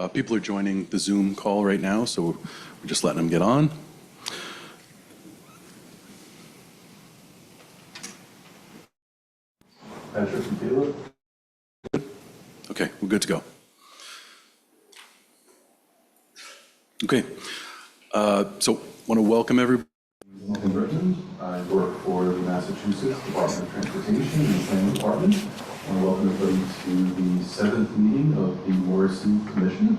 People are joining the Zoom call right now, so we're just letting them get on. Patrick, you feel it? Okay, we're good to go. Okay, so I want to welcome everybody. I'm Britton. I work for the Massachusetts Department of Transportation and the Planning Department. I want to welcome everybody to the 7th meeting of the Morrissey Commission.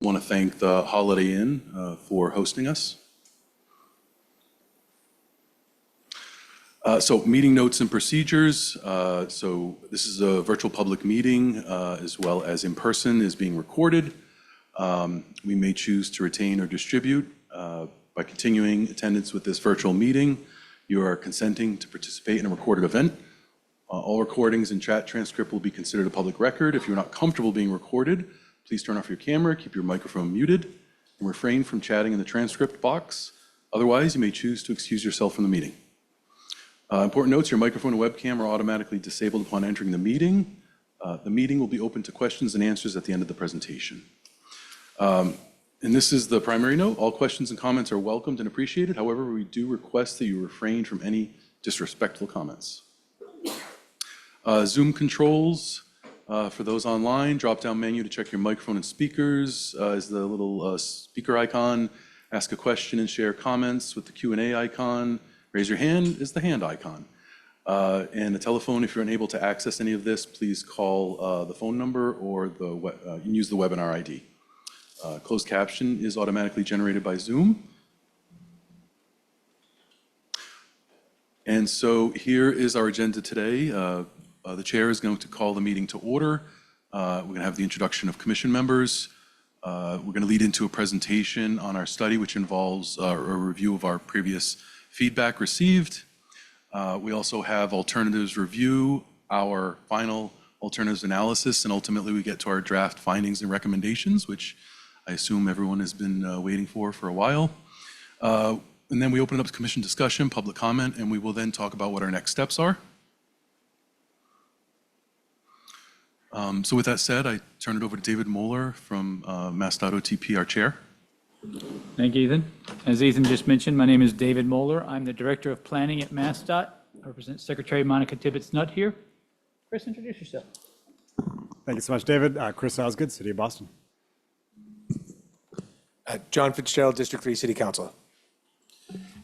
I want to thank the Holiday Inn for hosting us. So meeting notes and procedures. So this is a virtual public meeting as well as in person is being recorded. We may choose to retain or distribute. By continuing attendance with this virtual meeting, you are consenting to participate in a recorded event. All recordings and chat transcript will be considered a public record. If you're not comfortable being recorded, please turn off your camera, keep your microphone muted, and refrain from chatting in the transcript box. Otherwise, you may choose to excuse yourself from the meeting. Important notes, your microphone and webcam are automatically disabled upon entering the meeting. The meeting will be open to questions and answers at the end of the presentation. And this is the primary note. All questions and comments are welcomed and appreciated. However, we do request that you refrain from any disrespectful comments. Zoom controls for those online. Drop-down menu to check your microphone and speakers is the little speaker icon. Ask a question and share comments with the Q&A icon. Raise your hand is the hand icon. And the telephone, if you're unable to access any of this, please call the phone number or you can use the webinar ID. Closed caption is automatically generated by Zoom. And so here is our agenda today. The chair is going to call the meeting to order. We're going to have the introduction of commission members. We're going to lead into a presentation on our study, which involves a review of our previous feedback received. We also have alternatives review, our final alternatives analysis, and ultimately we get to our draft findings and recommendations, which I assume everyone has been waiting for a while. And then we open it up to commission discussion, public comment, and we will then talk about what our next steps are. So with that said, I turn it over to David Moeller from Mass.OTP, our chair. Thank you, Ethan. As Ethan just mentioned, my name is David Moeller. I'm the Director of Planning at MassDOT. I represent Secretary Monica Tibbetts-Nutt here. Chris, introduce yourself. Thank you so much, David. Chris Osgood, City of Boston. John Fitzgerald, District 3 City Council.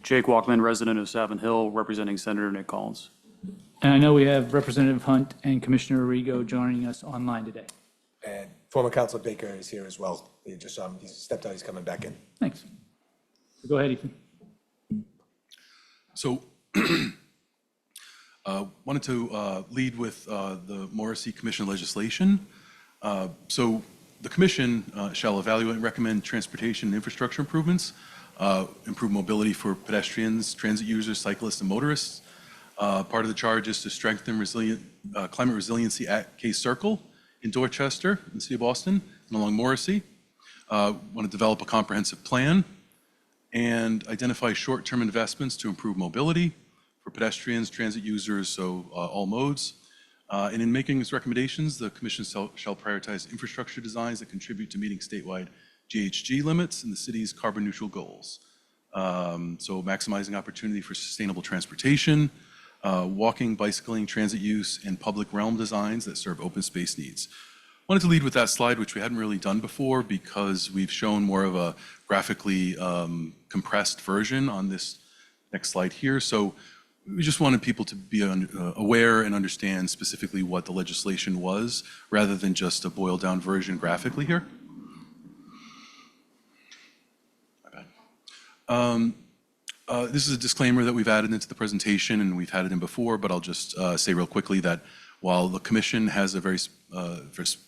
Jake Walkman, resident of Savin Hill, representing Senator Nick Collins. And I know we have Representative Hunt and Commissioner Arrigo joining us online today. And former Councilor Baker is here as well. He just he stepped out, he's coming back in. Thanks. Go ahead, Ethan. So wanted to lead with the Morrissey Commission legislation. So the Commission shall evaluate and recommend transportation and infrastructure improvements, improve mobility for pedestrians, transit users, cyclists, and motorists. Part of the charge is to strengthen climate resiliency at Case Circle in Dorchester, in the city of Boston, and along Morrissey. Want to develop a comprehensive plan and identify short-term investments to improve mobility for pedestrians, transit users, so all modes. And in making its recommendations, the Commission shall prioritize infrastructure designs that contribute to meeting statewide GHG limits and the city's carbon neutral goals. So maximizing opportunity for sustainable transportation, walking, bicycling, transit use, and public realm designs that serve open space needs. I wanted to lead with that slide, which we hadn't really done before because we've shown more of a graphically compressed version on this next slide here. So we just wanted people to be aware and understand specifically what the legislation was, rather than just a boiled down version graphically here. My bad. This is a disclaimer that we've added into the presentation, and we've had it in before, but I'll just say real quickly that while the Commission has a very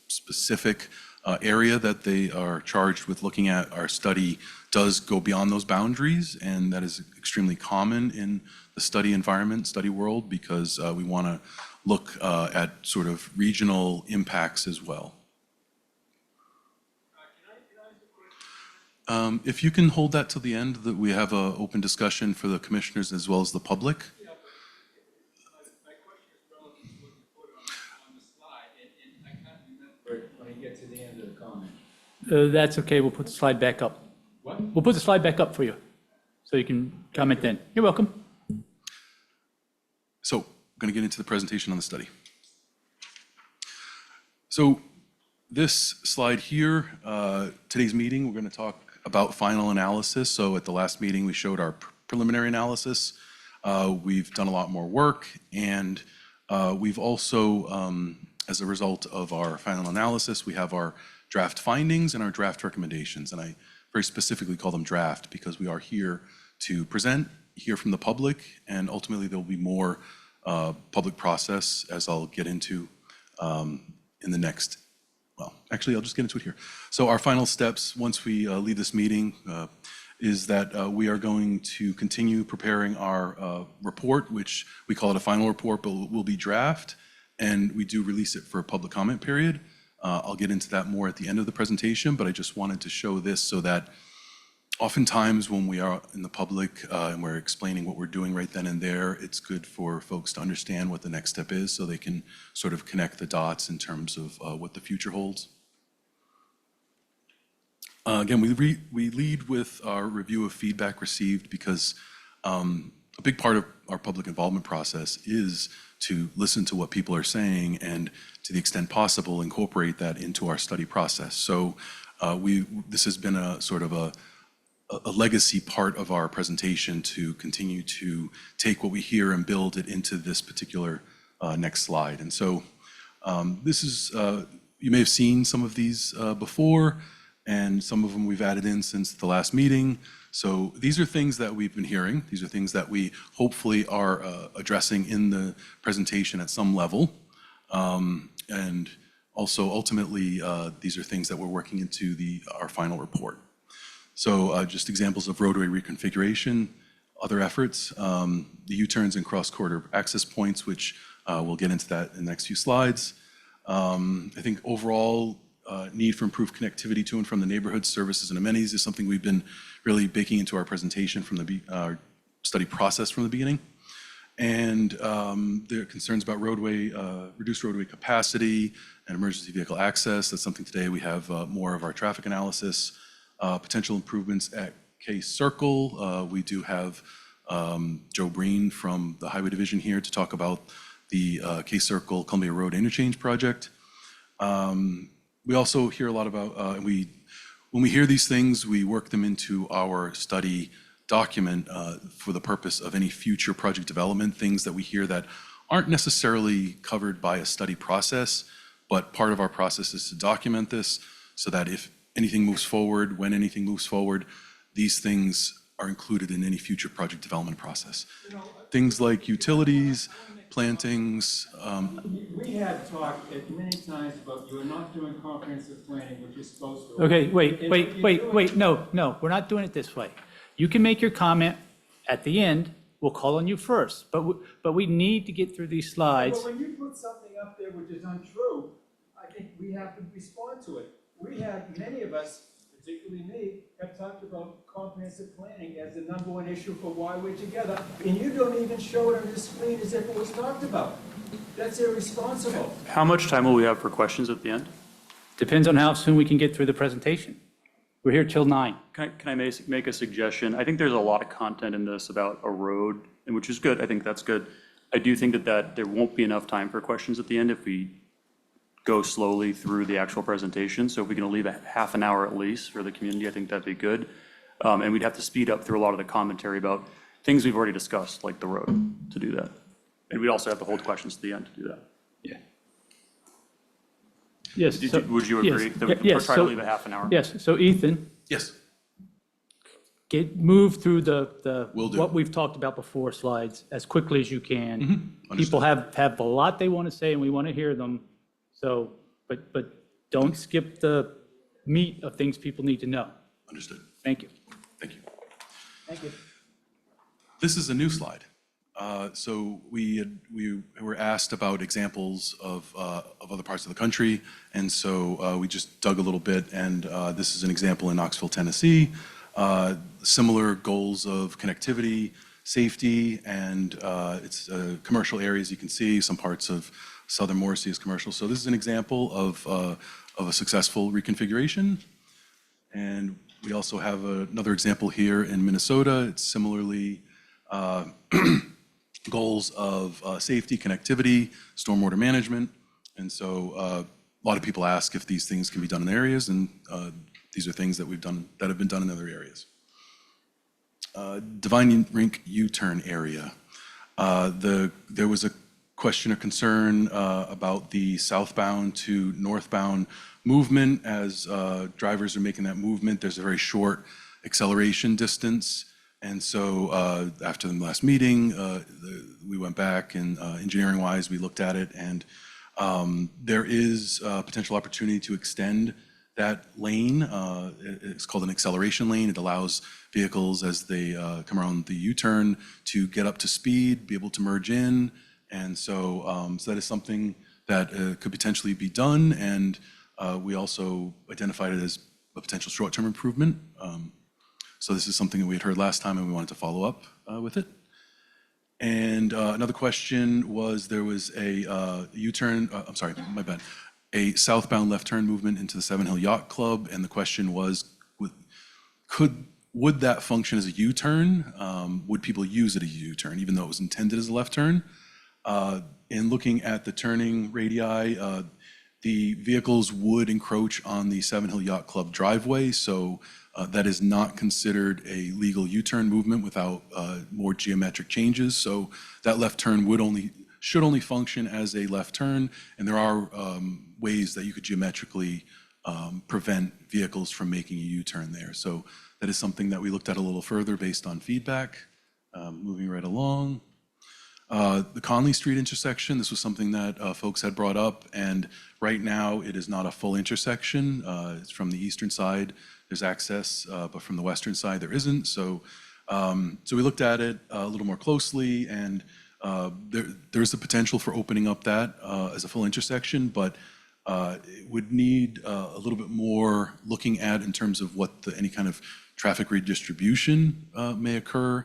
specific area that they are charged with looking at, our study does go beyond those boundaries, and that is extremely common in the study environment, study world, because we want to look at sort of regional impacts as well. If you can hold that till the end, that we have an open discussion for the commissioners as well as the public. Yeah, but my question is relative to what you put on the slide, and I can't That's okay, we'll put the slide back up. What? We'll put the slide back up for you, so you can comment then. You're welcome. So I'm going to get into the presentation on the study. So this slide here, today's meeting, we're going to talk about final analysis. So at the last meeting, we showed our preliminary analysis. We've done a lot more work, and we've also, as a result of our final analysis, we have our draft findings and our draft recommendations. And I very specifically call them draft because we are here to present, hear from the public, and ultimately there will be more public process, as I'll get into in the next, well, actually, I'll just get into it here. So our final steps, once we leave this meeting, is that we are going to continue preparing our report, which we call it a final report, but will be draft, and we do release it for a public comment period. I'll get into that more at the end of the presentation, but I just wanted to show this so that oftentimes when we are in the public and we're explaining what we're doing right then and there, it's good for folks to understand what the next step is so they can sort of connect the dots in terms of what the future holds. Again, we lead with our review of feedback received because a big part of our public involvement process is to listen to what people are saying and, to the extent possible, incorporate that into our study process. So this has been a sort of a legacy part of our presentation to continue to take what we hear and build it into this particular next slide. And so this is, you may have seen some of these before, and some of them we've added in since the last meeting. So these are things that we've been hearing. These are things that we hopefully are addressing in the presentation at some level. And also ultimately, these are things that we're working into our final report. So just examples of roadway reconfiguration, other efforts, the U-turns and cross-corridor access points, which we'll get into that in the next few slides. I think overall, need for improved connectivity to and from the neighborhood services and amenities is something we've been really baking into our presentation from our study process from the beginning. And there are concerns about reduced roadway capacity and emergency vehicle access. That's something today we have more of our traffic analysis. Potential improvements at Case Circle. We do have Joe Breen from the Highway Division here to talk about the Case Circle Columbia Road Interchange project. We also hear a lot about, when we hear these things, we work them into our study document for the purpose of any future project development, things that we hear that aren't necessarily covered by a study process, but part of our process is to document this so that if anything moves forward, when anything moves forward, these things are included in any future project development process. Things like utilities, plantings. We have talked at many times about you are not doing comprehensive planning, which you're supposed to. Okay, wait, no, we're not doing it this way. You can make your comment at the end, we'll call on you first, but we need to get through these slides. But when you put something up there which is untrue, I think we have to respond to it. We have, many of us, particularly me, have talked about comprehensive planning as the #1 issue for why we're together, and you don't even show it on the screen as if it was talked about. That's irresponsible. How much time will we have for questions at the end? Depends on how soon we can get through the presentation. We're here till 9. Can I make a suggestion? I think there's a lot of content in this about a road, and which is good. I think that's good. I do think that there won't be enough time for questions at the end if we go slowly through the actual presentation. So if we can leave a half an hour at least for the community, I think that'd be good. And we'd have to speed up through a lot of the commentary about things we've already discussed, like the road, to do that. And we'd also have to hold questions to the end to do that. Yeah. Yes. Would you agree that we can try to leave a half an hour? Yes, so Ethan, Yes. move through the Will do. what we've talked about before slides as quickly as you can. Understood. People have a lot they want to say and we want to hear them. So, but don't skip the meat of things people need to know. Understood. Thank you. Thank you. Thank you. This is a new slide. So we were asked about examples of other parts of the country, and so we just dug a little bit, and this is an example in Knoxville, Tennessee. Similar goals of connectivity, safety, and it's commercial areas. You can see some parts of southern Morrissey is commercial. So this is an example of a successful reconfiguration. And we also have another example here in Minnesota. It's similarly goals of safety, connectivity, stormwater management. And so a lot of people ask if these things can be done in areas, and these are things that we've done that have been done in other areas. Divine Rink U-turn area. There was a question or concern about the southbound to northbound movement. As drivers are making that movement, there's a very short acceleration distance. And so after the last meeting, we went back and engineering-wise, we looked at it, and there is a potential opportunity to extend that lane. It's called an acceleration lane. It allows vehicles as they come around the U-turn to get up to speed, be able to merge in. And so, so that is something that could potentially be done. And we also identified it as a potential short-term improvement. So this is something that we had heard last time and we wanted to follow up with it. And another question was there was a U-turn, I'm sorry, my bad, a southbound left turn movement into the Seven Hill Yacht Club. And the question was, would that function as a U-turn? Would people use it as a U-turn, even though it was intended as a left turn? In looking at the turning radii, the vehicles would encroach on the Seven Hill Yacht Club driveway, so that is not considered a legal U-turn movement without more geometric changes. So that left turn should only function as a left turn, and there are ways that you could geometrically prevent vehicles from making a U-turn there. So that is something that we looked at a little further based on feedback. Moving right along. The Conley Street intersection, this was something that folks had brought up, and right now it is not a full intersection. It's from the eastern side, there's access, but from the western side there isn't. So, so we looked at it a little more closely, and there's the potential for opening up that as a full intersection, but it would need a little bit more looking at in terms of what any kind of traffic redistribution may occur.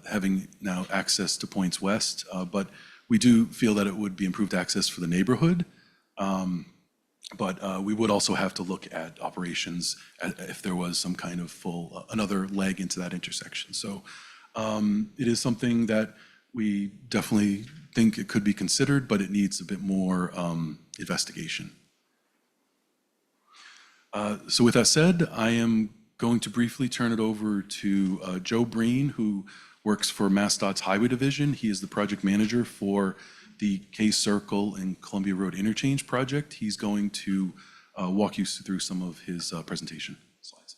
Having now access to points west, but we do feel that it would be improved access for the neighborhood. But we would also have to look at operations if there was some kind of another leg into that intersection. So it is something that we definitely think it could be considered, but it needs a bit more investigation. So with that said, I am going to briefly turn it over to Joe Breen, who works for MassDOT's Highway Division. He is the project manager for the K Circle and Columbia Road Interchange project. He's going to walk you through some of his presentation slides.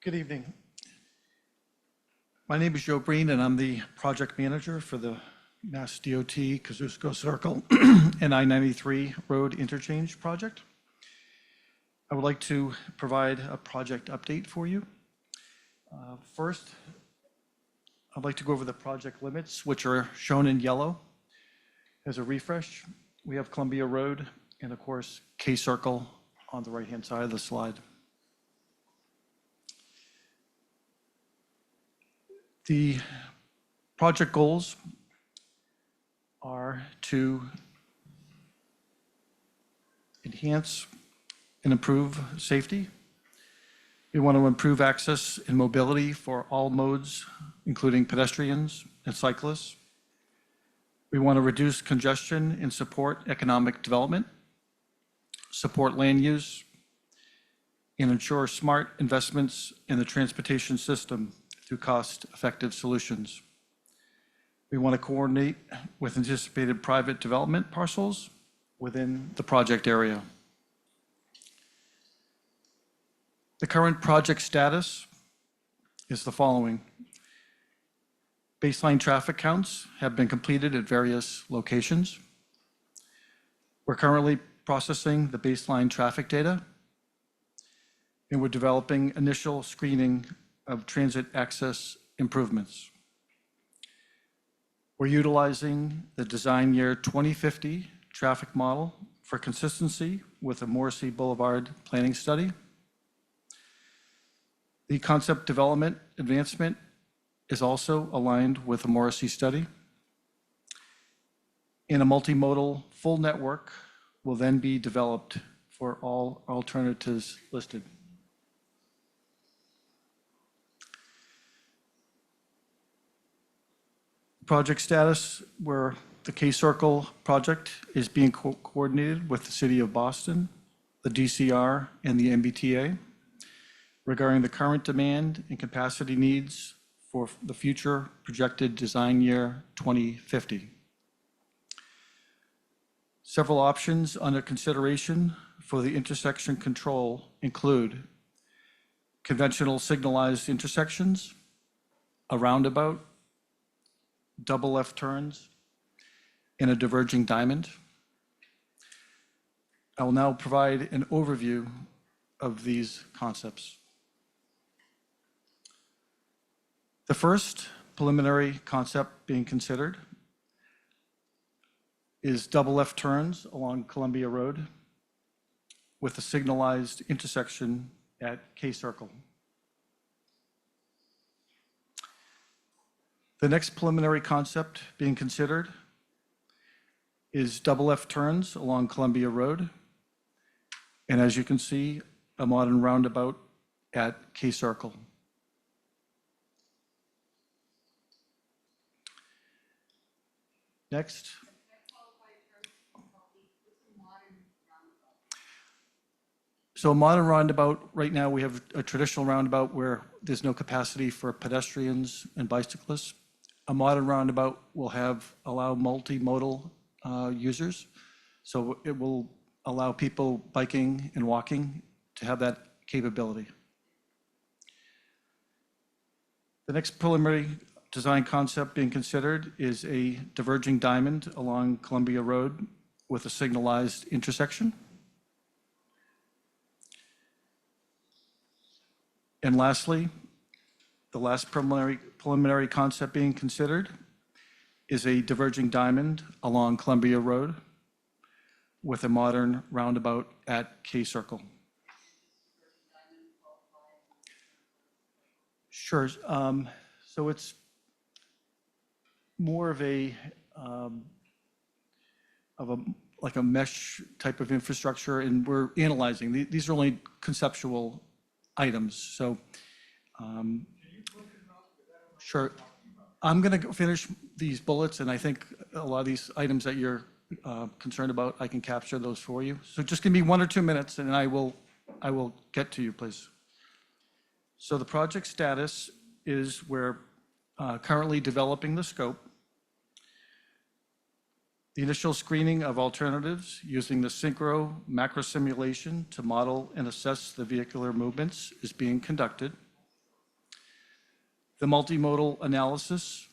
Good evening. My name is Joe Breen, and I'm the project manager for the Mass DOT Kosciuszko Circle and I-93 Road Interchange project. I would like to provide a project update for you. First, I'd like to go over the project limits, which are shown in yellow. As a refresh, we have Columbia Road and, of course, K Circle on the right-hand side of the slide. The project goals are to enhance and improve safety. We want to improve access and mobility for all modes, including pedestrians and cyclists. We want to reduce congestion and support economic development, support land use, and ensure smart investments in the transportation system through cost-effective solutions. We want to coordinate with anticipated private development parcels within the project area. The current project status is the following. Baseline traffic counts have been completed at various locations. We're currently processing the baseline traffic data, and we're developing initial screening of transit access improvements. We're utilizing the design year 2050 traffic model for consistency with the Morrissey Boulevard planning study. The concept development advancement is also aligned with the Morrissey study. and a multimodal full network will then be developed for all alternatives listed. Project status, where the K-Circle project is being coordinated with the City of Boston, the DCR, and the MBTA regarding the current demand and capacity needs for the future projected design year 2050. Several options under consideration for the intersection control include conventional signalized intersections, a roundabout, double left turns, and a diverging diamond. I will now provide an overview of these concepts. The first preliminary concept being considered is double left turns along Columbia Road with a signalized intersection at K-Circle. The next preliminary concept being considered is double left turns along Columbia Road. And as you can see, a modern roundabout at K-Circle. Next. So a modern roundabout, right now we have a traditional roundabout where there's no capacity for pedestrians and bicyclists. A modern roundabout will allow multimodal users. So it will allow people biking and walking to have that capability. The next preliminary design concept being considered is a diverging diamond along Columbia Road with a signalized intersection. And lastly, the last preliminary concept being considered is a diverging diamond along Columbia Road with a modern roundabout at K-Circle. Sure. So it's more of a like a mesh type of infrastructure, and we're analyzing. These are only conceptual items. So, sure. I'm going to finish these bullets, and I think a lot of these items that you're concerned about, I can capture those for you. So just give me 1 or 2 minutes, and I will get to you, please. So the project status is we're currently developing the scope. The initial screening of alternatives using the synchro macro simulation to model and assess the vehicular movements is being conducted. The multimodal analysis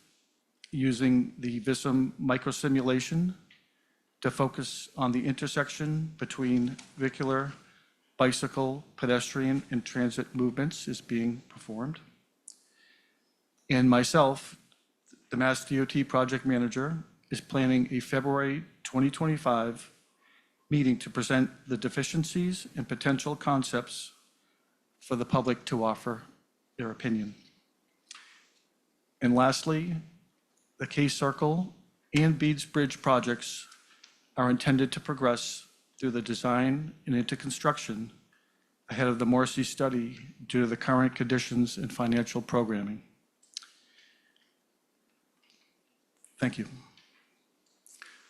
using the VISM microsimulation to focus on the intersection between vehicular, bicycle, pedestrian, and transit movements is being performed. And myself, the Mass DOT project manager, is planning a February 2025 meeting to present the deficiencies and potential concepts for the public to offer their opinion. And lastly, the K-Circle and Beeds Bridge projects are intended to progress through the design and into construction ahead of the Morrissey study due to the current conditions and financial programming. Thank you.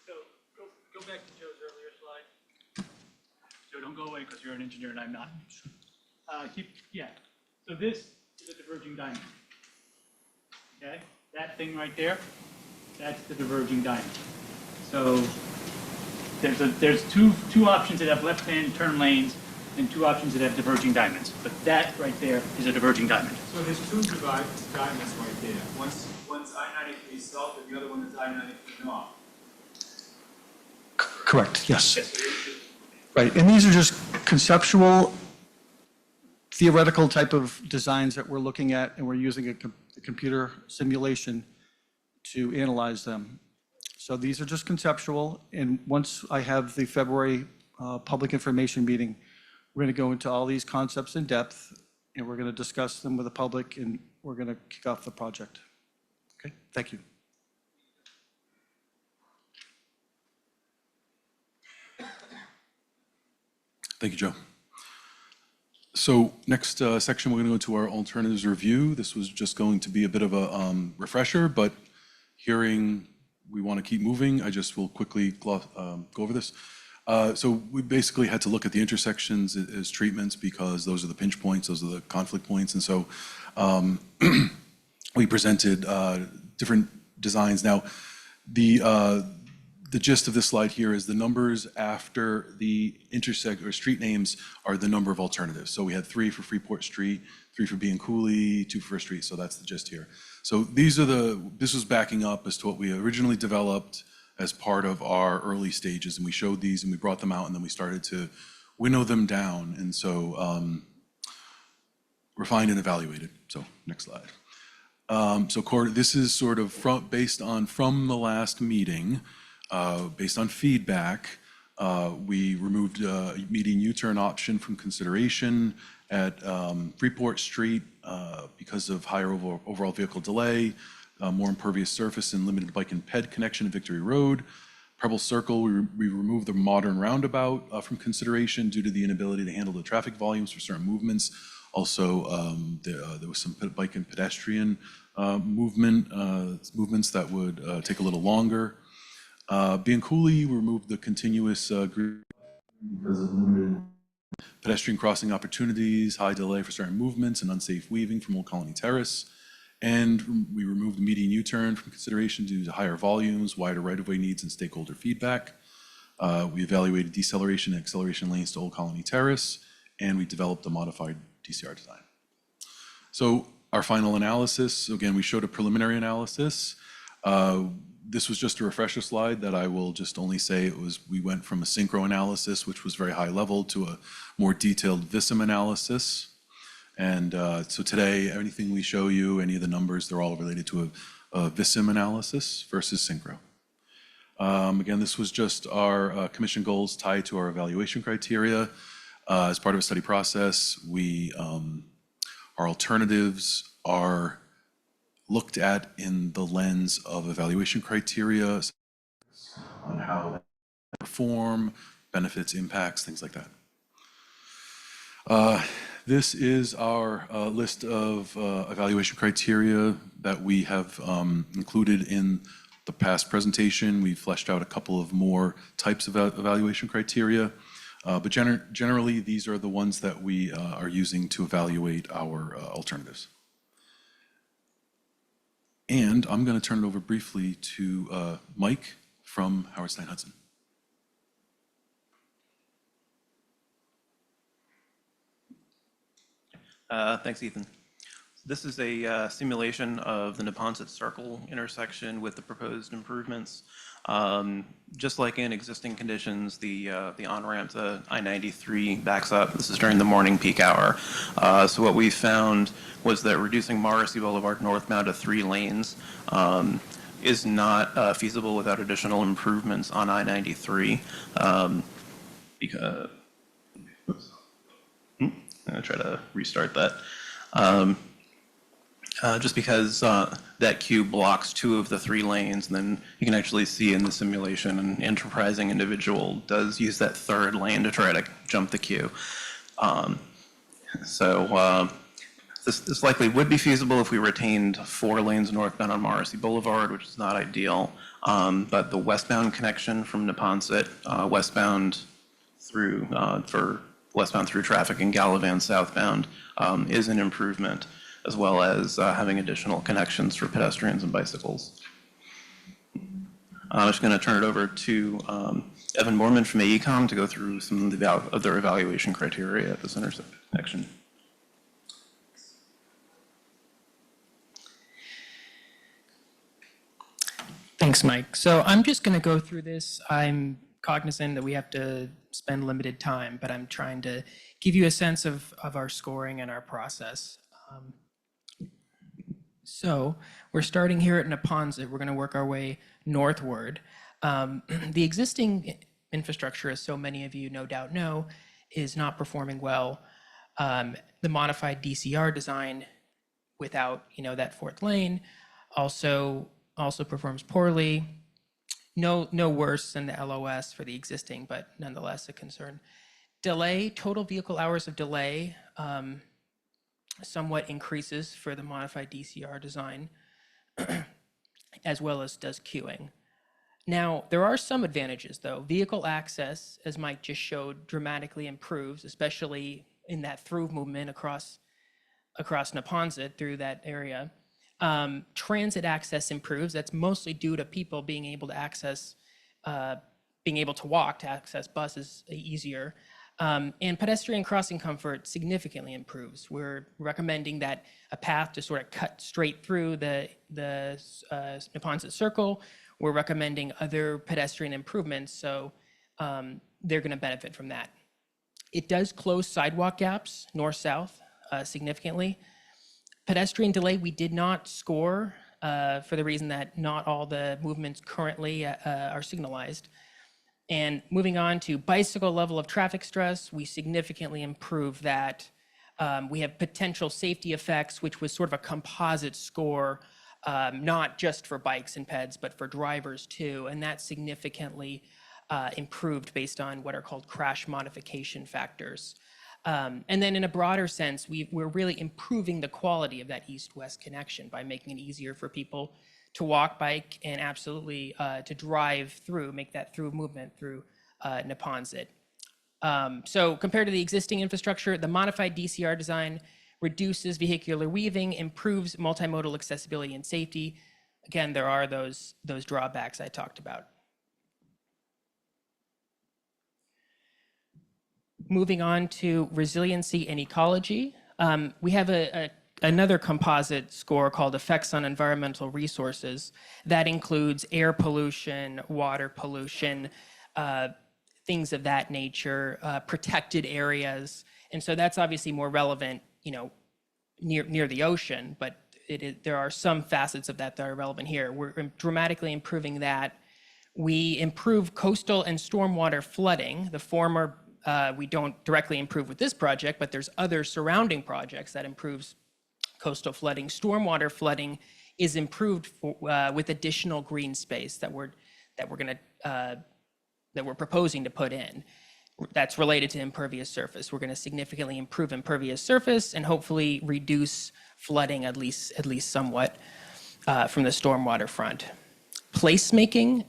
So go back to Joe's earlier slide. Joe, don't go away because you're an engineer and I'm not. Yeah. So this is a diverging diamond. Okay, that thing right there, that's the diverging diamond. So there's two options that have left-hand turn lanes and 2 options that have diverging diamonds. But that right there is a diverging diamond. So there's 2 diamonds right there. One's I-93 south and the other one is I-93 north. Correct, yes. Right, and these are just conceptual, theoretical type of designs that we're looking at, and we're using a computer simulation to analyze them. So these are just conceptual, and once I have the February public information meeting, we're going to go into all these concepts in depth, and we're going to discuss them with the public, and we're going to kick off the project. Okay, thank you. Thank you, Joe. So next section, we're going to go to our alternatives review. This was just going to be a bit of a refresher, but hearing we want to keep moving, I just will quickly go over this. So we basically had to look at the intersections as treatments because those are the pinch points, those are the conflict points. And so we presented different designs. Now, the gist of this slide here is the numbers after the intersect or street names are the number of alternatives. So we had 3 for Freeport Street, 3 for Cooley, 2 for First Street. So that's the gist here. So this was backing up as to what we originally developed as part of our early stages. And we showed these and we brought them out and then we started to winnow them down. And so refined and evaluated. So next slide. So this is sort of from the last meeting. Based on feedback, we removed a median U-turn option from consideration at Freeport Street because of higher overall vehicle delay, more impervious surface and limited bike and ped connection at Victory Road. Preble Circle, we removed the modern roundabout from consideration due to the inability to handle the traffic volumes for certain movements. Also, there was some bike and pedestrian movements that would take a little longer. Cooley, we removed the continuous grid because of limited pedestrian crossing opportunities, high delay for certain movements, and unsafe weaving from Old Colony Terrace. And we removed the median U-turn from consideration due to higher volumes, wider right-of-way needs, and stakeholder feedback. We evaluated deceleration and acceleration lanes to Old Colony Terrace, and we developed a modified DCR design. So our final analysis, again, we showed a preliminary analysis. This was just a refresher slide that I will just only say we went from a synchro analysis, which was very high level, to a more detailed VISM analysis. And so today, anything we show you, any of the numbers, they're all related to a VISM analysis versus synchro. Again, this was just our commission goals tied to our evaluation criteria. As part of a study process, our alternatives are looked at in the lens of evaluation criteria on how they perform, benefits, impacts, things like that. This is our list of evaluation criteria that we have included in the past presentation. We fleshed out a couple of more types of evaluation criteria, but generally these are the ones that we are using to evaluate our alternatives. And I'm going to turn it over briefly to Mike from Howard Stein Hudson. Thanks, Ethan. This is a simulation of the Neponset Circle intersection with the proposed improvements. Just like in existing conditions, the on-ramp to I-93 backs up. This is during the morning peak hour. So what we found was that reducing Morrissey Boulevard northbound to 3 lanes is not feasible without additional improvements on I-93. Because, I'm gonna try to restart that. Just because that queue blocks 2 of the 3 lanes, and then you can actually see in the simulation an enterprising individual does use that 3rd lane to try to jump the queue. This likely would be feasible if we retained 4 lanes northbound on Morrissey Boulevard, which is not ideal. But the westbound connection from Neponset, westbound through traffic and Galavan southbound is an improvement, as well as having additional connections for pedestrians and bicycles. I'm just going to turn it over to Evan Borman from AECom to go through some of their evaluation criteria at this intersection. Thanks, Mike. So I'm just going to go through this. I'm cognizant that we have to spend limited time, but I'm trying to give you a sense of our scoring and our process. So we're starting here at Neponset. We're going to work our way northward. The existing infrastructure, as so many of you no doubt know, is not performing well. The modified DCR design without, that 4th lane also performs poorly. No worse than the LOS for the existing, but nonetheless a concern. delay, total vehicle hours of delay somewhat increases for the modified DCR design, as well as does queuing. Now, there are some advantages, though. Vehicle access, as Mike just showed, dramatically improves, especially in that through movement across Neponset through that area. Transit access improves. That's mostly due to people being able to access, being able to walk to access buses easier. And pedestrian crossing comfort significantly improves. We're recommending that a path to sort of cut straight through the Neponset Circle. We're recommending other pedestrian improvements, so they're going to benefit from that. It does close sidewalk gaps, north-south, significantly. Pedestrian delay, we did not score for the reason that not all the movements currently are signalized. And moving on to bicycle level of traffic stress, we significantly improve that. We have potential safety effects, which was sort of a composite score, not just for bikes and peds, but for drivers too. And that significantly improved based on what are called crash modification factors. And then in a broader sense, we're really improving the quality of that east-west connection by making it easier for people to walk, bike, and absolutely to drive through, make that through movement through Neponset. So compared to the existing infrastructure, the modified DCR design reduces vehicular weaving, improves multimodal accessibility and safety. Again, there are those drawbacks I talked about. Moving on to resiliency and ecology, we have another composite score called effects on environmental resources that includes air pollution, water pollution, things of that nature, protected areas. And so that's obviously more relevant, near the ocean, but there are some facets of that are relevant here. We're dramatically improving that. We improve coastal and stormwater flooding. The former we don't directly improve with this project, but there's other surrounding projects that improves coastal flooding. Stormwater flooding is improved with additional green space that we're proposing to put in. That's related to impervious surface. We're going to significantly improve impervious surface and hopefully reduce flooding at least somewhat from the stormwater front. Placemaking,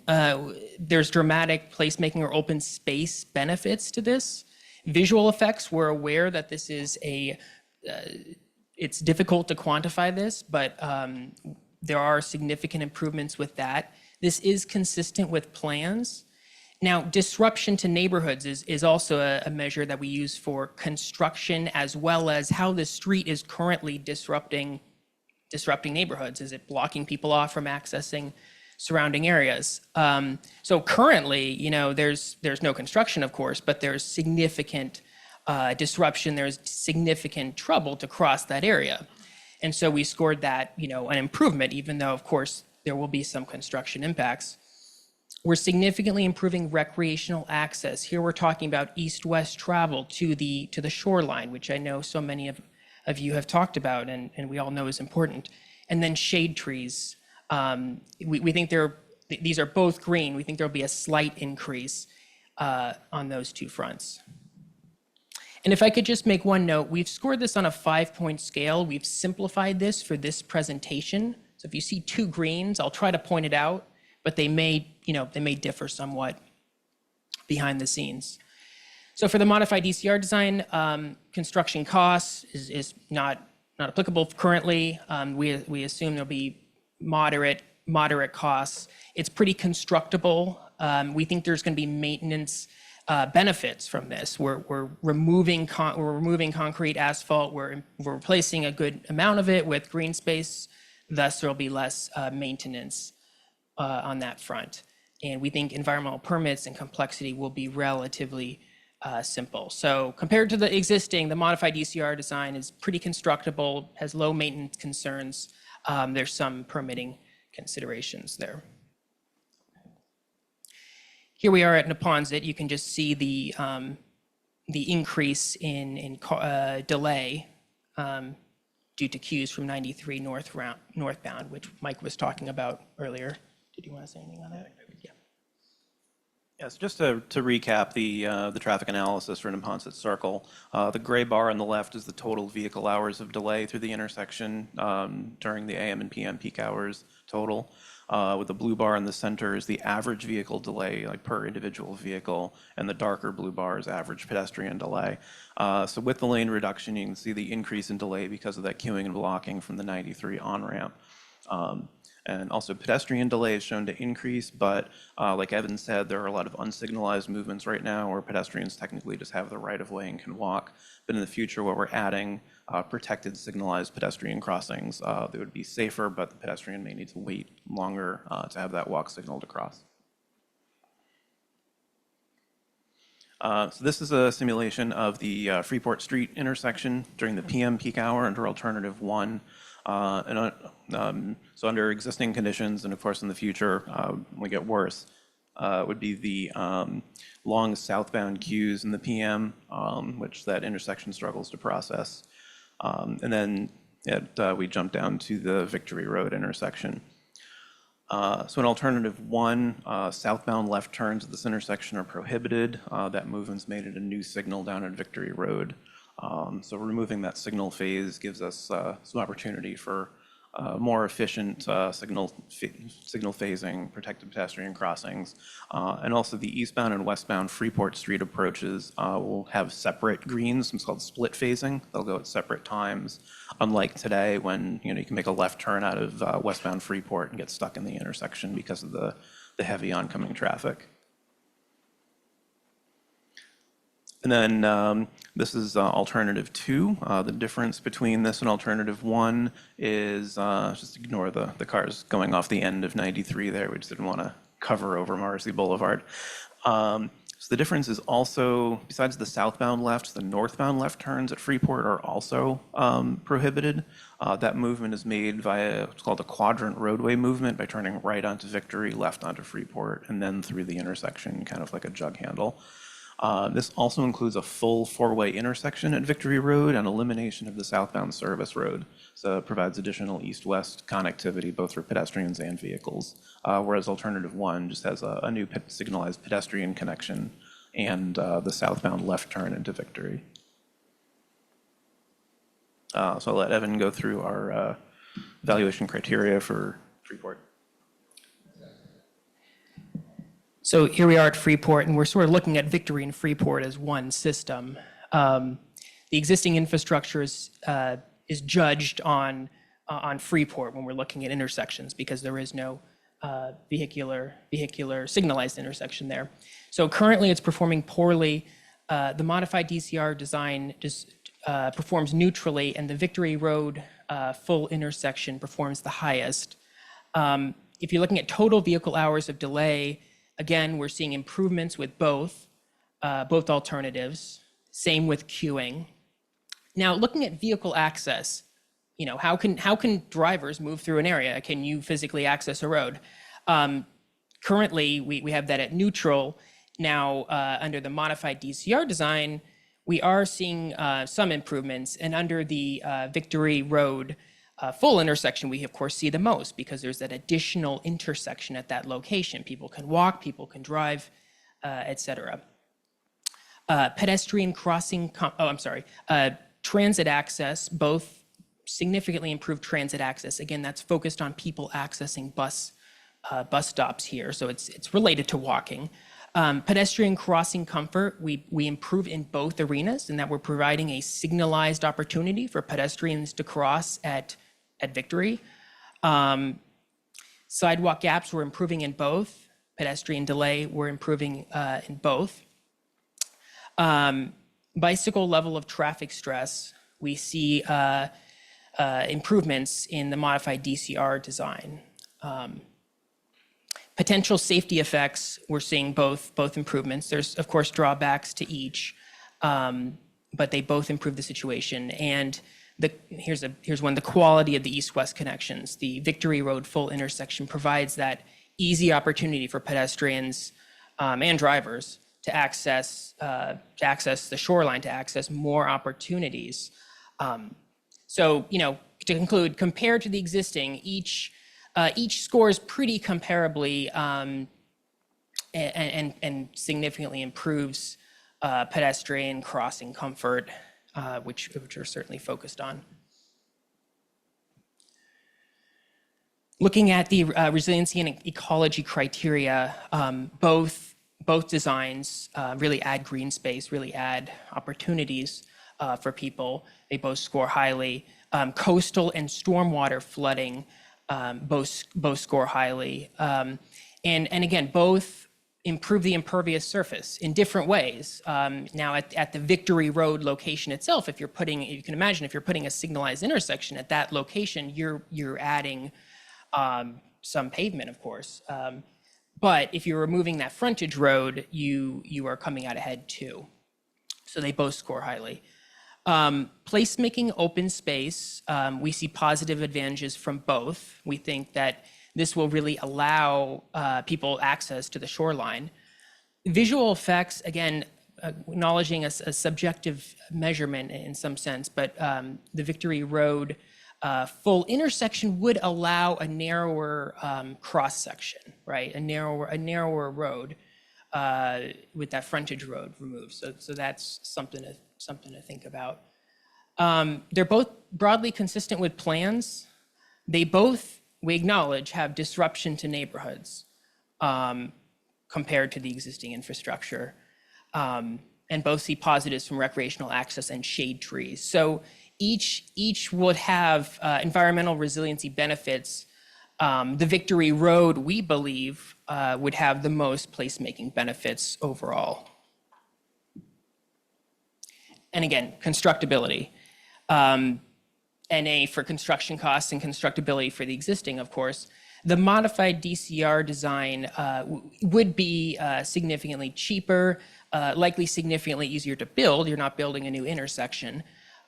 there's dramatic placemaking or open space benefits to this. Visual effects, we're aware that this is it's difficult to quantify this, but there are significant improvements with that. This is consistent with plans. Now, disruption to neighborhoods is also a measure that we use for construction, as well as how the street is currently disrupting neighborhoods. Is it blocking people off from accessing surrounding areas? So currently, there's no construction, of course, but there's significant disruption. There's significant trouble to cross that area. And so we scored that, an improvement, even though, of course, there will be some construction impacts. We're significantly improving recreational access. Here we're talking about east-west travel to the shoreline, which I know so many of you have talked about and we all know is important. And then shade trees. We think these are both green. We think there'll be a slight increase on those two fronts. And if I could just make one note, we've scored this on a 5-point scale. We've simplified this for this presentation. So if you see two greens, I'll try to point it out, but they may differ somewhat behind the scenes. So for the modified DCR design, construction costs is not applicable currently. We assume there'll be moderate costs. It's pretty constructible. We think there's going to be maintenance benefits from this. We're removing concrete, asphalt. We're replacing a good amount of it with green space. Thus, there'll be less maintenance on that front. And we think environmental permits and complexity will be relatively simple. So compared to the existing, the modified DCR design is pretty constructible, has low maintenance concerns. There's some permitting considerations there. Here we are at Neponset. You can just see the increase in delay due to queues from 93 northbound, which Mike was talking about earlier. Did you want to say anything on that? Yeah. Yes, just to recap the traffic analysis for Neponset Circle, the gray bar on the left is the total vehicle hours of delay through the intersection during the AM and PM peak hours total. With the blue bar in the center is the average vehicle delay, like per individual vehicle, and the darker blue bar is average pedestrian delay. So with the lane reduction, you can see the increase in delay because of that queuing and blocking from the 93 on-ramp. And also pedestrian delay is shown to increase, but like Evan said, there are a lot of unsignalized movements right now where pedestrians technically just have the right of way and can walk. But in the future, where we're adding protected signalized pedestrian crossings, they would be safer, but the pedestrian may need to wait longer to have that walk signal to cross. So this is a simulation of the Freeport Street intersection during the PM peak hour under alternative 1. So under existing conditions, and of course in the future, when we get worse, would be the long southbound queues in the PM, which that intersection struggles to process. And then we jump down to the Victory Road intersection. So in alternative 1, southbound left turns at this intersection are prohibited. That movement's made it a new signal down at Victory Road. So removing that signal phase gives us some opportunity for more efficient signal phasing, protected pedestrian crossings. And also the eastbound and westbound Freeport Street approaches will have separate greens, it's called split phasing. They'll go at separate times, unlike today when you can make a left turn out of westbound Freeport and get stuck in the intersection because of the heavy oncoming traffic. And then this is alternative 2. The difference between this and alternative 1 is, just ignore the cars going off the end of 93 there. We just didn't want to cover over Morrissey Boulevard. So the difference is also, besides the southbound left, the northbound left turns at Freeport are also prohibited. That movement is made via what's called a quadrant roadway movement by turning right onto Victory, left onto Freeport, and then through the intersection, kind of like a jug handle. This also includes a full 4-way intersection at Victory Road and elimination of the southbound service road. So it provides additional east-west connectivity both for pedestrians and vehicles, whereas alternative 1 just has a new signalized pedestrian connection and the southbound left turn into Victory. So I'll let Evan go through our evaluation criteria for Freeport. So here we are at Freeport, and we're sort of looking at Victory and Freeport as one system. The existing infrastructure is judged on Freeport when we're looking at intersections because there is no vehicular signalized intersection there. So currently it's performing poorly. The modified DCR design just performs neutrally, and the Victory Road full intersection performs the highest. If you're looking at total vehicle hours of delay, again, we're seeing improvements with both alternatives. Same with queuing. Now, looking at vehicle access, how can drivers move through an area? Can you physically access a road? Currently, we have that at neutral. Now, under the modified DCR design, we are seeing some improvements, and under the Victory Road full intersection, we of course see the most because there's that additional intersection at that location. People can walk, people can drive, etc. Pedestrian crossing, transit access, both significantly improved transit access. Again, that's focused on people accessing bus stops here, so it's related to walking. Pedestrian crossing comfort, we improve in both arenas in that we're providing a signalized opportunity for pedestrians to cross at Victory. Sidewalk gaps, we're improving in both. Pedestrian delay, we're improving in both. Bicycle level of traffic stress, we see improvements in the modified DCR design. Potential safety effects, we're seeing both improvements. There's, of course, drawbacks to each, but they both improve the situation. And here's one, the quality of the east-west connections. The Victory Road full intersection provides that easy opportunity for pedestrians and drivers to access the shoreline, to access more opportunities. So, to conclude, compared to the existing, each scores pretty comparably and significantly improves pedestrian crossing comfort, which we're certainly focused on. Looking at the resiliency and ecology criteria, both designs really add green space, really add opportunities for people. They both score highly. Coastal and stormwater flooding both score highly. And again, both improve the impervious surface in different ways. Now at the Victory Road location itself, if you're putting, you can imagine if you're putting a signalized intersection at that location, you're adding some pavement, of course. But if you're removing that frontage road, you are coming out ahead too. So they both score highly. Placemaking open space, we see positive advantages from both. We think that this will really allow people access to the shoreline. Visual effects, again, acknowledging a subjective measurement in some sense, but the Victory Road full intersection would allow a narrower cross section, right? A narrower road with that frontage road removed. So that's something to think about. They're both broadly consistent with plans. They both, we acknowledge, have disruption to neighborhoods compared to the existing infrastructure, and both see positives from recreational access and shade trees. So each would have environmental resiliency benefits. The Victory Road, we believe, would have the most placemaking benefits overall. And again, constructability. NA for construction costs and constructability for the existing, of course. The modified DCR design would be significantly cheaper, likely significantly easier to build. You're not building a new intersection.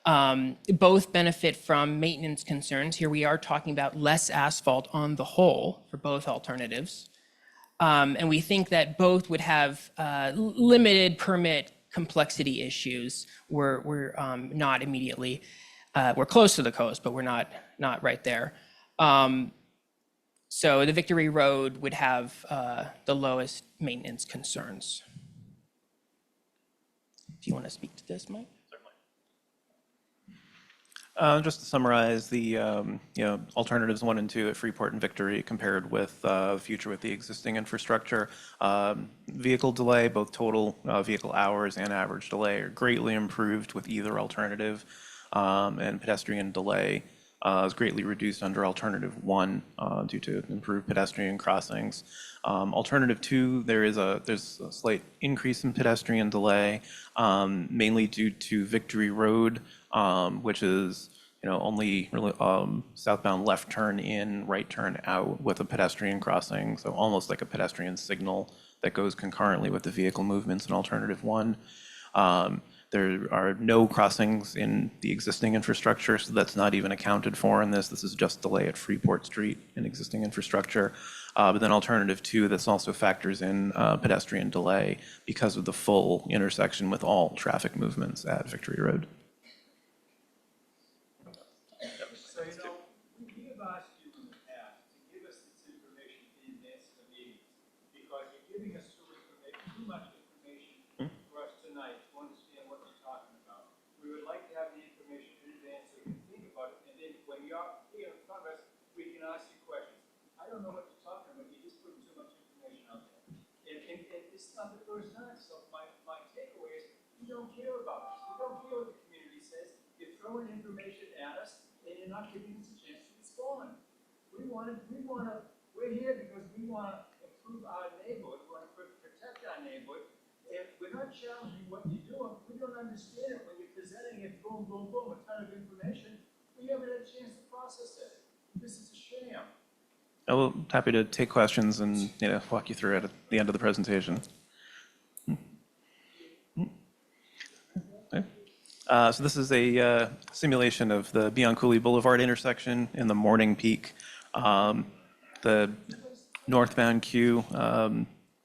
Both benefit from maintenance concerns. Here we are talking about less asphalt on the whole for both alternatives. And we think that both would have limited permit complexity issues. We're not immediately, we're close to the coast, but we're not right there. So the Victory Road would have the lowest maintenance concerns. If you want to speak to this, Mike? Just to summarize the alternatives 1 and 2 at Freeport and Victory compared with future with the existing infrastructure. Vehicle delay, both total vehicle hours and average delay, are greatly improved with either alternative, and pedestrian delay is greatly reduced under alternative 1 due to improved pedestrian crossings. Alternative 2, there's a slight increase in pedestrian delay, mainly due to Victory Road, which is only really southbound left turn in, right turn out with a pedestrian crossing, so almost like a pedestrian signal that goes concurrently with the vehicle movements in alternative 1. There are no crossings in the existing infrastructure, so that's not even accounted for in this. This is just delay at Freeport Street in existing infrastructure. But then alternative 2, this also factors in pedestrian delay because of the full intersection with all traffic movements at Victory Road. So, we have asked you in the past to give us this information in advance of the meetings, because you're giving us too much information for us tonight to understand what you're talking about. We would like to have the information in advance so we can think about it, and then when you're here in front of us, we can ask you questions. I don't know what you're talking about, you're just putting too much information out there. And this is not the first time, so my takeaway is, you don't care about us. You don't care what the community says. You're throwing information at us, and you're not giving us a chance to respond. We're here because we want to improve our neighborhood, we want to protect our neighborhood. If we're not challenging what you're doing, we don't understand it when you're presenting it, boom, boom, boom, a ton of information. We haven't had a chance to process it. This is a sham. I'm happy to take questions and walk you through it at the end of the presentation. Okay. So this is a simulation of the Bianculli Boulevard intersection in the morning peak. The northbound queue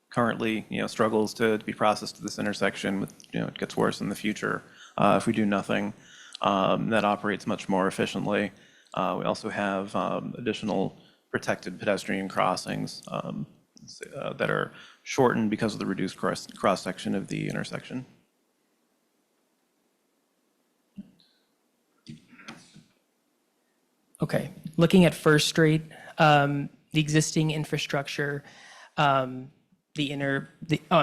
currently struggles to be processed to this intersection. It gets worse in the future if we do nothing. That operates much more efficiently. We also have additional protected pedestrian crossings that are shortened because of the reduced cross-section of the intersection. Okay, looking at First Street, the existing infrastructure, I'm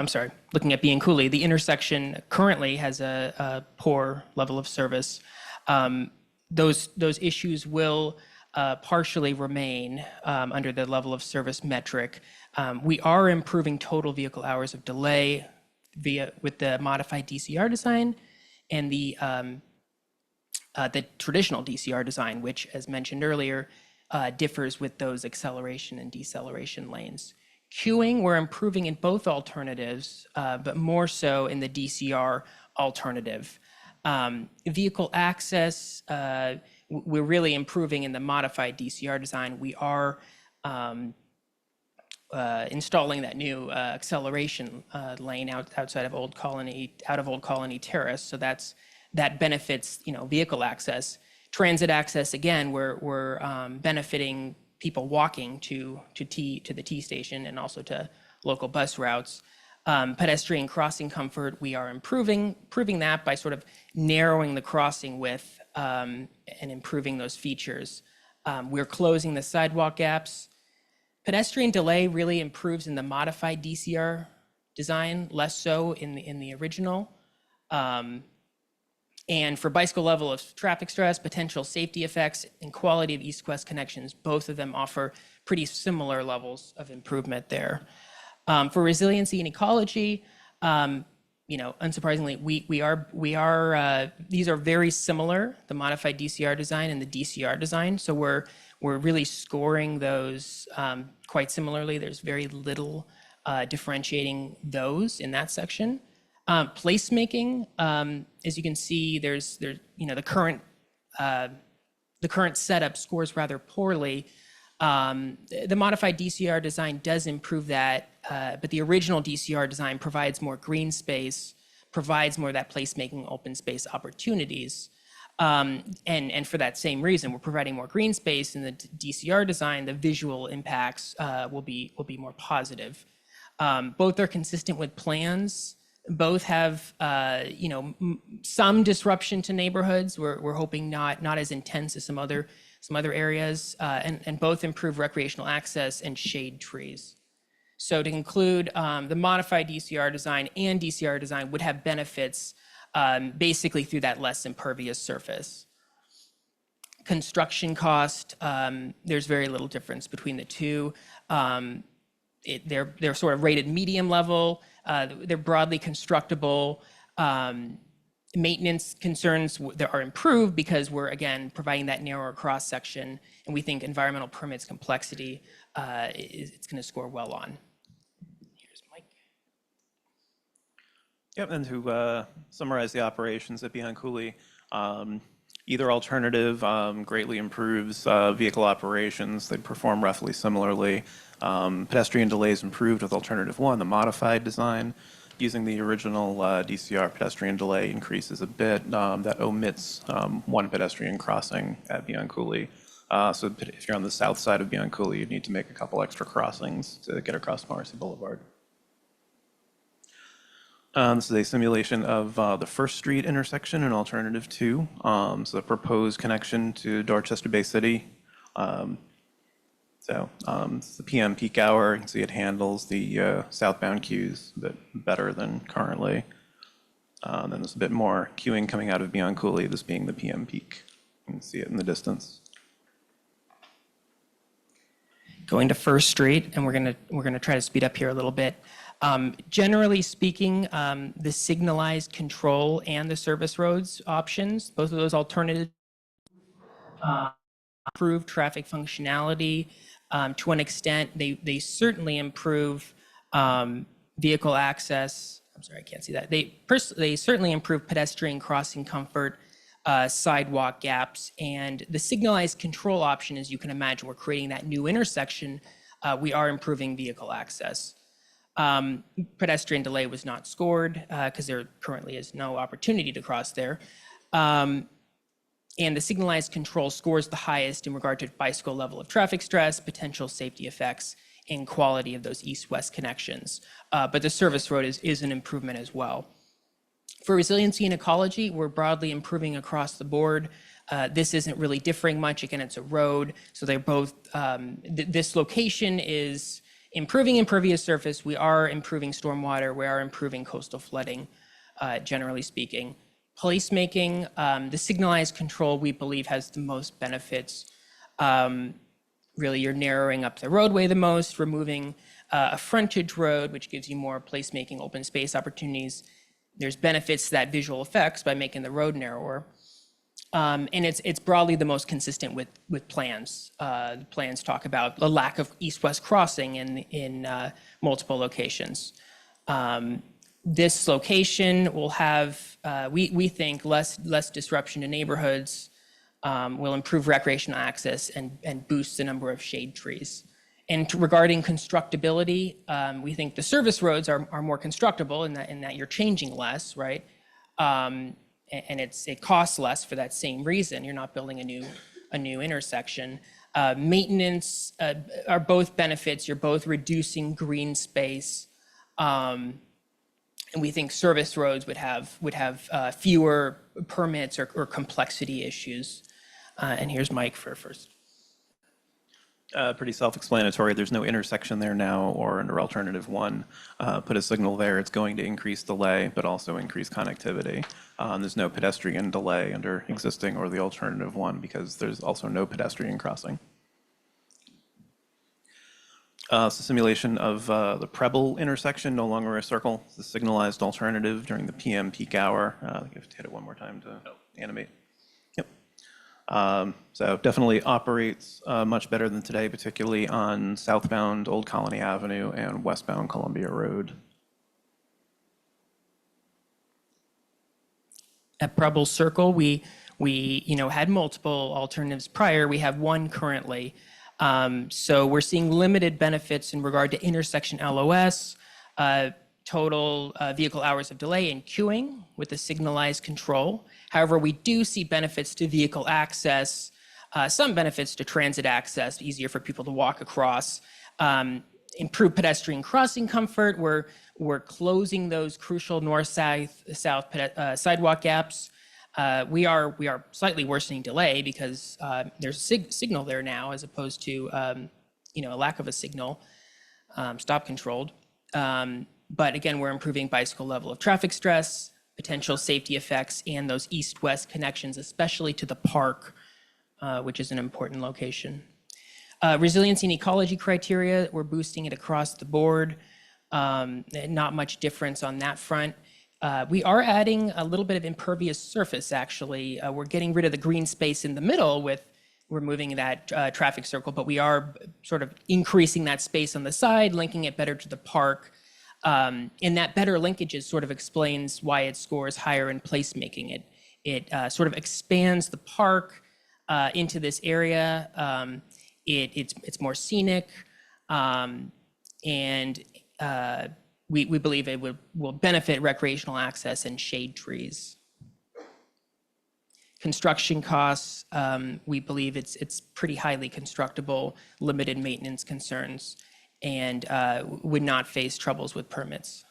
sorry, looking at Bianculli, the intersection currently has a poor level of service. Those issues will partially remain under the level of service metric. We are improving total vehicle hours of delay with the modified DCR design and the traditional DCR design, which, as mentioned earlier, differs with those acceleration and deceleration lanes. Queuing, we're improving in both alternatives, but more so in the DCR alternative. Vehicle access, we're really improving in the modified DCR design. We are installing that new acceleration lane outside of Old Colony, out of Old Colony Terrace. So that benefits, vehicle access. Transit access, again, we're benefiting people walking to the T station and also to local bus routes. Pedestrian crossing comfort, we are improving that by sort of narrowing the crossing width and improving those features. We're closing the sidewalk gaps. Pedestrian delay really improves in the modified DCR design, less so in the original. And for bicycle level of traffic stress, potential safety effects, and quality of east-west connections, both of them offer pretty similar levels of improvement there. For resiliency and ecology, unsurprisingly, these are very similar, the modified DCR design and the DCR design. So we're really scoring those quite similarly. There's very little differentiating those in that section. Placemaking, as you can see, the current setup scores rather poorly. The modified DCR design does improve that, but the original DCR design provides more green space, provides more of that placemaking open space opportunities. And for that same reason, we're providing more green space in the DCR design, the visual impacts will be more positive. Both are consistent with plans. Both have, some disruption to neighborhoods. We're hoping not as intense as some other areas, and both improve recreational access and shade trees. So to conclude, the modified DCR design and DCR design would have benefits basically through that less impervious surface. Construction cost, there's very little difference between the two. They're sort of rated medium level. They're broadly constructible. Maintenance concerns are improved because we're, again, providing that narrower cross section, and we think environmental permits complexity it's going to score well on. Here's Mike. Yep, and to summarize the operations at Bianculli, either alternative greatly improves vehicle operations. They perform roughly similarly. Pedestrian delays improved with alternative one, the modified design. Using the original DCR, pedestrian delay increases a bit. That omits one pedestrian crossing at Bianculli. So if you're on the south side of Bianculli, you'd need to make a couple extra crossings to get across Morrissey Boulevard. This is a simulation of the First Street intersection in alternative 2. So the proposed connection to Dorchester Bay City. It's the PM peak hour. You can see it handles the southbound queues a bit better than currently. Then there's a bit more queuing coming out of Bianculli, this being the PM peak. You can see it in the distance. Going to First Street, and we're gonna try to speed up here a little bit. Generally speaking, the signalized control and the service roads options, both of those alternatives, improve traffic functionality to an extent. They certainly improve vehicle access. I'm sorry, I can't see that. They certainly improve pedestrian crossing comfort, sidewalk gaps, and the signalized control option, as you can imagine, we're creating that new intersection. We are improving vehicle access. Pedestrian delay was not scored because there currently is no opportunity to cross there. And the signalized control scores the highest in regard to bicycle level of traffic stress, potential safety effects, and quality of those east-west connections. But the service road is an improvement as well. For resiliency and ecology, we're broadly improving across the board. This isn't really differing much. Again, it's a road, so they're both, this location is improving impervious surface. We are improving stormwater. We are improving coastal flooding, generally speaking. Placemaking, the signalized control, we believe, has the most benefits. Really, you're narrowing up the roadway the most, removing a frontage road, which gives you more placemaking open space opportunities. There's benefits to that visual effects by making the road narrower. And it's broadly the most consistent with plans. The plans talk about the lack of east-west crossing in multiple locations. This location will have, we think, less disruption to neighborhoods, will improve recreational access and boost the number of shade trees. And regarding constructability, we think the service roads are more constructible in that you're changing less, right? And it costs less for that same reason. You're not building a new intersection. Maintenance are both benefits. You're both reducing green space. And we think service roads would have fewer permits or complexity issues. And here's Mike for first. Pretty self-explanatory. There's no intersection there now or under alternative one. Put a signal there, it's going to increase delay, but also increase connectivity. There's no pedestrian delay under existing or the alternative one because there's also no pedestrian crossing. So simulation of the Preble intersection, no longer a circle. It's the signalized alternative during the PM peak hour. I think you have to hit it one more time to animate. Yep. So definitely operates much better than today, particularly on southbound Old Colony Avenue and westbound Columbia Road. At Preble Circle, we had multiple alternatives prior. We have one currently. So we're seeing limited benefits in regard to intersection LOS, total vehicle hours of delay and queuing with the signalized control. However, we do see benefits to vehicle access, some benefits to transit access, easier for people to walk across, improved pedestrian crossing comfort. We're closing those crucial north-south sidewalk gaps. We are slightly worsening delay because there's a signal there now as opposed to a lack of a signal, stop controlled. But again, we're improving bicycle level of traffic stress, potential safety effects, and those east-west connections, especially to the park, which is an important location. Resiliency and ecology criteria, we're boosting it across the board. Not much difference on that front. We are adding a little bit of impervious surface, actually. We're getting rid of the green space in the middle with removing that traffic circle, but we are sort of increasing that space on the side, linking it better to the park. And that better linkages sort of explains why it scores higher in placemaking. It sort of expands the park into this area. It's more scenic, and we believe it will benefit recreational access and shade trees. Construction costs, we believe it's pretty highly constructible, limited maintenance concerns, and would not face troubles with permits.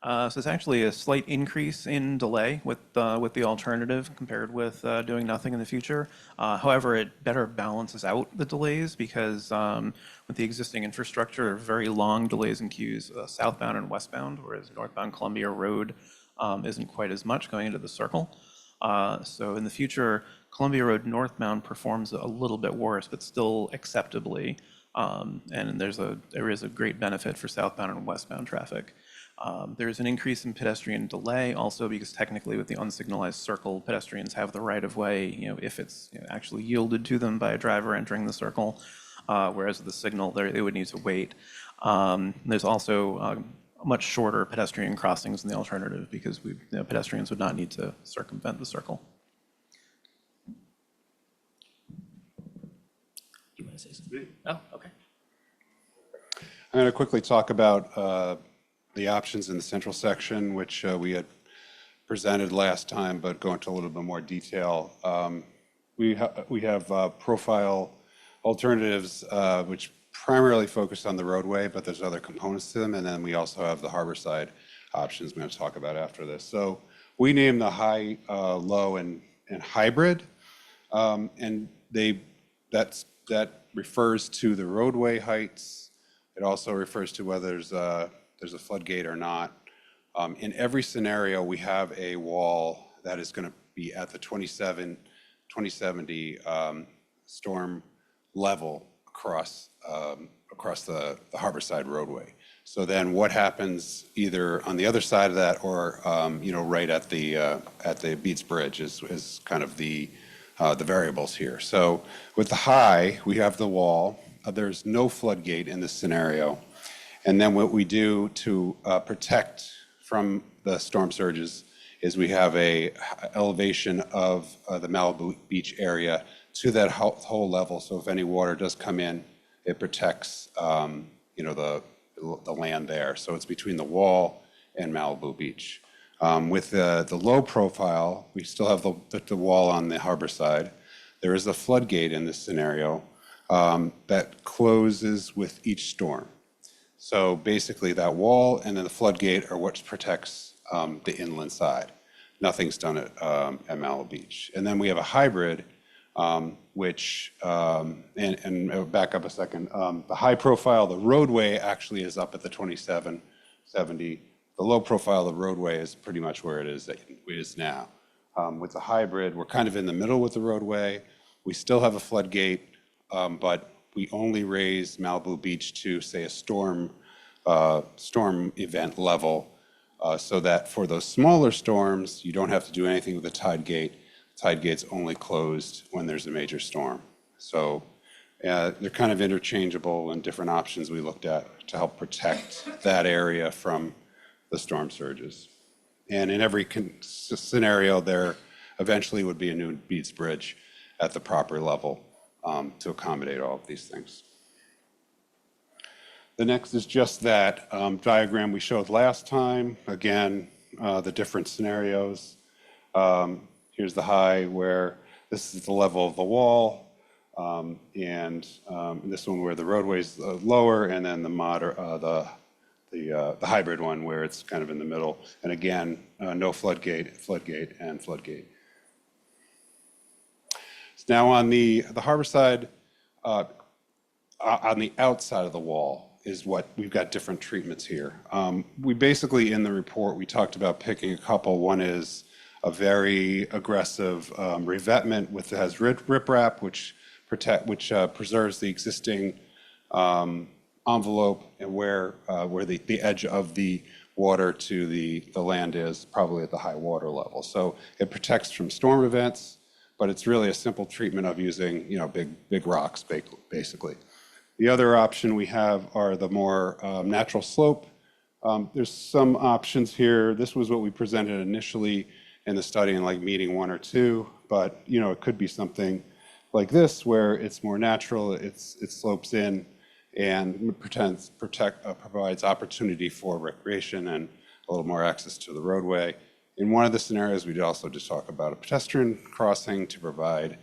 So it's actually a slight increase in delay with the alternative compared with doing nothing in the future. However, it better balances out the delays because with the existing infrastructure, very long delays and queues southbound and westbound, whereas northbound Columbia Road isn't quite as much going into the circle. So in the future, Columbia Road northbound performs a little bit worse, but still acceptably. And there is a great benefit for southbound and westbound traffic. There's an increase in pedestrian delay also because technically with the unsignalized circle, pedestrians have the right of way, if it's actually yielded to them by a driver entering the circle, whereas with the signal, they would need to wait. There's also much shorter pedestrian crossings in the alternative because pedestrians would not need to circumvent the circle. You want to say something? Oh, okay. I'm going to quickly talk about the options in the central section, which we had presented last time, but go into a little bit more detail. we have profile alternatives, which primarily focus on the roadway, but there's other components to them. And then we also have the harbor side options we're going to talk about after this. So we name the high, low, and hybrid. And that refers to the roadway heights. It also refers to whether there's a floodgate or not. In every scenario, we have a wall that is going to be at the 2070 storm level across the Harborside roadway. So then what happens either on the other side of that or, right at the Beats Bridge is kind of the variables here. So with the high, we have the wall. There's no floodgate in this scenario. And then what we do to protect from the storm surges is we have a elevation of the Malibu Beach area to that whole level. So if any water does come in, it protects, the land there. So it's between the wall and Malibu Beach. With the low profile, we still have the wall on the harbor side. There is a floodgate in this scenario that closes with each storm. So basically that wall and then the floodgate are what protects the inland side. Nothing's done at Malibu Beach. And then we have a hybrid, which, and back up a second, the high profile, the roadway actually is up at the 2770. The low profile, the roadway is pretty much where it is now. With the hybrid, we're kind of in the middle with the roadway. We still have a floodgate, but we only raise Malibu Beach to, say, a storm event level, so that for those smaller storms, you don't have to do anything with the tide gate. Tide gate's only closed when there's a major storm. So they're kind of interchangeable and different options we looked at to help protect that area from the storm surges. And in every scenario, there eventually would be a new Beats Bridge at the proper level to accommodate all of these things. The next is just that diagram we showed last time. Again, the different scenarios. Here's the high where this is the level of the wall, and this one where the roadway's lower, and then the hybrid one where it's kind of in the middle. And again, no floodgate, floodgate, and floodgate. Now on the harbor side, on the outside of the wall is what we've got different treatments here. We basically, in the report, we talked about picking a couple. One is a very aggressive revetment that has riprap, which preserves the existing envelope and where the edge of the water to the land is, probably at the high water level. So it protects from storm events, but it's really a simple treatment of using big rocks, basically. The other option we have are the more natural slope. There's some options here. This was what we presented initially in the study in like meeting 1 or 2, but it could be something like this where it's more natural, it slopes in and provides opportunity for recreation and a little more access to the roadway. In one of the scenarios, we did also just talk about a pedestrian crossing to provide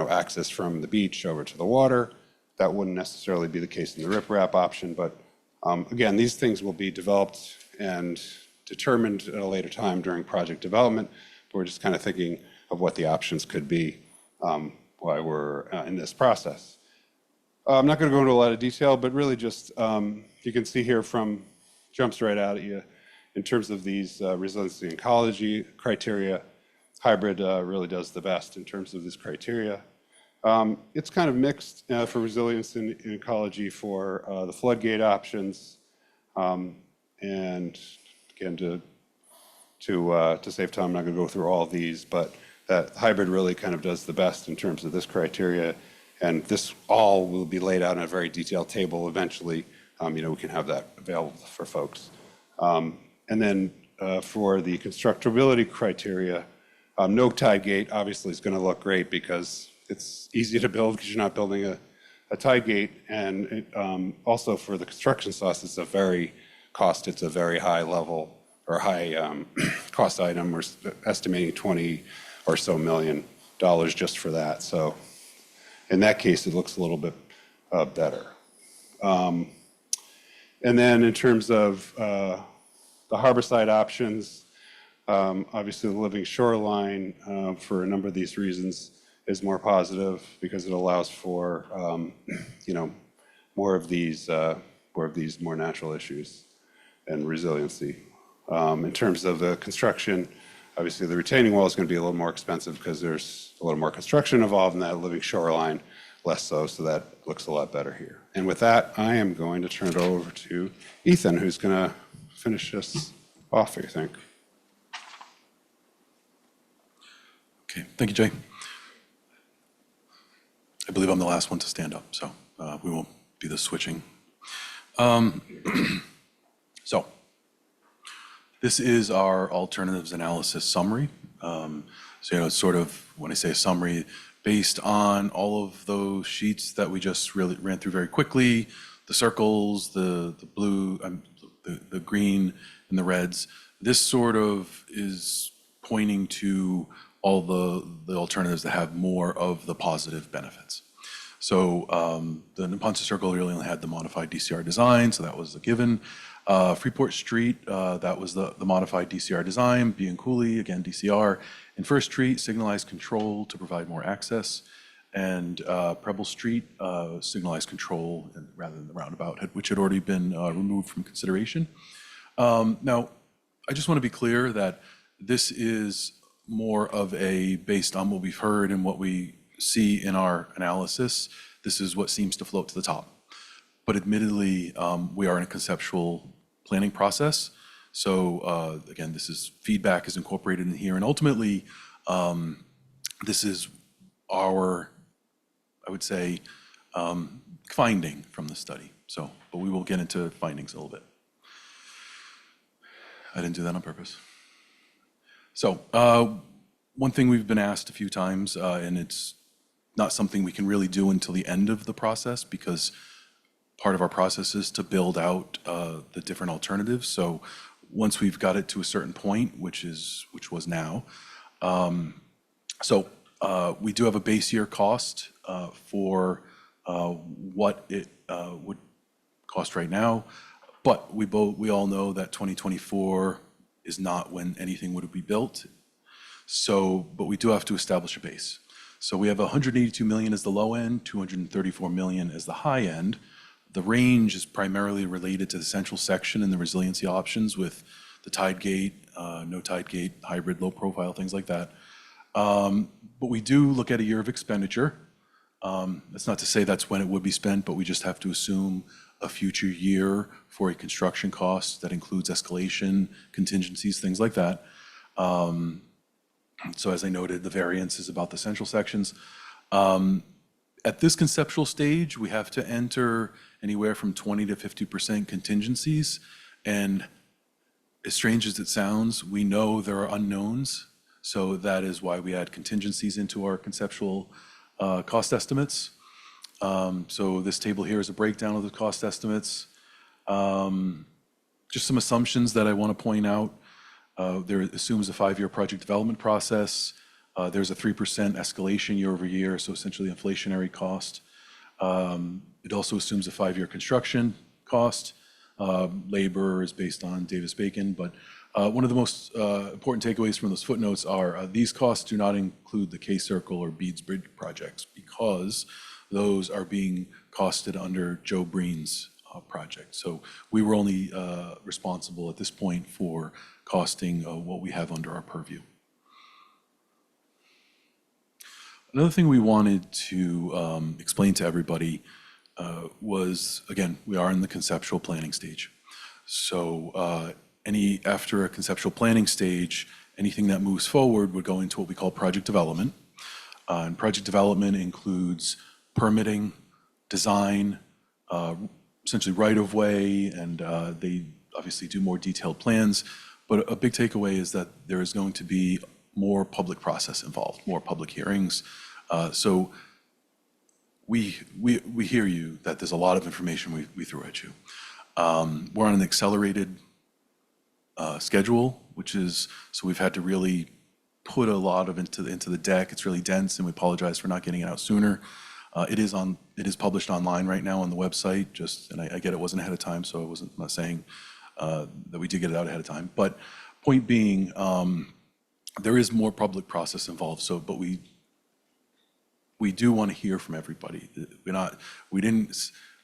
access from the beach over to the water. That wouldn't necessarily be the case in the riprap option, but again, these things will be developed and determined at a later time during project development. But we're just kind of thinking of what the options could be while we're in this process. I'm not going to go into a lot of detail, but really just you can see here jumps right out at you in terms of these resiliency and ecology criteria. Hybrid really does the best in terms of this criteria. It's kind of mixed for resilience and ecology for the floodgate options. And again, to save time, I'm not going to go through all of these, but that hybrid really kind of does the best in terms of this criteria. And this all will be laid out in a very detailed table eventually. We can have that available for folks. And then for the constructability criteria, no tide gate obviously is going to look great because it's easy to build because you're not building a tide gate. And also for the construction cost, it's a very high level or high cost item. We're estimating $20 or so million just for that. So in that case, it looks a little bit better. And then in terms of the harborside options, obviously the living shoreline for a number of these reasons is more positive because it allows for, more of these more natural issues and resiliency. In terms of the construction, obviously the retaining wall is going to be a little more expensive because there's a little more construction involved in that living shoreline, less so that looks a lot better here. And with that, I am going to turn it over to Ethan, who's going to finish this off, I think. Okay, thank you, Jay. I believe I'm the last one to stand up, so we won't do the switching. So this is our alternatives analysis summary. It's sort of, when I say a summary, based on all of those sheets that we just really ran through very quickly, the circles, the blue, the green, and the reds. This sort of is pointing to all the alternatives that have more of the positive benefits. So the Neponset Circle really only had the modified DCR design, so that was a given. Freeport Street, that was the modified DCR design. B and Cooley, again, DCR. And First Street, signalized control to provide more access. And Preble Street, signalized control rather than the roundabout, which had already been removed from consideration. Now, I just want to be clear that this is more of a, based on what we've heard and what we see in our analysis, this is what seems to float to the top. But admittedly, we are in a conceptual planning process. So again, feedback is incorporated in here. And ultimately, this is our, I would say, finding from the study. So, but we will get into findings a little bit. I didn't do that on purpose. So one thing we've been asked a few times, and it's not something we can really do until the end of the process because part of our process is to build out the different alternatives. So once we've got it to a certain point, which was now, we do have a base year cost for what it would cost right now, but we all know that 2024 is not when anything would be built. So, but we do have to establish a base. So we have 182 million as the low end, 234 million as the high end. The range is primarily related to the central section and the resiliency options with the tide gate, no tide gate, hybrid, low profile, things like that. But we do look at a year of expenditure. That's not to say that's when it would be spent, but we just have to assume a future year for a construction cost that includes escalation, contingencies, things like that. So as I noted, the variance is about the central sections. At this conceptual stage, we have to enter anywhere from 20 to 50% contingencies. And as strange as it sounds, we know there are unknowns. So that is why we add contingencies into our conceptual cost estimates. So this table here is a breakdown of the cost estimates. Just some assumptions that I want to point out. There assumes a 5-year project development process. There's a 3% escalation year over year, so essentially inflationary cost. It also assumes a 5-year construction cost. Labor is based on Davis-Bacon, but one of the most important takeaways from those footnotes are these costs do not include the K-Circle or Beads Bridge projects because those are being costed under Joe Breen's project. So we were only responsible at this point for costing what we have under our purview. Another thing we wanted to explain to everybody was, again, we are in the conceptual planning stage. So after a conceptual planning stage, anything that moves forward would go into what we call project development. And project development includes permitting, design, essentially right-of-way, and they obviously do more detailed plans. But a big takeaway is that there is going to be more public process involved, more public hearings. So we hear you that there's a lot of information we threw at you. We're on an accelerated schedule, which is, so we've had to really put a lot of into the deck. It's really dense, and we apologize for not getting it out sooner. It is published online right now on the website. And I get it wasn't ahead of time, so I'm not saying that we did get it out ahead of time. But point being, there is more public process involved. But we do want to hear from everybody.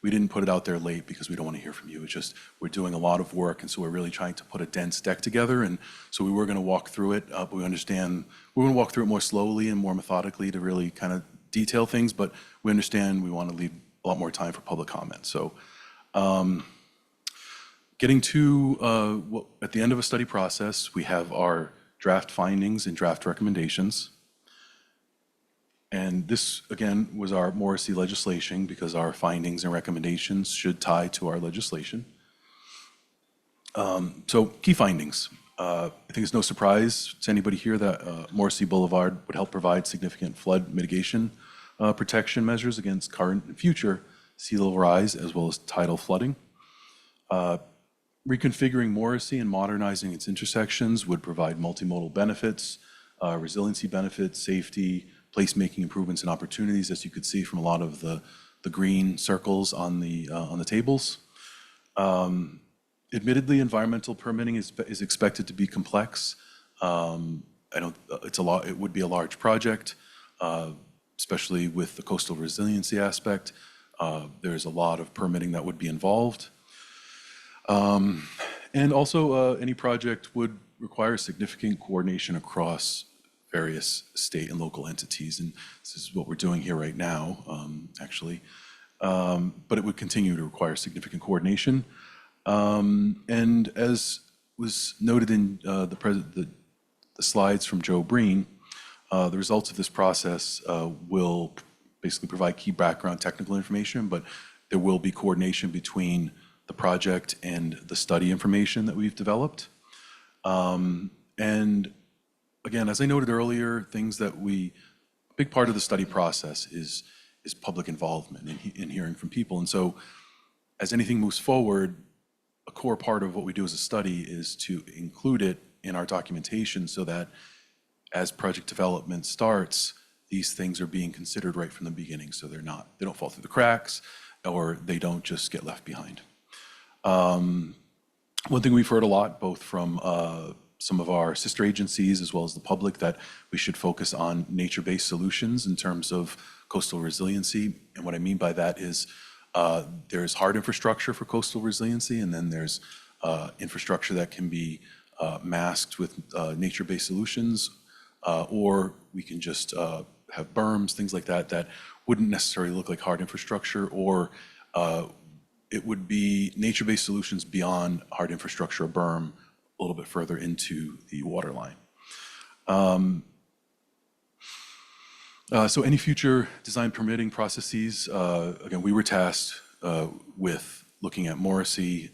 We didn't put it out there late because we don't want to hear from you. It's just we're doing a lot of work, and so we're really trying to put a dense deck together. And so we were going to walk through it, but we understand we're going to walk through it more slowly and more methodically to really kind of detail things. But we understand we want to leave a lot more time for public comment. So getting to at the end of a study process, we have our draft findings and draft recommendations. And this, again, was our Morrissey legislation because our findings and recommendations should tie to our legislation. So key findings. I think it's no surprise to anybody here that Morrissey Boulevard would help provide significant flood mitigation protection measures against current and future sea level rise as well as tidal flooding. Reconfiguring Morrissey and modernizing its intersections would provide multimodal benefits, resiliency benefits, safety, placemaking improvements and opportunities, as you could see from a lot of the green circles on the tables. Admittedly, environmental permitting is expected to be complex. It would be a large project, especially with the coastal resiliency aspect. There's a lot of permitting that would be involved. And also, any project would require significant coordination across various state and local entities, and this is what we're doing here right now, actually. But it would continue to require significant coordination. And as was noted in the slides from Joe Breen, the results of this process will basically provide key background technical information, but there will be coordination between the project and the study information that we've developed. And again, as I noted earlier, a big part of the study process is public involvement and hearing from people. And so as anything moves forward, a core part of what we do as a study is to include it in our documentation so that as project development starts, these things are being considered right from the beginning. So they don't fall through the cracks or they don't just get left behind. One thing we've heard a lot, both from some of our sister agencies as well as the public, that we should focus on nature-based solutions in terms of coastal resiliency. And what I mean by that is there's hard infrastructure for coastal resiliency, and then there's infrastructure that can be masked with nature-based solutions, or we can just have berms, things like that, that wouldn't necessarily look like hard infrastructure, or it would be nature-based solutions beyond hard infrastructure, a berm, a little bit further into the water line. So any future design permitting processes, again, we were tasked with looking at Morrissey.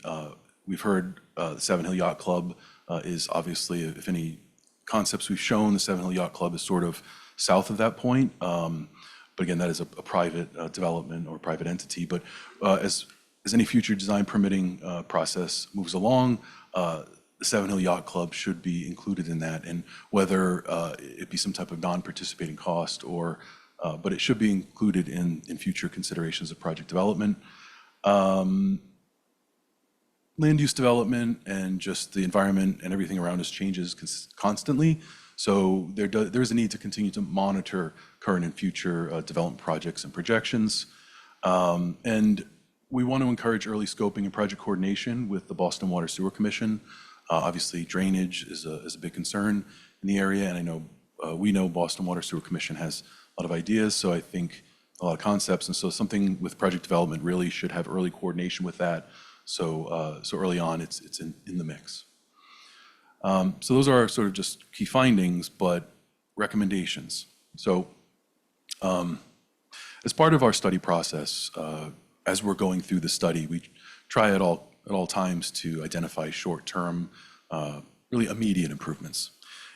We've heard the Seven Hill Yacht Club is obviously, if any concepts we've shown, the Seven Hill Yacht Club is sort of south of that point. But again, that is a private development or private entity. But as any future design permitting process moves along, the Seven Hill Yacht Club should be included in that, and whether it be some type of non-participating cost or, but it should be included in future considerations of project development. Land use development and just the environment and everything around us changes constantly. So there's a need to continue to monitor current and future development projects and projections. And we want to encourage early scoping and project coordination with the Boston Water Sewer Commission. Obviously, drainage is a big concern in the area, and I know we know Boston Water Sewer Commission has a lot of ideas, so I think a lot of concepts, and so something with project development really should have early coordination with that. So early on, it's in the mix. So those are sort of just key findings, but recommendations. So as part of our study process, as we're going through the study, we try at all times to identify short-term, really immediate improvements.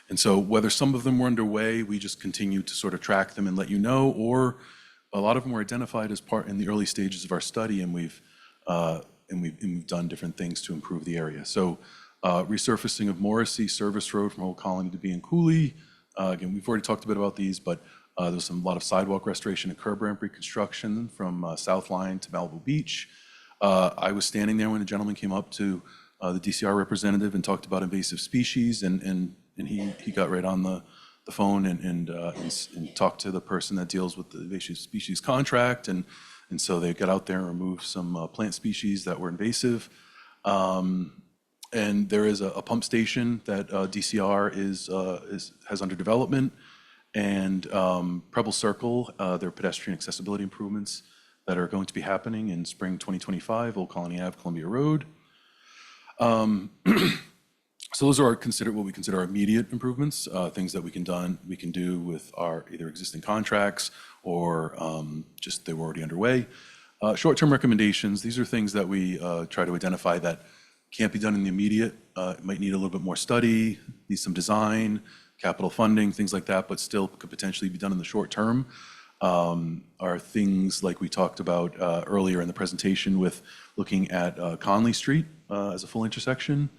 And so whether some of them were underway, we just continue to sort of track them and let you know, or a lot of them were identified as part in the early stages of our study, and we've done different things to improve the area. So resurfacing of Morrissey Service Road from Old Colony to Bean Cooley, Again, we've already talked a bit about these, but there was a lot of sidewalk restoration and curb ramp reconstruction from South Line to Malibu Beach. I was standing there when a gentleman came up to the DCR representative and talked about invasive species, and he got right on the phone and talked to the person that deals with the invasive species contract, and so they got out there and removed some plant species that were invasive. And there is a pump station that DCR has under development, and Preble Circle, there are pedestrian accessibility improvements that are going to be happening in spring 2025, Old Colony Ave, Columbia Road. So those are what we consider our immediate improvements, things that we can do with our either existing contracts or just they were already underway. Short-term recommendations, these are things that we try to identify that can't be done in the immediate. It might need a little bit more study, need some design, capital funding, things like that, but still could potentially be done in the short term. Are things like we talked about earlier in the presentation with looking at Conley Street as a full intersection,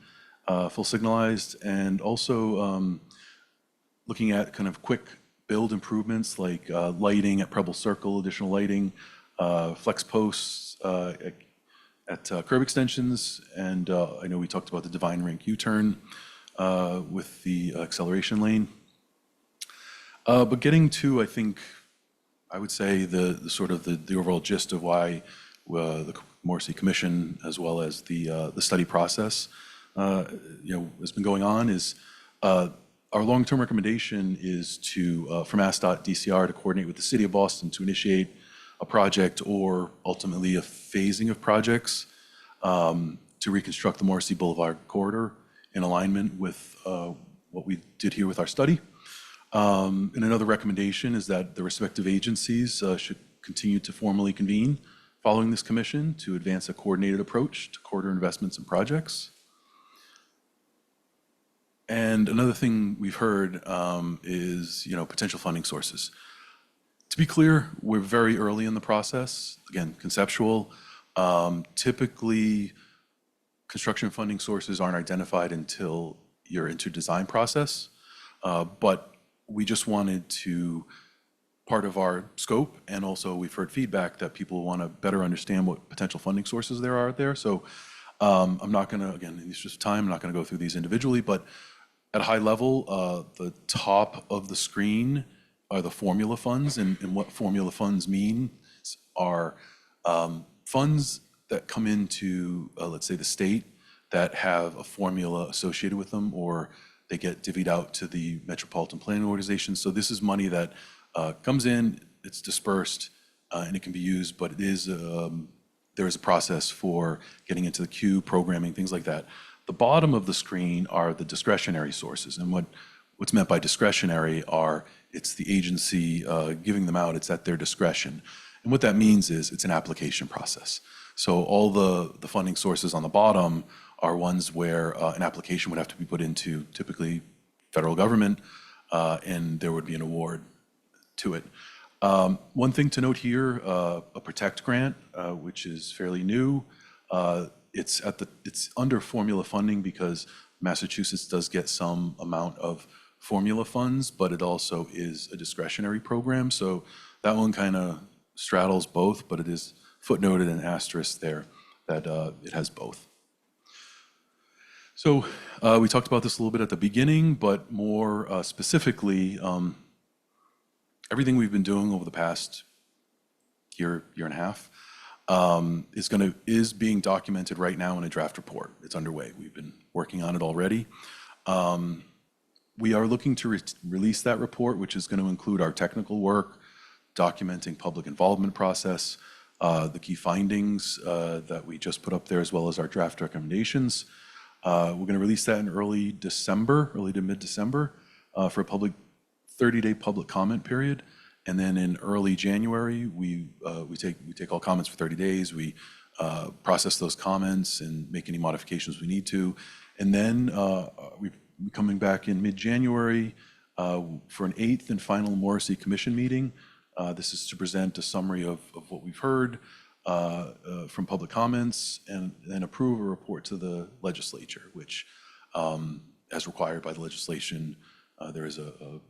full signalized, and also looking at kind of quick build improvements like lighting at Preble Circle, additional lighting, flex posts at curb extensions, and I know we talked about the Divine Rink U-turn with the acceleration lane. But getting to, I would say the sort of the overall gist of why the Morrissey Commission, as well as the study process, has been going on is our long-term recommendation is from ASDOT DCR to coordinate with the City of Boston to initiate a project or ultimately a phasing of projects to reconstruct the Morrissey Boulevard corridor in alignment with what we did here with our study. And another recommendation is that the respective agencies should continue to formally convene following this commission to advance a coordinated approach to corridor investments and projects. And another thing we've heard is potential funding sources. To be clear, we're very early in the process, again, conceptual. Typically, construction funding sources aren't identified until you're into design process, but we just wanted to, part of our scope, and also we've heard feedback that people want to better understand what potential funding sources there are there. So I'm not going to, again, in the interest of time, I'm not going to go through these individually, but at a high level, the top of the screen are the formula funds, and what formula funds mean are funds that come into, let's say, the state that have a formula associated with them, or they get divvied out to the metropolitan planning organization. So this is money that comes in, it's dispersed, and it can be used, but it is there is a process for getting into the queue, programming, things like that. The bottom of the screen are the discretionary sources, and what's meant by discretionary are it's the agency giving them out, it's at their discretion. And what that means is it's an application process. So all the funding sources on the bottom are ones where an application would have to be put into, typically federal government, and there would be an award to it. One thing to note here, a Protect grant, which is fairly new. It's under formula funding because Massachusetts does get some amount of formula funds, but it also is a discretionary program. So that one kind of straddles both, but it is footnoted and asterisk there that it has both. So we talked about this a little bit at the beginning, but more specifically, everything we've been doing over the past year and a half is being documented right now in a draft report. It's underway. We've been working on it already. We are looking to release that report, which is going to include our technical work, documenting public involvement process, the key findings that we just put up there, as well as our draft recommendations. We're going to release that in early to mid-December, for a 30-day public comment period. And then in early January, we take all comments for 30 days. We process those comments and make any modifications we need to. And then we're coming back in mid-January for an 8th and final Morrissey Commission meeting. This is to present a summary of what we've heard from public comments and then approve a report to the legislature, which, as required by the legislation, there is a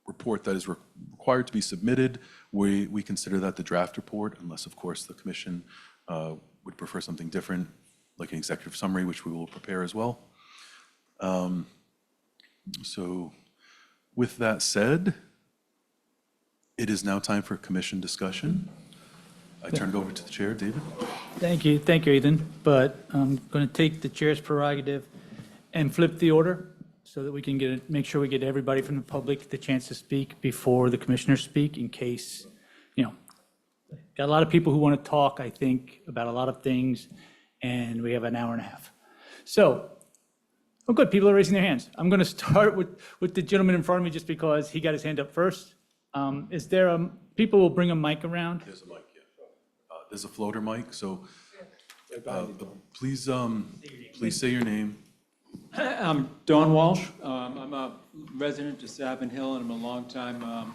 report that is required to be submitted, we consider that the draft report, unless, of course, the commission would prefer something different, like an executive summary, which we will prepare as well. So with that said, it is now time for commission discussion. I turn it over to the chair, David. Thank you, Ethan. But I'm going to take the chair's prerogative and flip the order so that we can make sure we get everybody from the public the chance to speak before the commissioners speak, in case, got a lot of people who want to talk, I think, about a lot of things, and we have an hour and a half. So, oh, good, people are raising their hands. I'm going to start with the gentleman in front of me just because he got his hand up first. Is there people will bring a mic around? There's a mic, yeah. There's a floater mic, so please say your name. I'm Don Walsh. I'm a resident of Savin Hill, and I'm a longtime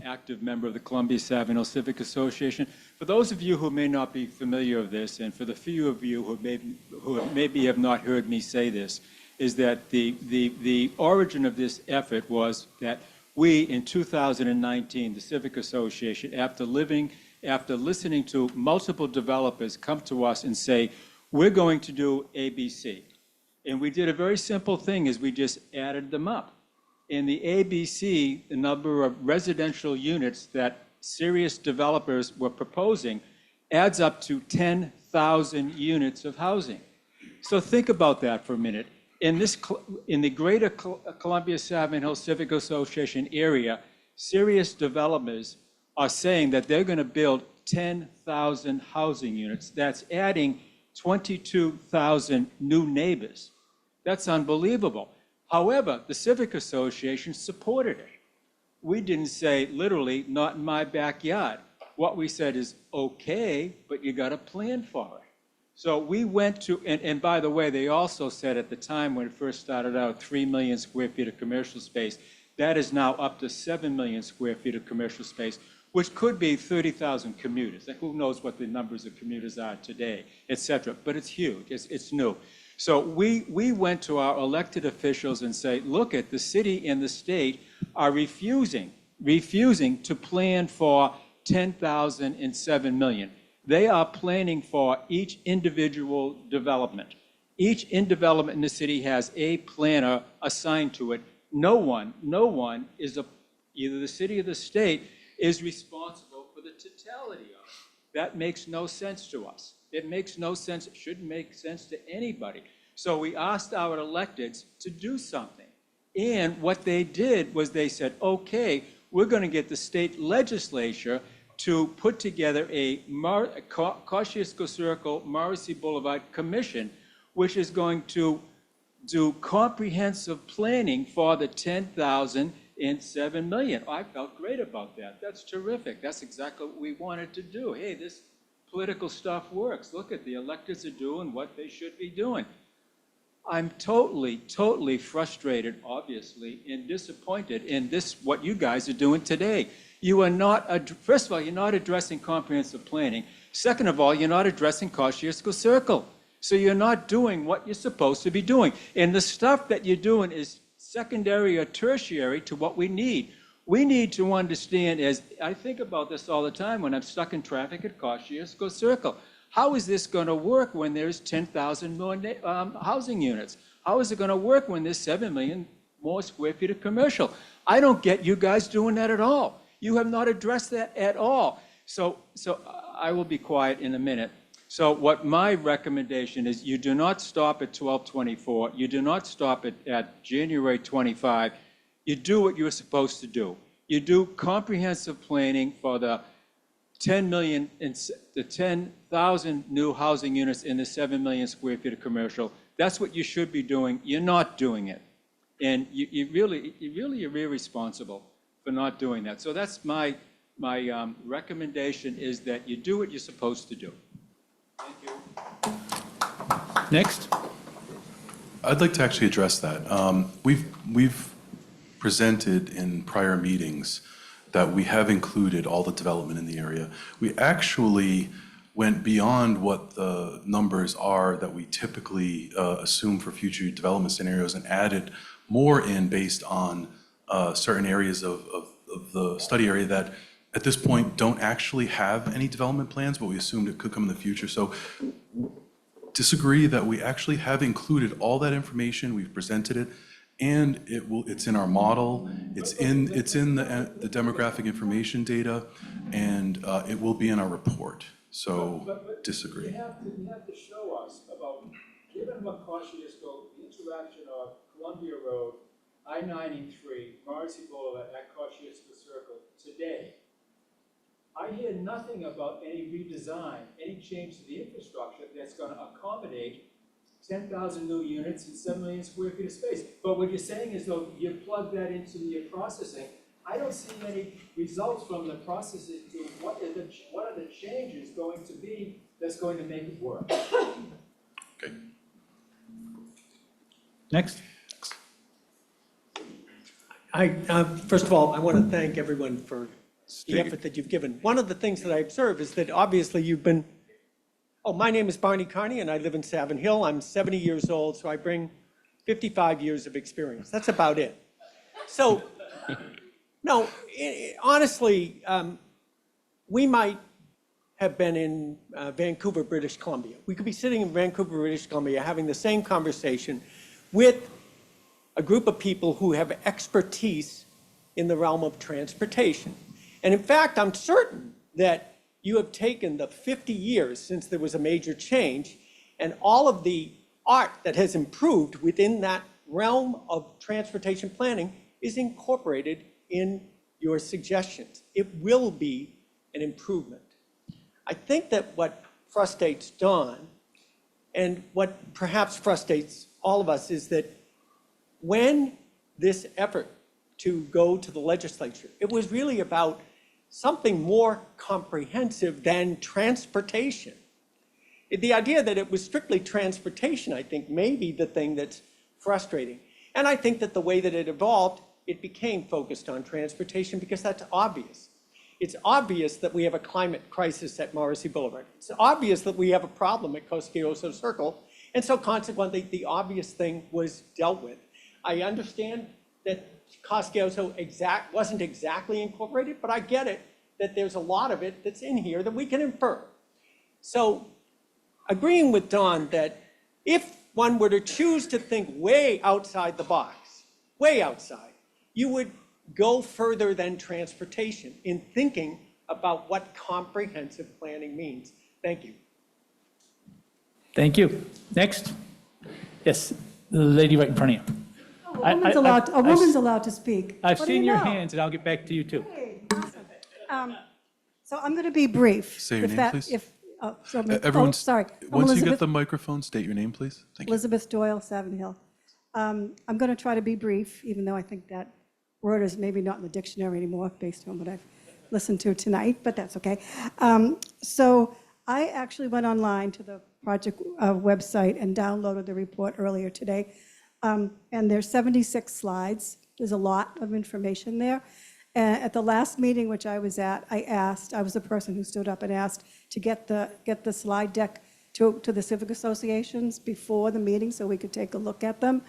active member of the Columbia Savin Hill Civic Association. For those of you who may not be familiar with this, and for the few of you who maybe have not heard me say this, is that the origin of this effort was that we, in 2019, the Civic Association, after listening to multiple developers come to us and say, we're going to do ABC. And we did a very simple thing, is we just added them up. In the ABC, the number of residential units that serious developers were proposing adds up to 10,000 units of housing. So think about that for a minute. In the greater Columbia Savin Hill Civic Association area, serious developers are saying that they're going to build 10,000 housing units. That's adding 22,000 new neighbors. That's unbelievable. However, the Civic Association supported it. We didn't say, literally, not in my backyard. What we said is, okay, but you got to plan for it. So we went to, and by the way, they also said at the time when it first started out, 3 million square feet of commercial space. That is now up to 7 million square feet of commercial space, which could be 30,000 commuters. Who knows what the numbers of commuters are today, et cetera. But it's huge, it's new. So we went to our elected officials and say, look, at the city and the state are refusing to plan for 10,000 and 7 million. They are planning for each individual development. Each development in the city has a planner assigned to it. No one is either the city or the state is responsible for the totality of it. That makes no sense to us. It makes no sense. It shouldn't make sense to anybody. So we asked our electeds to do something. And what they did was they said, okay, we're going to get the state legislature to put together a Kosciuszko Circle, Morrissey Boulevard Commission, which is going to do comprehensive planning for the 10,000 and 7 million. I felt great about that. That's terrific. That's exactly what we wanted to do. Hey, this political stuff works. Look at the electeds are doing what they should be doing. I'm totally frustrated, obviously, and disappointed in this, what you guys are doing today. You are not, first of all, you're not addressing comprehensive planning. Second of all, you're not addressing Kosciuszko Circle. So you're not doing what you're supposed to be doing. And the stuff that you're doing is secondary or tertiary to what we need. We need to understand, as I think about this all the time when I'm stuck in traffic at Kosciuszko Circle, how is this going to work when there's 10,000 more housing units? How is it going to work when there's 7 million more square feet of commercial? I don't get you guys doing that at all. You have not addressed that at all. So I will be quiet in a minute. So what my recommendation is, you do not stop at 12/24. You do not stop at January 25. You do what you're supposed to do. You do comprehensive planning for the 10,000 new housing units in the 7 million square feet of commercial. That's what you should be doing. You're not doing it. And you really are irresponsible for not doing that. So that's my recommendation, is that you do what you're supposed to do. Thank you. Next. I'd like to actually address that. We've presented in prior meetings that we have included all the development in the area. We actually went beyond what the numbers are that we typically assume for future development scenarios and added more in based on certain areas of the study area that at this point don't actually have any development plans, but we assumed it could come in the future. So disagree that we actually have included all that information, we've presented it, and it's in our model, it's in the demographic information data, and it will be in our report. So But disagree. You have to show us about, given what Kosciuszko, the interaction of Columbia Road, I-93, Morrissey Boulevard, at Kosciuszko Circle today. I hear nothing about any redesign, any change to the infrastructure that's gonna accommodate 10,000 new units and 7 million square feet of space. But what you're saying is, though, you plug that into your processing. I don't see any results from the processing to what are the changes going to be that's going to make it work? Okay. Next. First of all, I want to thank everyone for the effort that you've given. One of the things that I observe is that obviously you've been, my name is Barney Carney and I live in Savin Hill. I'm 70 years old, so I bring 55 years of experience. That's about it. So, no, honestly, we might have been in Vancouver, British Columbia. We could be sitting in Vancouver, British Columbia, having the same conversation with a group of people who have expertise in the realm of transportation. And in fact, I'm certain that you have taken the 50 years since there was a major change and all of the art that has improved within that realm of transportation planning is incorporated in your suggestions. It will be an improvement. I think that what frustrates Don and what perhaps frustrates all of us is that when this effort to go to the legislature, it was really about something more comprehensive than transportation. The idea that it was strictly transportation, I think, may be the thing that's frustrating. And I think that the way that it evolved, it became focused on transportation because that's obvious. It's obvious that we have a climate crisis at Morrissey Boulevard. It's obvious that we have a problem at Kosciuszko Circle. And so consequently, the obvious thing was dealt with. I understand that Kosciuszko wasn't exactly incorporated, but I get it that there's a lot of it that's in here that we can infer. So agreeing with Don that if one were to choose to think way outside the box, way outside, you would go further than transportation in thinking about what comprehensive planning means. Thank you. Thank you. Next. Yes, the lady right in front of you. A woman's allowed to speak. I've What do you seen your know? hands, and I'll get back to you, too. Hey, awesome. So I'm going to be brief. Say your If name, that- please. If, sorry. I'm Once you get Elizabeth- the microphone, state your name, please. Thank you. Elizabeth Doyle, Savin Hill. I'm going to try to be brief, even though I think that word is maybe not in the dictionary anymore based on what I've listened to tonight, but that's okay. So I actually went online to the project website and downloaded the report earlier today. And there's 76 slides. There's a lot of information there. At the last meeting, which I was at, I was the person who stood up and asked to get the slide deck to the civic associations before the meeting so we could take a look at them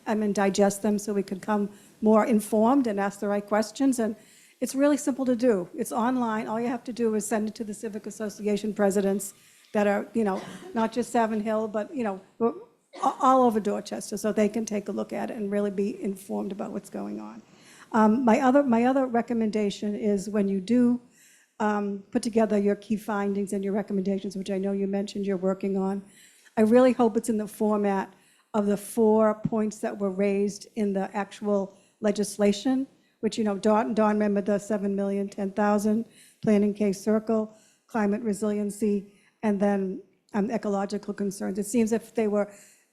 and digest them so we could come more informed and ask the right questions. And it's really simple to do. It's online. All you have to do is send it to the civic association presidents that are, not just Savin Hill, but, all over Dorchester, so they can take a look at it and really be informed about what's going on. My other recommendation is when you do put together your key findings and your recommendations, which I know you mentioned you're working on, I really hope it's in the format of the 4 points that were raised in the actual legislation, which, Don remembered the 7 million, 10,000, planning case circle, climate resiliency, and then ecological concerns. It seems if they were,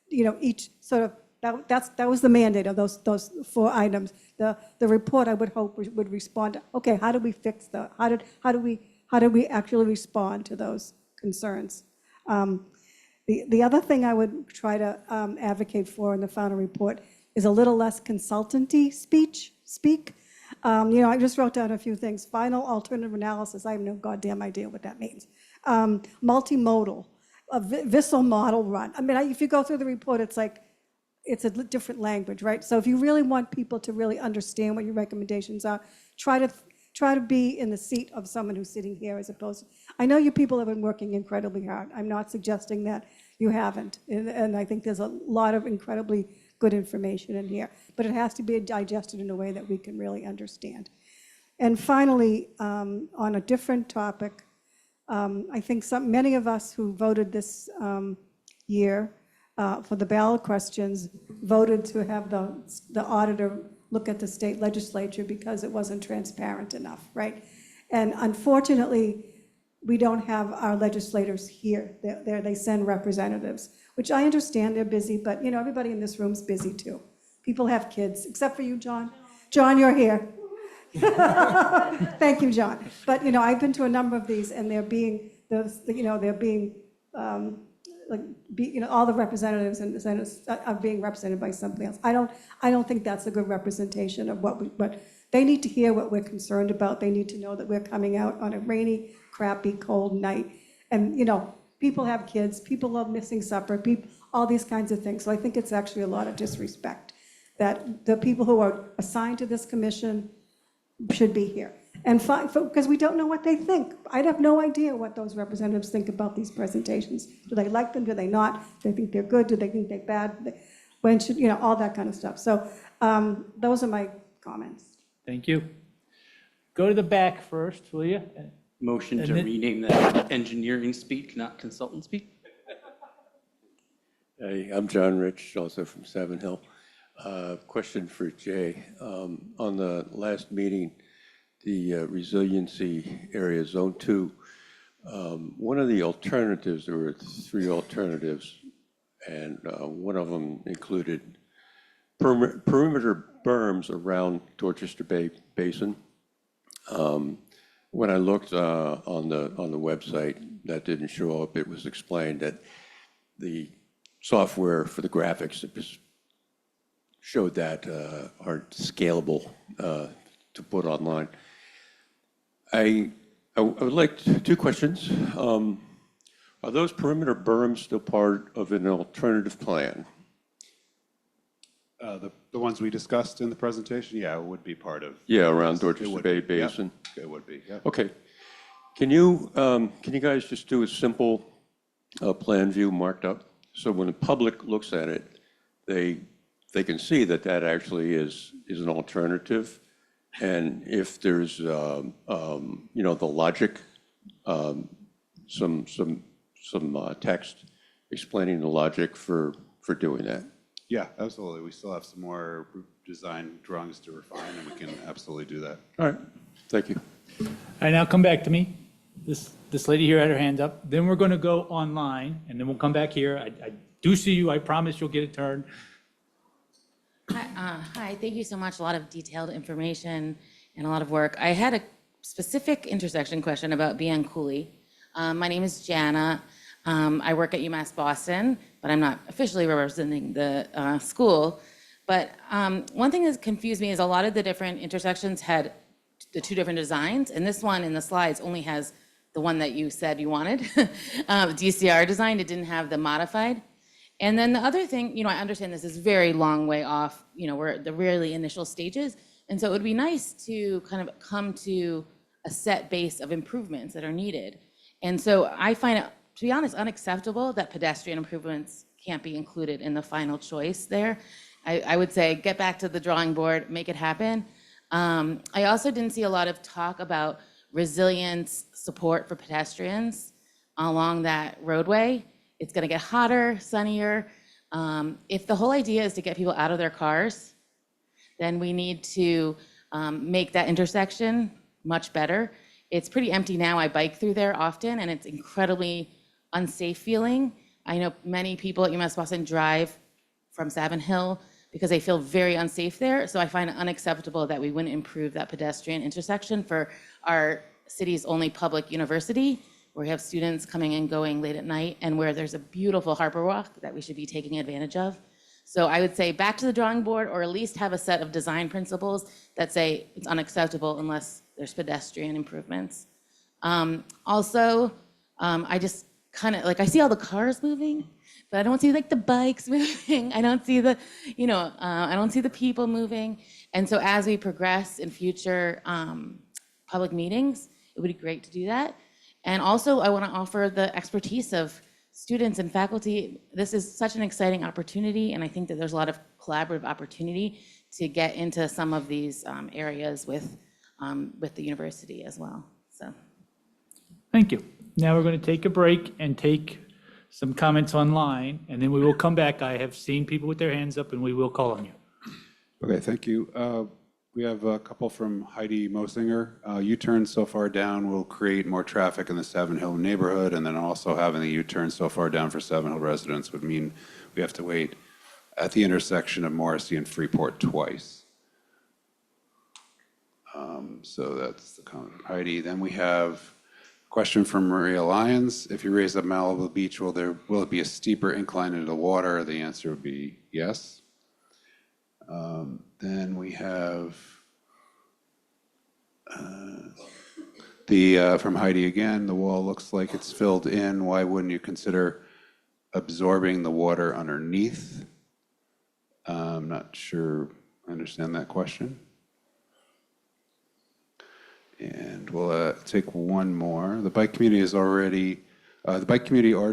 each sort of, that was the mandate of those 4 items. The report, I would hope, would respond to, okay, how do we fix how do we actually respond to those concerns? The other thing I would try to advocate for in the final report is a little less consultancy speak. I just wrote down a few things. Final alternative analysis, I have no goddamn idea what that means. Multimodal, a Vissel model run. I mean, if you go through the report, it's like, it's a different language, right? So if you really want people to really understand what your recommendations are, try to be in the seat of someone who's sitting here as opposed to, I know you people have been working incredibly hard. I'm not suggesting that you haven't. And I think there's a lot of incredibly good information in here, but it has to be digested in a way that we can really understand. And finally, on a different topic, I think many of us who voted this year for the ballot questions voted to have the auditor look at the state legislature because it wasn't transparent enough, right? And unfortunately, we don't have our legislators here. They send representatives, which I understand they're busy, but you know, everybody in this room's busy too. People have kids, except for you, John. John, you're here. Thank you, John. But you know, I've been to a number of these, and they're being, all the representatives and senators are being represented by somebody else. I don't think that's a good representation of but they need to hear what we're concerned about. They need to know that we're coming out on a rainy, crappy, cold night. And, you know, people have kids, people love missing supper, all these kinds of things. So I think it's actually a lot of disrespect that the people who are assigned to this commission should be here. And because we don't know what they think. I have no idea what those representatives think about these presentations. Do they like them? Do they not? Do they think they're good? Do they think they're bad? When should, you know, all that kind of stuff. So those are my comments. Thank you. Go to the back first, will you? Motion And to then- rename that engineering speak, not consultant speak. Hey, I'm John Rich, also from Savin Hill. Question for Jay. On the last meeting, the resiliency area, Zone 2, one of the alternatives, there were 3 alternatives, and one of them included perimeter berms around Dorchester Bay Basin. When I looked on the website, that didn't show up. It was explained that the software for the graphics that showed that aren't scalable to put online. I would like 2 questions. Are those perimeter berms still part of an alternative plan? The ones we discussed in the presentation, yeah, it would be part of. Yeah, around It Dorchester would Bay be, yeah. Basin. It would be, yeah. Okay. Can you guys just do a simple plan view marked up? So when the public looks at it, they can see that that actually is an alternative. And if there's, you know, the logic, some text explaining the logic for doing that. Yeah, absolutely. We still have some more design drawings to refine, and we can absolutely do that. All right, thank you. All right, now come back to me. This lady here had her hand up. Then we're going to go online, and then we'll come back here. I do see you. I promise you'll get a turn. Hi, thank you so much. A lot of detailed information and a lot of work. I had a specific intersection question about Bianculli. My name is Jana. I work at UMass Boston, but I'm not officially representing the school. But one thing that confused me is a lot of the different intersections had the 2 different designs, and this one in the slides only has the one that you said you wanted, DCR design. It didn't have the modified. And then the other thing, you know, I understand this is very long way off, you know, we're at the really initial stages. And so it would be nice to kind of come to a set base of improvements that are needed. And so I find it, to be honest, unacceptable that pedestrian improvements can't be included in the final choice there. I would say get back to the drawing board, make it happen. I also didn't see a lot of talk about resilience support for pedestrians along that roadway. It's going to get hotter, sunnier. If the whole idea is to get people out of their cars, then we need to make that intersection much better. It's pretty empty now. I bike through there often, and it's incredibly unsafe feeling. I know many people at UMass Boston drive from Savin Hill because they feel very unsafe there. So I find it unacceptable that we wouldn't improve that pedestrian intersection for our city's only public university, where we have students coming and going late at night, and where there's a beautiful harbor walk that we should be taking advantage of. So I would say back to the drawing board, or at least have a set of design principles that say it's unacceptable unless there's pedestrian improvements. Also, I just kind of, like, I see all the cars moving, but I don't see like the bikes moving. I don't see the, I don't see the people moving. And so as we progress in future public meetings, it would be great to do that. And also, I want to offer the expertise of students and faculty. This is such an exciting opportunity, and I think that there's a lot of collaborative opportunity to get into some of these areas with the university as well. So, Thank you. Now we're going to take a break and take some comments online, and then we will come back. I have seen people with their hands up, and we will call on you. Okay, thank you. We have a couple from Heidi Mosinger. U-turn so far down will create more traffic in the Savin Hill neighborhood, and then also having the U-turn so far down for Savin Hill residents would mean we have to wait at the intersection of Morrissey and Freeport twice. So that's the comment from Heidi. Then we have a question from Maria Lyons. If you raise up Malibu Beach, will it be a steeper incline into the water? The answer would be yes. Then we have from Heidi again, the wall looks like it's filled in. Why wouldn't you consider absorbing the water underneath? I'm not sure I understand that question. And we'll take one more. The bike community already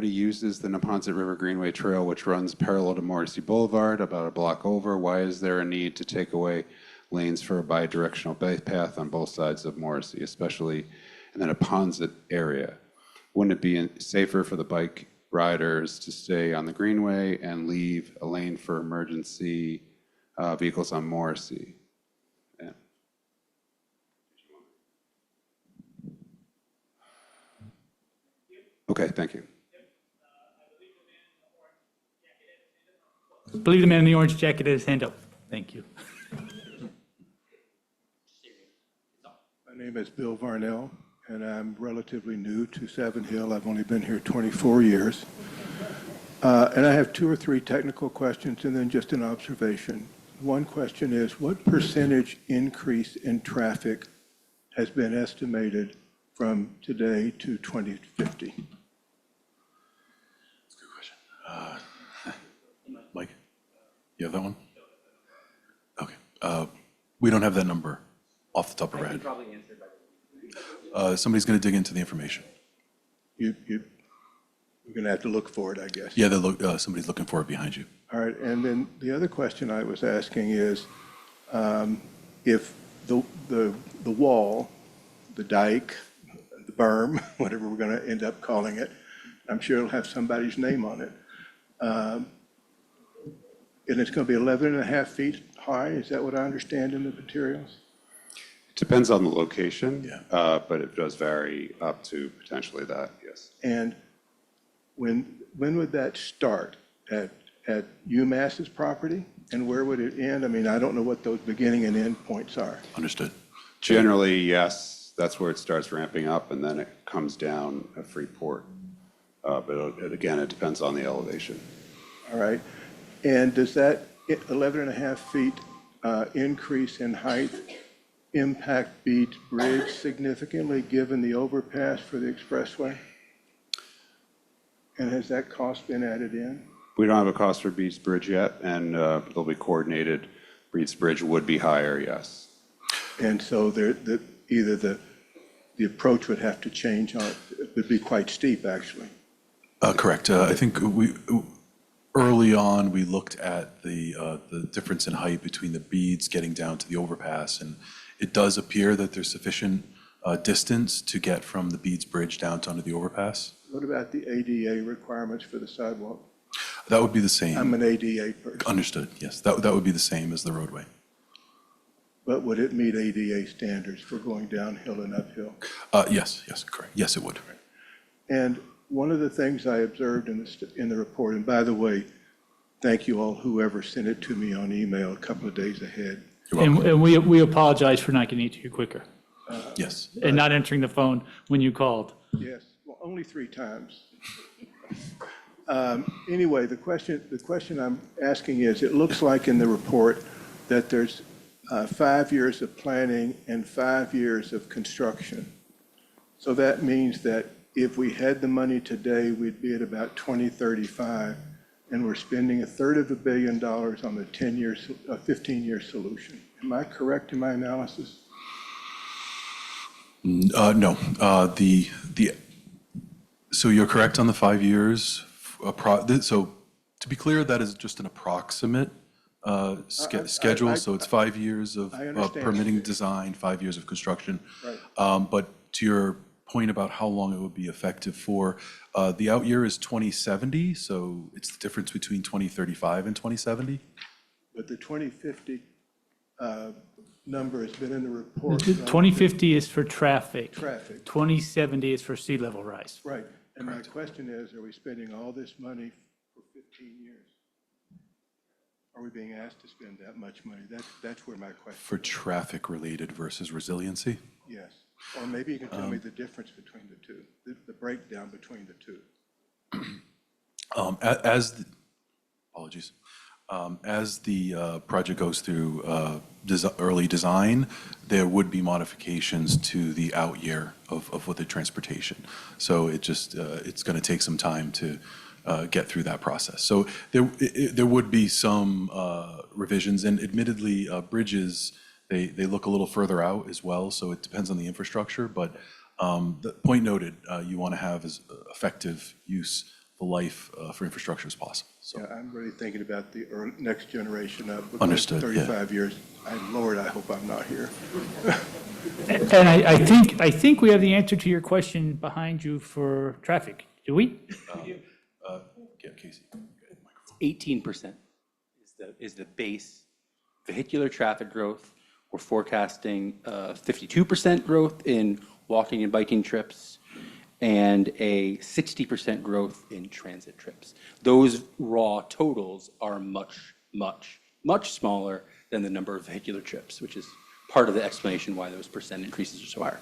uses the Neponset River Greenway Trail, which runs parallel to Morrissey Boulevard, about a block over. Why is there a need to take away lanes for a bi-directional bike path on both sides of Morrissey, especially in the Neponset area? Wouldn't it be safer for the bike riders to stay on the Greenway and leave a lane for emergency vehicles on Morrissey? Yeah. Okay, thank you. I believe the man in the orange jacket has his hand up. Thank you. My name is Bill Varnell, and I'm relatively new to Savin Hill. I've only been here 24 years. And I have 2 or 3 technical questions and then just an observation. One question is, what percentage increase in traffic has been estimated from today to 2050? That's a good question. Mike, you have that one? Okay. We don't have that number off the top of our head. Probably answered by Somebody's going to dig into the information. We're going to have to look for it, I guess. Yeah, somebody's looking for it behind you. All right, and then the other question I was asking is, if the wall, the dike, the berm, whatever we're going to end up calling it, I'm sure it'll have somebody's name on it, and it's going to be 11 and a half feet high, is that what I understand in the materials? It depends on the location, Yeah. but it does vary up to potentially that, yes. And when would that start? At UMass's property? And where would it end? I mean, I don't know what those beginning and end points are. Understood. Generally, yes, that's where it starts ramping up, and then it comes down at Freeport. Again, it depends on the elevation. All right. And does that 11 and a half feet increase in height impact Beach Bridge significantly, given the overpass for the expressway? And has that cost been added in? We don't have a cost for Beach Bridge yet, and they'll be coordinated. Beach Bridge would be higher, yes. And so either the approach would have to change, it would be quite steep, actually. Correct. I think early on, we looked at the difference in height between the beads getting down to the overpass, and it does appear that there's sufficient distance to get from the Beads Bridge down to under the overpass. What about the ADA requirements for the sidewalk? That would be the same. I'm an ADA person. Understood, yes. That would be the same as the roadway. But would it meet ADA standards for going downhill and uphill? Yes, correct. Yes, it would. And one of the things I observed in the report, and by the way, thank you all, whoever sent it to me on email a couple of days ahead. And we apologize for not getting it to you quicker. Yes. And not answering the phone when you called. Yes, well, only 3 times. Anyway, the question I'm asking is, it looks like in the report that there's 5 years of planning and 5 years of construction. So that means that if we had the money today, we'd be at about 2035, and we're spending $1/3 billion on the 15-year solution. Am I correct in my analysis? No. So you're correct on the 5 years. So to be clear, that is just an approximate schedule. So it's 5 years of permitting design, 5 years of construction. Right. But to your point about how long it would be effective for, the out year is 2070. So it's the difference between 2035 and 2070. But the 2050 number has been in the report. 2050 is for traffic. Traffic. 2070 is for sea level rise. Right. And my question is, are we spending all this money for 15 years? Are we being asked to spend that much money? That's where my question. For traffic related versus resiliency? Yes. Or maybe you can tell me the difference between the two, the breakdown between the two. As the project goes through early design, there would be modifications to the out year of what the transportation. So it's going to take some time to get through that process. So there would be some revisions, and admittedly, bridges, they look a little further out as well, so it depends on the infrastructure, but the point noted, you want to have as effective use the life for infrastructure as possible. So. Yeah, I'm really thinking about the next generation of Understood, 35 years. Lord, I hope I'm not here. And I think we have the answer to your question behind you for traffic. Do we? Yeah, Casey. 18% is the base vehicular traffic growth. We're forecasting 52% growth in walking and biking trips and a 60% growth in transit trips. Those raw totals are much, much, much smaller than the number of vehicular trips, which is part of the explanation why those percent increases are so higher.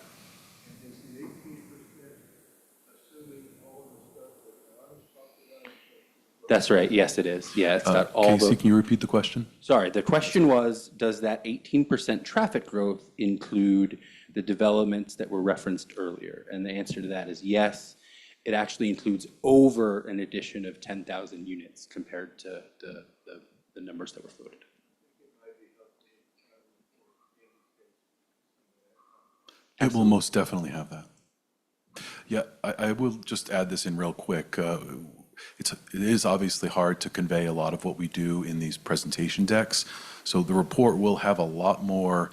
That's right. Yes, it is. Yeah, it's got all Casey, can you repeat the question? Sorry, the question was, does that 18% traffic growth include the developments that were referenced earlier? And the answer to that is yes. It actually includes over an addition of 10,000 units compared to the numbers that were floated. It will most definitely have that. Yeah, I will just add this in real quick. It is obviously hard to convey a lot of what we do in these presentation decks. So the report will have a lot more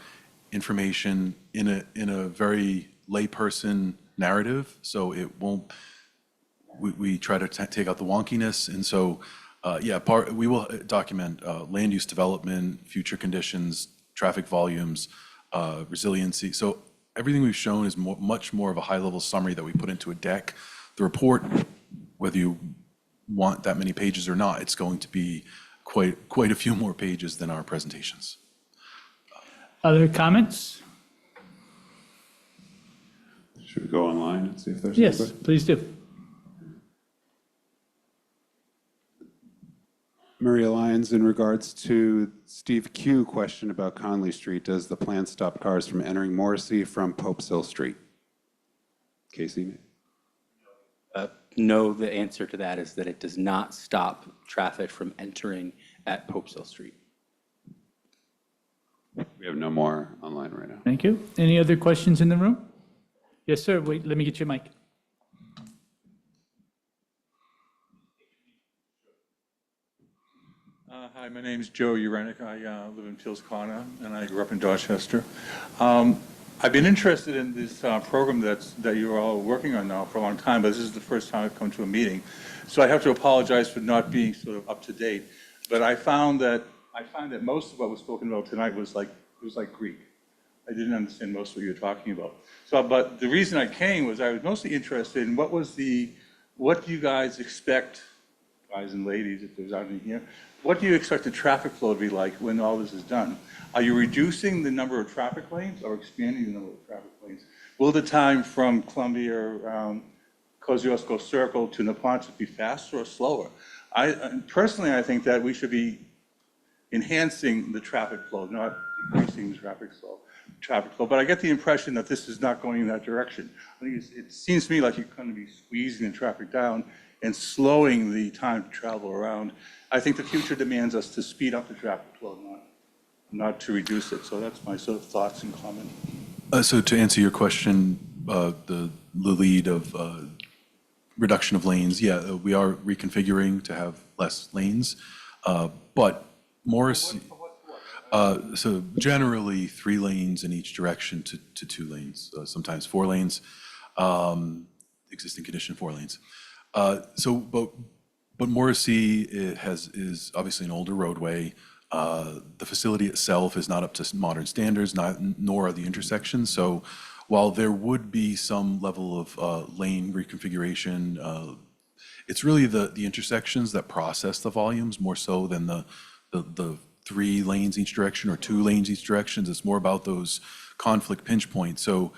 information in a very layperson narrative. So it won't, we try to take out the wonkiness. And so, we will document land use development, future conditions, traffic volumes, resiliency. So everything we've shown is much more of a high-level summary that we put into a deck. The report, whether you want that many pages or not, it's going to be quite a few more pages than our presentations. Other comments? Should we go online and see if there's Yes, any? please do. Maria Lyons, in regards to Steve Q question about Conley Street, does the plan stop cars from entering Morrissey from Pope's Hill Street? Casey? No, the answer to that is that it does not stop traffic from entering at Pope's Hill Street. We have no more online right now. Thank you. Any other questions in the room? Yes, sir. Wait, let me get your mic. Hi, my name's Joe Urenick. I live in Peels Corner, and I grew up in Dorchester. I've been interested in this program that you're all working on now for a long time, but this is the first time I've come to a meeting. So I have to apologize for not being sort of up to date. But I find that most of what was spoken about tonight was like Greek. I didn't understand most of what you were talking about. So, but the reason I came was I was mostly interested in what do you guys expect, guys and ladies, if there's any here, what do you expect the traffic flow to be like when all this is done? Are you reducing the number of traffic lanes or expanding the number of traffic lanes? Will the time from Columbia, Kosciuszko Circle to Neponset be faster or slower? Personally, I think that we should be enhancing the traffic flow, not decreasing the traffic flow. But I get the impression that this is not going in that direction. I think it seems to me like you're going to be squeezing the traffic down and slowing the time to travel around. I think the future demands us to speed up the traffic flow, not to reduce it. So that's my sort of thoughts and comment. So to answer your question, the lead of reduction of lanes, yeah, we are reconfiguring to have less lanes, but Morrissey, so generally 3 lanes in each direction to 2 lanes, sometimes 4 lanes, existing condition 4 lanes. But Morrissey is obviously an older roadway. The facility itself is not up to modern standards, nor are the intersections. So while there would be some level of lane reconfiguration, it's really the intersections that process the volumes more so than the 3 lanes each direction or 2 lanes each direction. It's more about those conflict pinch points. So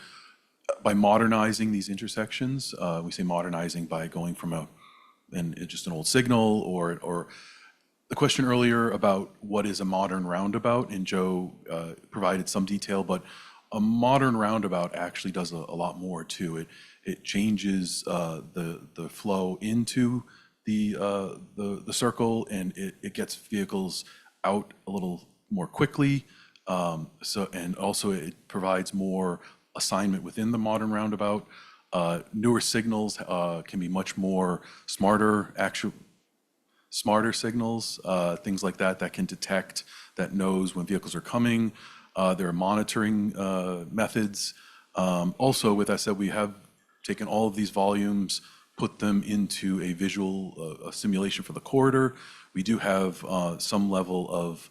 by modernizing these intersections, we say modernizing by going from just an old signal or the question earlier about what is a modern roundabout, and Joe provided some detail, but a modern roundabout actually does a lot more to it. It changes the flow into the circle, and it gets vehicles out a little more quickly. And also it provides more assignment within the modern roundabout. Newer signals can be much more smarter signals, things like that can detect, that knows when vehicles are coming. There are monitoring methods. Also, with that said, we have taken all of these volumes, put them into a visual simulation for the corridor. We do have some level of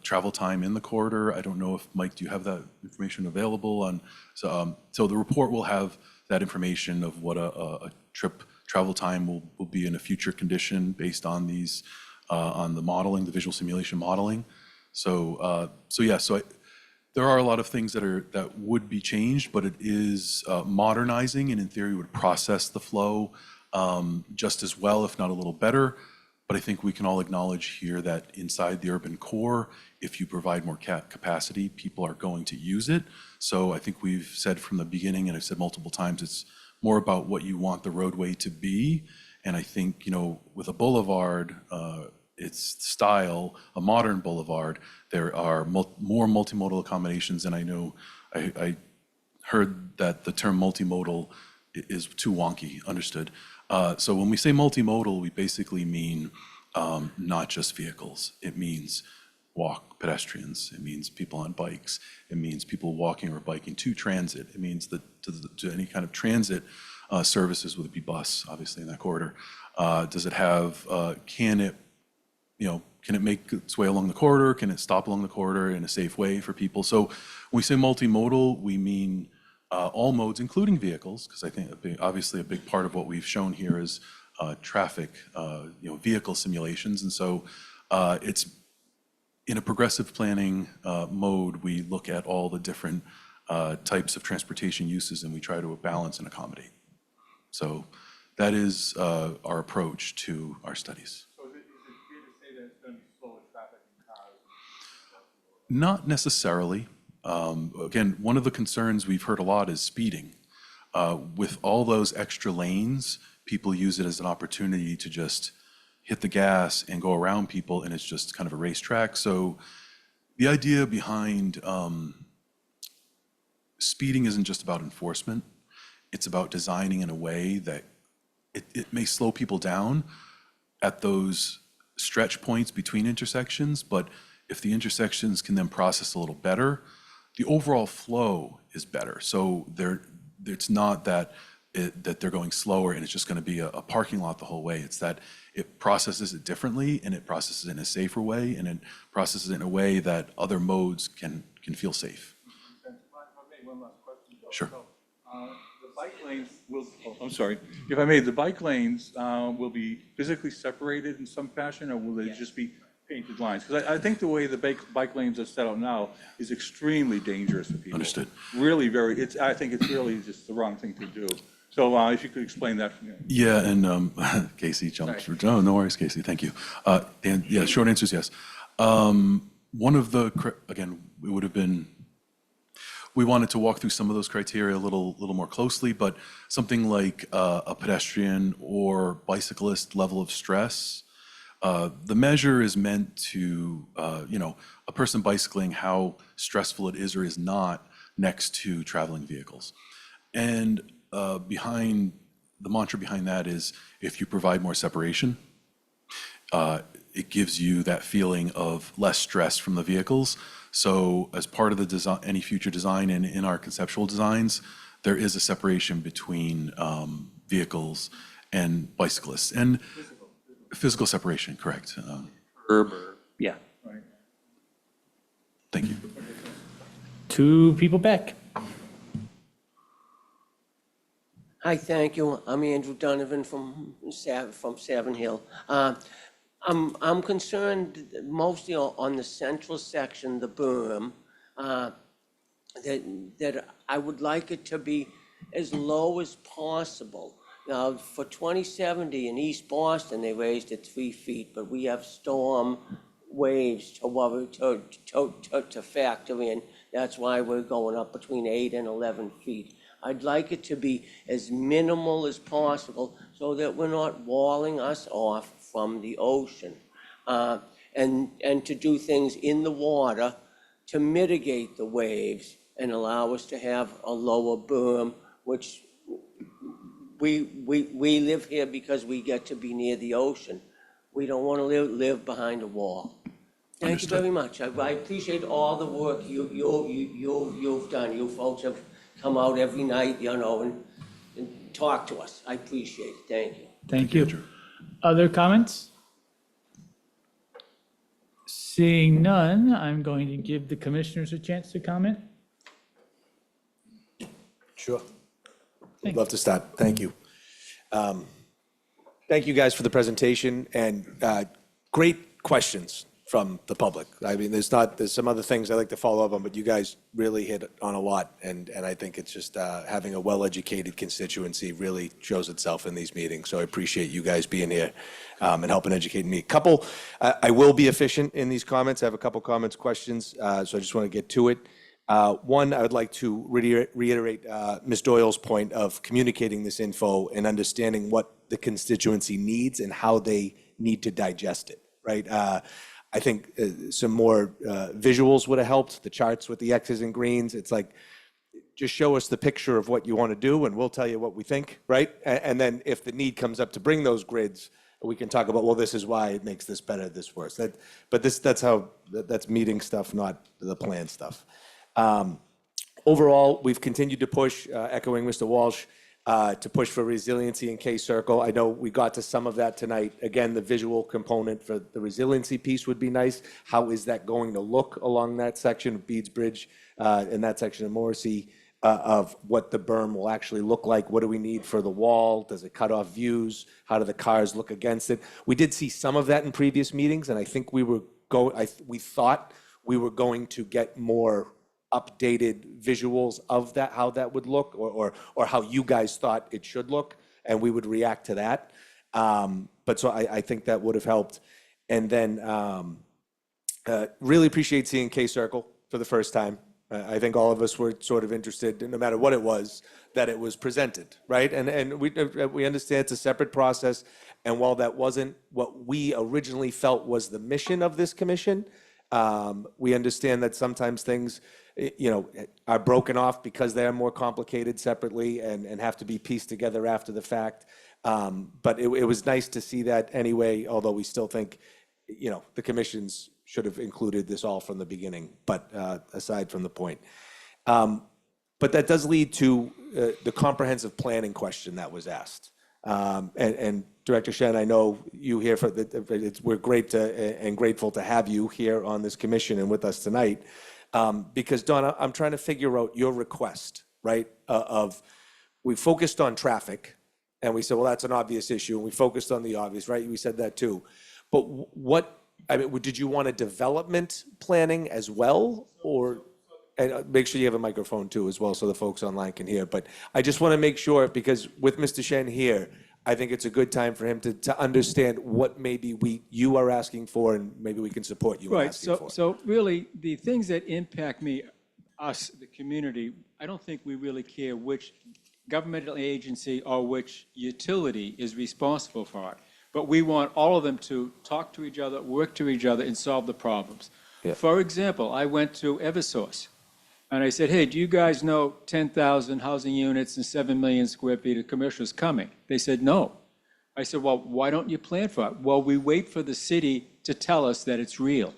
travel time in the corridor. I don't know if, Mike, do you have that information available on? So the report will have that information of what a trip travel time will be in a future condition based on these, on the modeling, the visual simulation modeling. There are a lot of things that would be changed, but it is modernizing, and in theory would process the flow just as well, if not a little better. But I think we can all acknowledge here that inside the urban core, if you provide more capacity, people are going to use it. So I think we've said from the beginning, and I've said multiple times, it's more about what you want the roadway to be. And I think, with a boulevard, its style, a modern boulevard, there are more multimodal accommodations. And I know I heard that the term multimodal is too wonky, understood. So when we say multimodal, we basically mean not just vehicles. It means pedestrians. It means people on bikes. It means people walking or biking to transit. It means that to any kind of transit services, whether it be bus, obviously in that corridor. Does it have, can it make its way along the corridor? Can it stop along the corridor in a safe way for people? So when we say multimodal, we mean all modes, including vehicles, because I think obviously a big part of what we've shown here is traffic, vehicle simulations. And so it's in a progressive planning mode, we look at all the different types of transportation uses, and we try to balance and accommodate. So that is our approach to our studies. So is it fair to say that it's going to be slower traffic in cars? Not necessarily. Again, one of the concerns we've heard a lot is speeding. With all those extra lanes, people use it as an opportunity to just hit the gas and go around people, and it's just kind of a racetrack. So the idea behind speeding isn't just about enforcement. It's about designing in a way that it may slow people down at those stretch points between intersections, but if the intersections can then process a little better, the overall flow is better. So it's not that they're going slower and it's just going to be a parking lot the whole way. It's that it processes it differently, and it processes it in a safer way, and it processes it in a way that other modes can feel safe. If I may, one last question. Sure. So, the bike lanes will, I'm sorry, if I may, the bike lanes will be physically separated in some fashion, or will they just be painted lines? Because I think the way the bike lanes are set out now is extremely dangerous for people. Understood. Really I think it's really just the wrong thing to do. So if you could explain that for me. Yeah, and Casey jumped. No worries, Casey. Thank you. And yeah, short answer is yes. One of the, again, it would have been, we wanted to walk through some of those criteria a little more closely, but something like a pedestrian or bicyclist level of stress, the measure is meant to, a person bicycling, how stressful it is or is not next to traveling vehicles. And behind, the mantra behind that is, if you provide more separation, it gives you that feeling of less stress from the vehicles. So as part of the design, any future design and in our conceptual designs, there is a separation between vehicles and bicyclists, and physical separation, correct. Yeah. Thank you. Two people back. Hi, thank you. I'm Andrew Donovan from Savin Hill. I'm concerned mostly on the central section, the berm, that I would like it to be as low as possible. Now, for 2070 in East Boston, they raised it 3 feet, but we have storm waves to factor in. That's why we're going up between 8 and 11 feet. I'd like it to be as minimal as possible so that we're not walling us off from the ocean. And to do things in the water to mitigate the waves and allow us to have a lower berm, which we live here because we get to be near the ocean. We don't want to live behind a wall. Thank you very much. I appreciate all the work you've done. You folks have come out every night, and talk to us. I appreciate it. Thank you. Thank you. Other comments? Seeing none, I'm going to give the commissioners a chance to comment. Sure. I'd love to start. Thank you. Thank you guys for the presentation and great questions from the public. I mean, there's some other things I'd like to follow up on, but you guys really hit on a lot. And I think it's just having a well-educated constituency really shows itself in these meetings. So I appreciate you guys being here and helping educate me. I will be efficient in these comments. I have a couple comments, questions, so I just want to get to it. One, I would like to reiterate Ms. Doyle's point of communicating this info and understanding what the constituency needs and how they need to digest it, right? I think some more visuals would have helped, the charts with the X's and greens. It's like, just show us the picture of what you want to do and we'll tell you what we think, right? And then if the need comes up to bring those grids, we can talk about, well, this is why it makes this better, this worse. That's meeting stuff, not the plan stuff. Overall, we've continued to push, echoing Mr. Walsh, to push for resiliency in K-Circle. I know we got to some of that tonight. Again, the visual component for the resiliency piece would be nice. How is that going to look along that section of Beeds Bridge and that section of Morrissey, of what the berm will actually look like? What do we need for the wall? Does it cut off views? How do the cars look against it? We did see some of that in previous meetings, and I think we thought we were going to get more updated visuals of that, how that would look, or how you guys thought it should look, and we would react to that. But so I think that would have helped. And then really appreciate seeing K-Circle for the first time. I think all of us were sort of interested, no matter what it was, that it was presented, right? And we understand it's a separate process, and while that wasn't what we originally felt was the mission of this commission, we understand that sometimes things are broken off because they're more complicated separately and have to be pieced together after the fact. But it was nice to see that anyway, although we still think, the commissions should have included this all from the beginning, but aside from the point. But that does lead to the comprehensive planning question that was asked. And Director Shen, I know you here we're great and grateful to have you here on this commission and with us tonight. Because Donna, I'm trying to figure out your request, right? We focused on traffic and we said, well, that's an obvious issue. And we focused on the obvious, right? We said that too. But did you want a development planning as well? And make sure you have a microphone too as well so the folks online can hear. But I just want to make sure, because with Mr. Shen here, I think it's a good time for him to understand what maybe you are asking for, and maybe we can support you in Right, asking for. so really, the things that impact me, us, the community, I don't think we really care which governmental agency or which utility is responsible for it. But we want all of them to talk to each other, work to each other, and solve the problems. Yeah. For example, I went to Eversource, and I said, hey, do you guys know 10,000 housing units and 7 million square feet of commercial is coming? They said, no. I said, well, why don't you plan for it? Well, we wait for the city to tell us that it's real.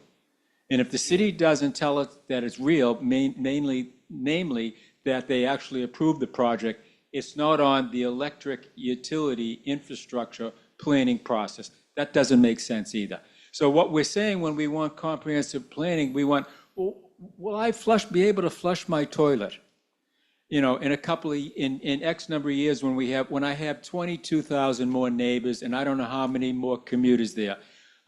And if the city doesn't tell us that it's real, namely that they actually approve the project, it's not on the electric utility infrastructure planning process. That doesn't make sense either. So what we're saying when we want comprehensive planning, we want, well, will I be able to flush my toilet? In in X number of years when I have 22,000 more neighbors and I don't know how many more commuters there.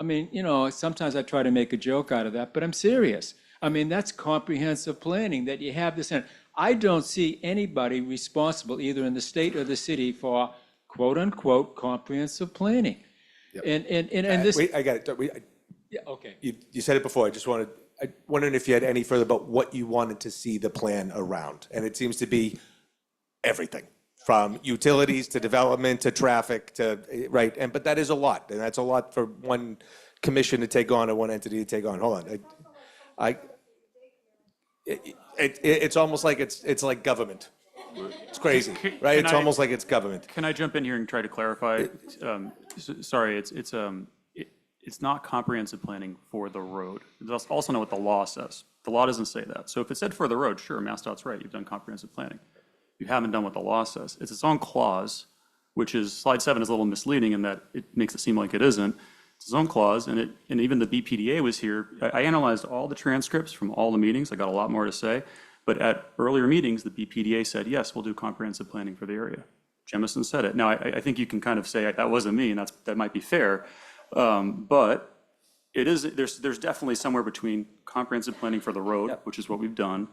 I mean, sometimes I try to make a joke out of that, but I'm serious. I mean, that's comprehensive planning, that you have this. I don't see anybody responsible either in the state or the city for quote unquote comprehensive planning. Yep. And this. Wait, I got it. Yeah, okay. You said it before. I wondering if you had any further about what you wanted to see the plan around. And it seems to be everything, from utilities to development to traffic to, right? But that is a lot. And that's a lot for one commission to take on or one entity to take on. Hold on. It's almost like it's like government. It's crazy, right? It's almost like it's government. Can I jump in here and try to clarify? Sorry, it's not comprehensive planning for the road. Let's also know what the law says. The law doesn't say that. So if it said for the road, sure, MassDOT's right, you've done comprehensive planning. You haven't done what the law says. It's its own clause, which is, slide 7 is a little misleading in that it makes it seem like it isn't. It's its own clause, and even the BPDA was here. I analyzed all the transcripts from all the meetings. I got a lot more to say. But at earlier meetings, the BPDA said, yes, we'll do comprehensive planning for the area. Jemison said it. Now, I think you can kind of say that wasn't me, and that might be fair. But there's definitely somewhere between comprehensive planning for the road, which is what we've done,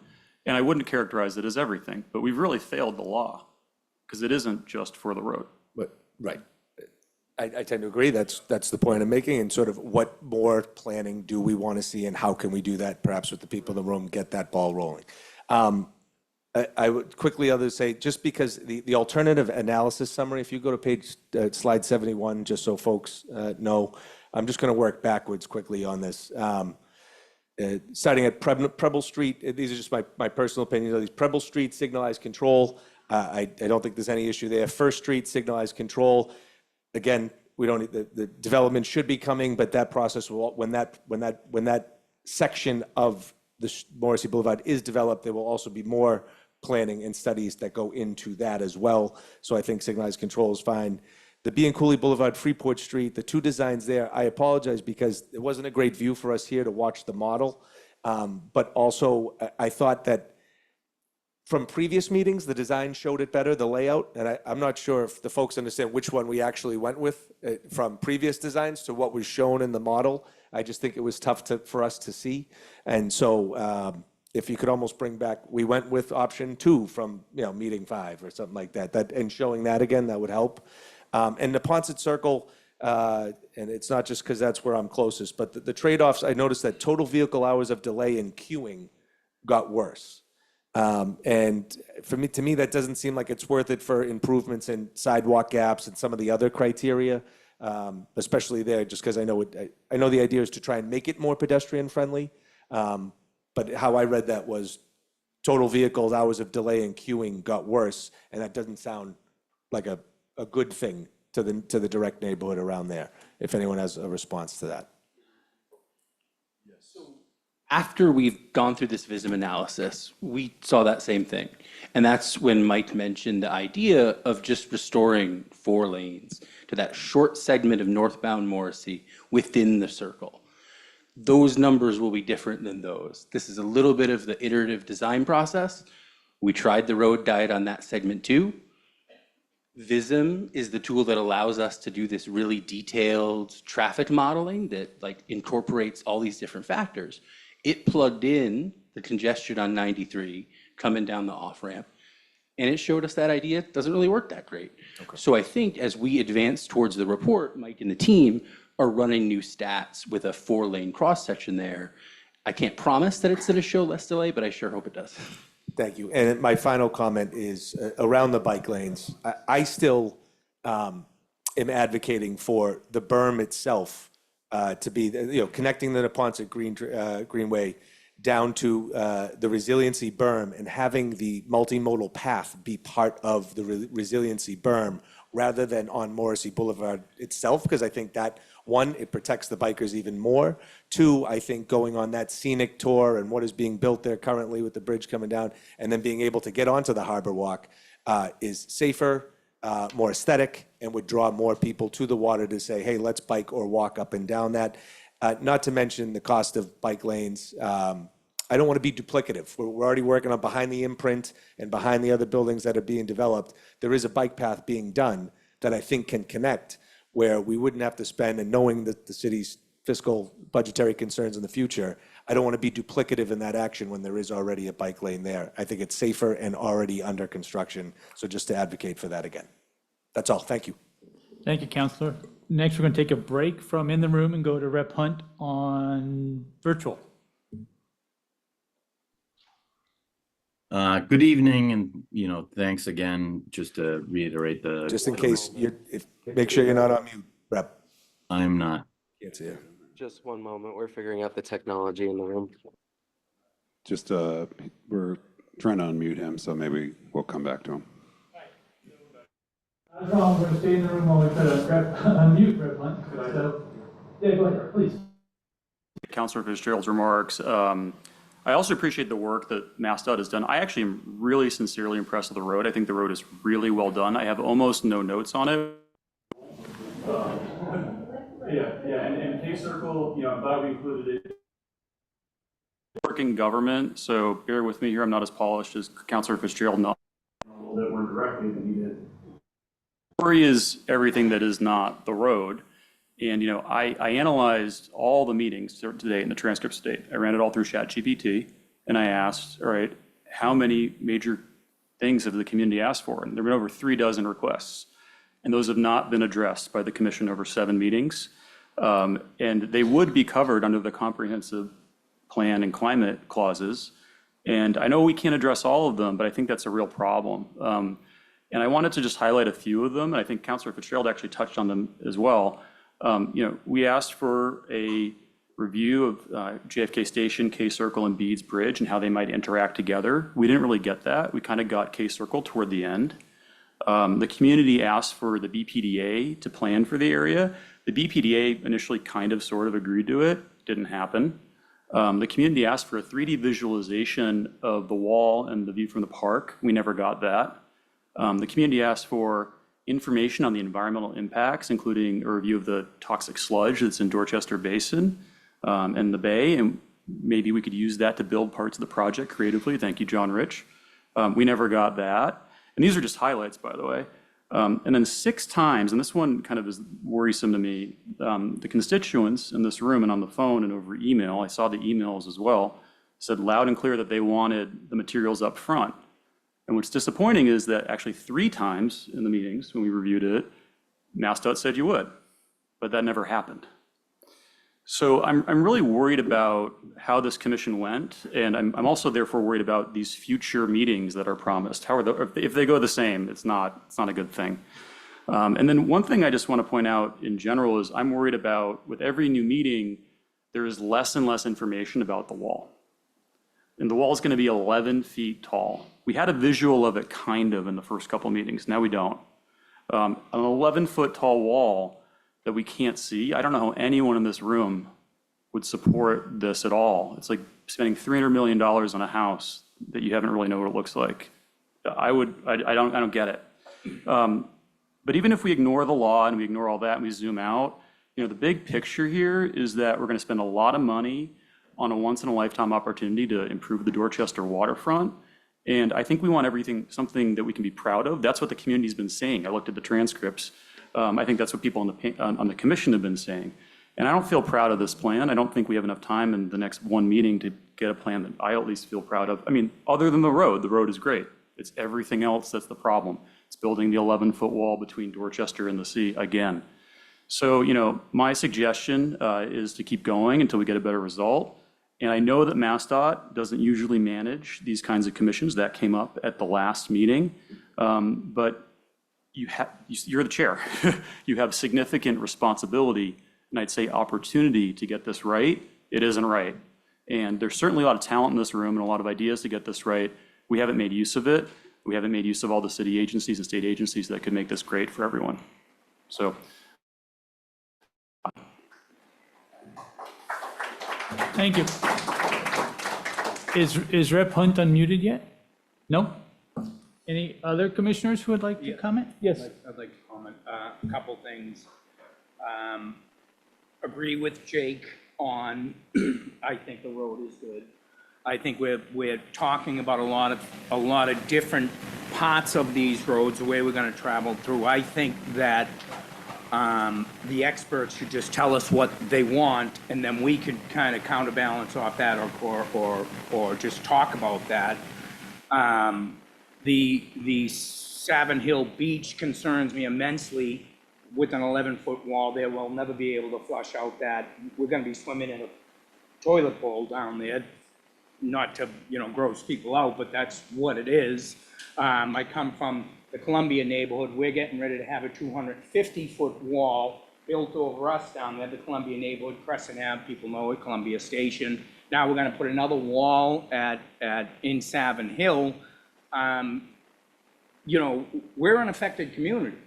and I wouldn't characterize it as everything, but we've really failed the law because it isn't just for the road. But, right. I tend to agree. That's the point I'm making, and sort of what more planning do we want to see and how can we do that, perhaps with the people in the room, get that ball rolling. I would quickly others say, just because the alternative analysis summary, if you go to slide 71, just so folks know, I'm just going to work backwards quickly on this. Starting at Preble Street, these are just my personal opinions. These Preble Street signalized control, I don't think there's any issue there. First Street signalized control, again, we don't need the development should be coming, but that process will, when that section of the Morrissey Boulevard is developed, there will also be more planning and studies that go into that as well. So I think signalized control is fine. The Bianculli Boulevard, Freeport Street, the two designs there, I apologize because it wasn't a great view for us here to watch the model. But also, I thought that from previous meetings, the design showed it better, the layout. And I'm not sure if the folks understand which one we actually went with from previous designs to what was shown in the model. I just think it was tough for us to see. And so if you could almost bring back, we went with option 2 from meeting 5 or something like that. And showing that again, that would help. And the Neponset Circle, and it's not just because that's where I'm closest, but the trade-offs, I noticed that total vehicle hours of delay in queuing got worse. And to me, that doesn't seem like it's worth it for improvements in sidewalk gaps and some of the other criteria, especially there, just because I know the idea is to try and make it more pedestrian friendly. But how I read that was total vehicles hours of delay in queuing got worse, and that doesn't sound like a good thing to the direct neighborhood around there. If anyone has a response to that. After we've gone through this VISM analysis, we saw that same thing. And that's when Mike mentioned the idea of just restoring 4 lanes to that short segment of northbound Morrissey within the circle. Those numbers will be different than those. This is a little bit of the iterative design process. We tried the road diet on that segment too. VISM is the tool that allows us to do this really detailed traffic modeling that incorporates all these different factors. It plugged in the congestion on 93 coming down the off-ramp, and it showed us that idea doesn't really work that great. So I think as we advance towards the report, Mike and the team are running new stats with a 4-lane cross-section there. I can't promise that it's going to show less delay, but I sure hope it does. Thank you. And my final comment is around the bike lanes. I still am advocating for the berm itself to be, connecting the Neponset Greenway down to the resiliency berm and having the multimodal path be part of the resiliency berm rather than on Morrissey Boulevard itself, because I think that, one, it protects the bikers even more. Two, I think going on that scenic tour and what is being built there currently with the bridge coming down and then being able to get onto the Harbor Walk is safer, more aesthetic, and would draw more people to the water to say, hey, let's bike or walk up and down that. Not to mention the cost of bike lanes. I don't want to be duplicative. We're already working on behind the imprint and behind the other buildings that are being developed. There is a bike path being done that I think can connect where we wouldn't have to spend, and knowing that the city's fiscal budgetary concerns in the future, I don't want to be duplicative in that action when there is already a bike lane there. I think it's safer and already under construction. So just to advocate for that again. That's all. Thank you. Thank you, Counselor. Next, we're going to take a break from in the room and go to Rep. Hunt on virtual. Good evening, and thanks again. Just to reiterate the. Just in case, make sure you're not on mute, Rep. I'm not. Can't see you. Just one moment. We're figuring out the technology in the room. Just, we're trying to unmute him, so maybe we'll come back to him. Not at all. We're going to stay in the room while we try to unmute Rep. Hunt. So, yeah, go ahead, please. Councilor Fitzgerald's remarks. I also appreciate the work that MassDOT has done. I actually am really sincerely impressed with the road. I think the road is really well done. I have almost no notes on it. And K Circle, I'm glad we included it. Working government, so bear with me here. I'm not as polished as Councilor Fitzgerald, not a little bit more directly than he did. Worry is everything that is not the road. And, I analyzed all the meetings today in the transcript state. I ran it all through ChatGPT, and I asked, all right, how many major things have the community asked for? And there have been over 36 requests, and those have not been addressed by the commission over 7 meetings. And they would be covered under the comprehensive plan and climate clauses. And I know we can't address all of them, but I think that's a real problem. And I wanted to just highlight a few of them, and I think Councilor Fitzgerald actually touched on them as well. We asked for a review of JFK Station, K Circle, and Beeds Bridge and how they might interact together. We didn't really get that. We kind of got K Circle toward the end. The community asked for the BPDA to plan for the area. The BPDA initially kind of sort of agreed to it. Didn't happen. The community asked for a 3D visualization of the wall and the view from the park. We never got that. The community asked for information on the environmental impacts, including a review of the toxic sludge that's in Dorchester Basin and the Bay, and maybe we could use that to build parts of the project creatively. Thank you, John Rich. We never got that. And these are just highlights, by the way. And then 6 times, and this one kind of is worrisome to me, the constituents in this room and on the phone and over email, I saw the emails as well, said loud and clear that they wanted the materials up front. And what's disappointing is that actually 3 times in the meetings when we reviewed it, MassDOT said you would, but that never happened. So I'm really worried about how this commission went, and I'm also therefore worried about these future meetings that are promised. If they go the same, it's not a good thing. And then one thing I just want to point out in general is I'm worried about with every new meeting, there is less and less information about the wall. And the wall is going to be 11 feet tall. We had a visual of it kind of in the first couple meetings. Now we don't. An 11-foot tall wall that we can't see. I don't know how anyone in this room would support this at all. It's like spending $300 million on a house that you haven't really know what it looks like. I don't get it. But even if we ignore the law and we ignore all that and we zoom out, the big picture here is that we're going to spend a lot of money on a once-in-a-lifetime opportunity to improve the Dorchester waterfront. And I think we want something that we can be proud of. That's what the community's been saying. I looked at the transcripts. I think that's what people on the commission have been saying. And I don't feel proud of this plan. I don't think we have enough time in the next one meeting to get a plan that I at least feel proud of. I mean, other than the road is great. It's everything else that's the problem. It's building the 11-foot wall between Dorchester and the sea again. So, my suggestion is to keep going until we get a better result. And I know that MassDOT doesn't usually manage these kinds of commissions. That came up at the last meeting. But you're the chair. You have significant responsibility, and I'd say opportunity to get this right. It isn't right. And there's certainly a lot of talent in this room and a lot of ideas to get this right. We haven't made use of it. We haven't made use of all the city agencies and state agencies that could make this great for everyone. So. Thank you. Is Rep. Hunt unmuted yet? No? Any other commissioners who would like to comment? Yes. I'd like to comment. A couple things. Agree with Jake on, I think the road is good. I think we're talking about a lot of different parts of these roads, the way we're going to travel through. I think that the experts should just tell us what they want, and then we could kind of counterbalance off that or just talk about that. The Savin Hill Beach concerns me immensely. With an 11-foot wall there, we'll never be able to flush out that. We're going to be swimming in a toilet bowl down there. Not to, gross people out, but that's what it is. I come from the Columbia neighborhood. We're getting ready to have a 250-foot wall built over us down there, the Columbia neighborhood, Crescent Ave, people know it, Columbia Station. Now we're going to put another wall in Savin Hill. We're an affected community.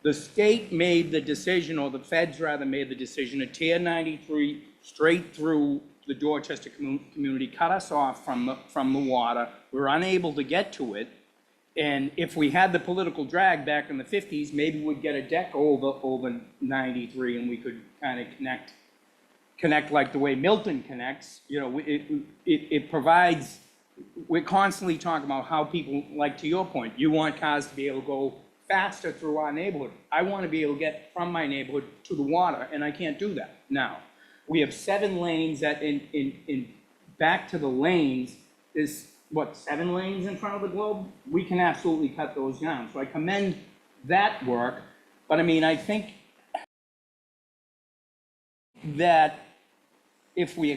The state made the decision, or the feds rather made the decision, to tear 93 straight through the Dorchester community, cut us off from the water. We're unable to get to it. And if we had the political drag back in the 50s, maybe we'd get a deck over 93 and we could kind of connect like the way Milton connects. It provides, we're constantly talking about how people, like to your point, you want cars to be able to go faster through our neighborhood. I want to be able to get from my neighborhood to the water, and I can't do that now. We have 7 lanes that in back to the lanes is, 7 lanes in front of the Globe? We can absolutely cut those down. So I commend that work. But I think that if we,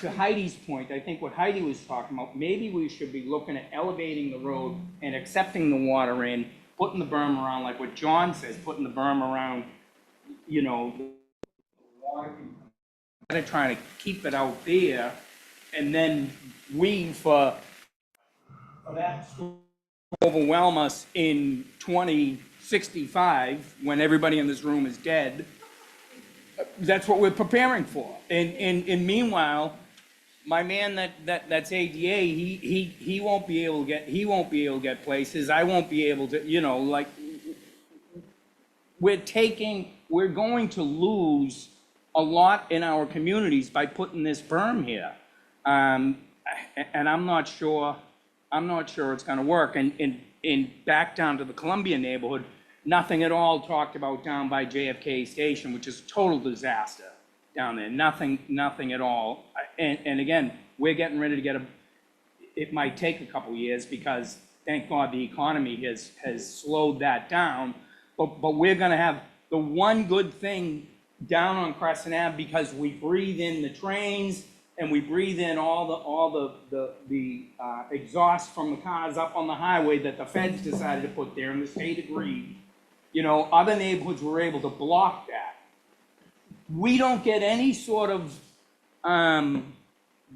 to Heidi's point, I think what Heidi was talking about, maybe we should be looking at elevating the road and accepting the water in, putting the berm around, like what John says, putting the berm around, the water, trying to keep it out there, and then we, for that to overwhelm us in 2065, when everybody in this room is dead. That's what we're preparing for. And meanwhile, my man that's ADA, he won't be able to get places. I won't be able to, we're going to lose a lot in our communities by putting this berm here. And I'm not sure it's gonna work. And back down to the Columbia neighborhood, nothing at all talked about down by JFK Station, which is a total disaster down there. Nothing at all. And again, we're getting ready to get it might take a couple years because thank God the economy has slowed that down. But we're gonna have the one good thing down on Crescent Ave because we breathe in the trains and we breathe in all the exhaust from the cars up on the highway that the feds decided to put there and the state agreed. Other neighborhoods were able to block that. We don't get any sort of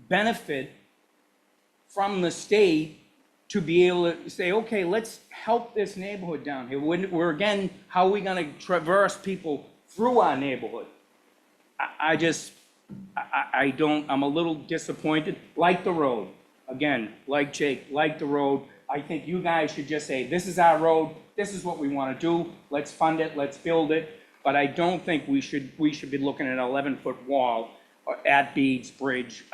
benefit from the state to be able to say, okay, let's help this neighborhood down here. We're again, how are we gonna traverse people through our neighborhood? I'm a little disappointed. Like the road, again, like Jake, like the road. I think you guys should just say, this is our road, this is what we want to do, let's fund it, let's build it. But I don't think we should be looking at an 11-foot wall at Beeds Bridge.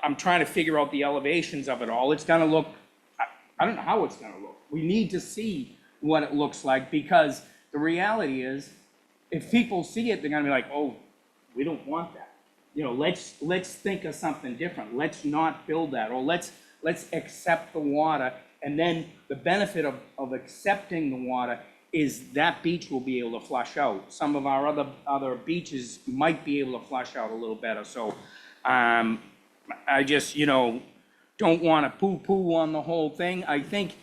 I'm trying to figure out the elevations of it all. It's gonna look, I don't know how it's gonna look. We need to see what it looks like because the reality is, if people see it, they're gonna be like, oh, we don't want that. Let's think of something different. Let's not build that, or let's accept the water And then the benefit of accepting the water is that beach will be able to flush out. Some of our other beaches might be able to flush out a little better. So I just, don't want to poo-poo on the whole thing. I think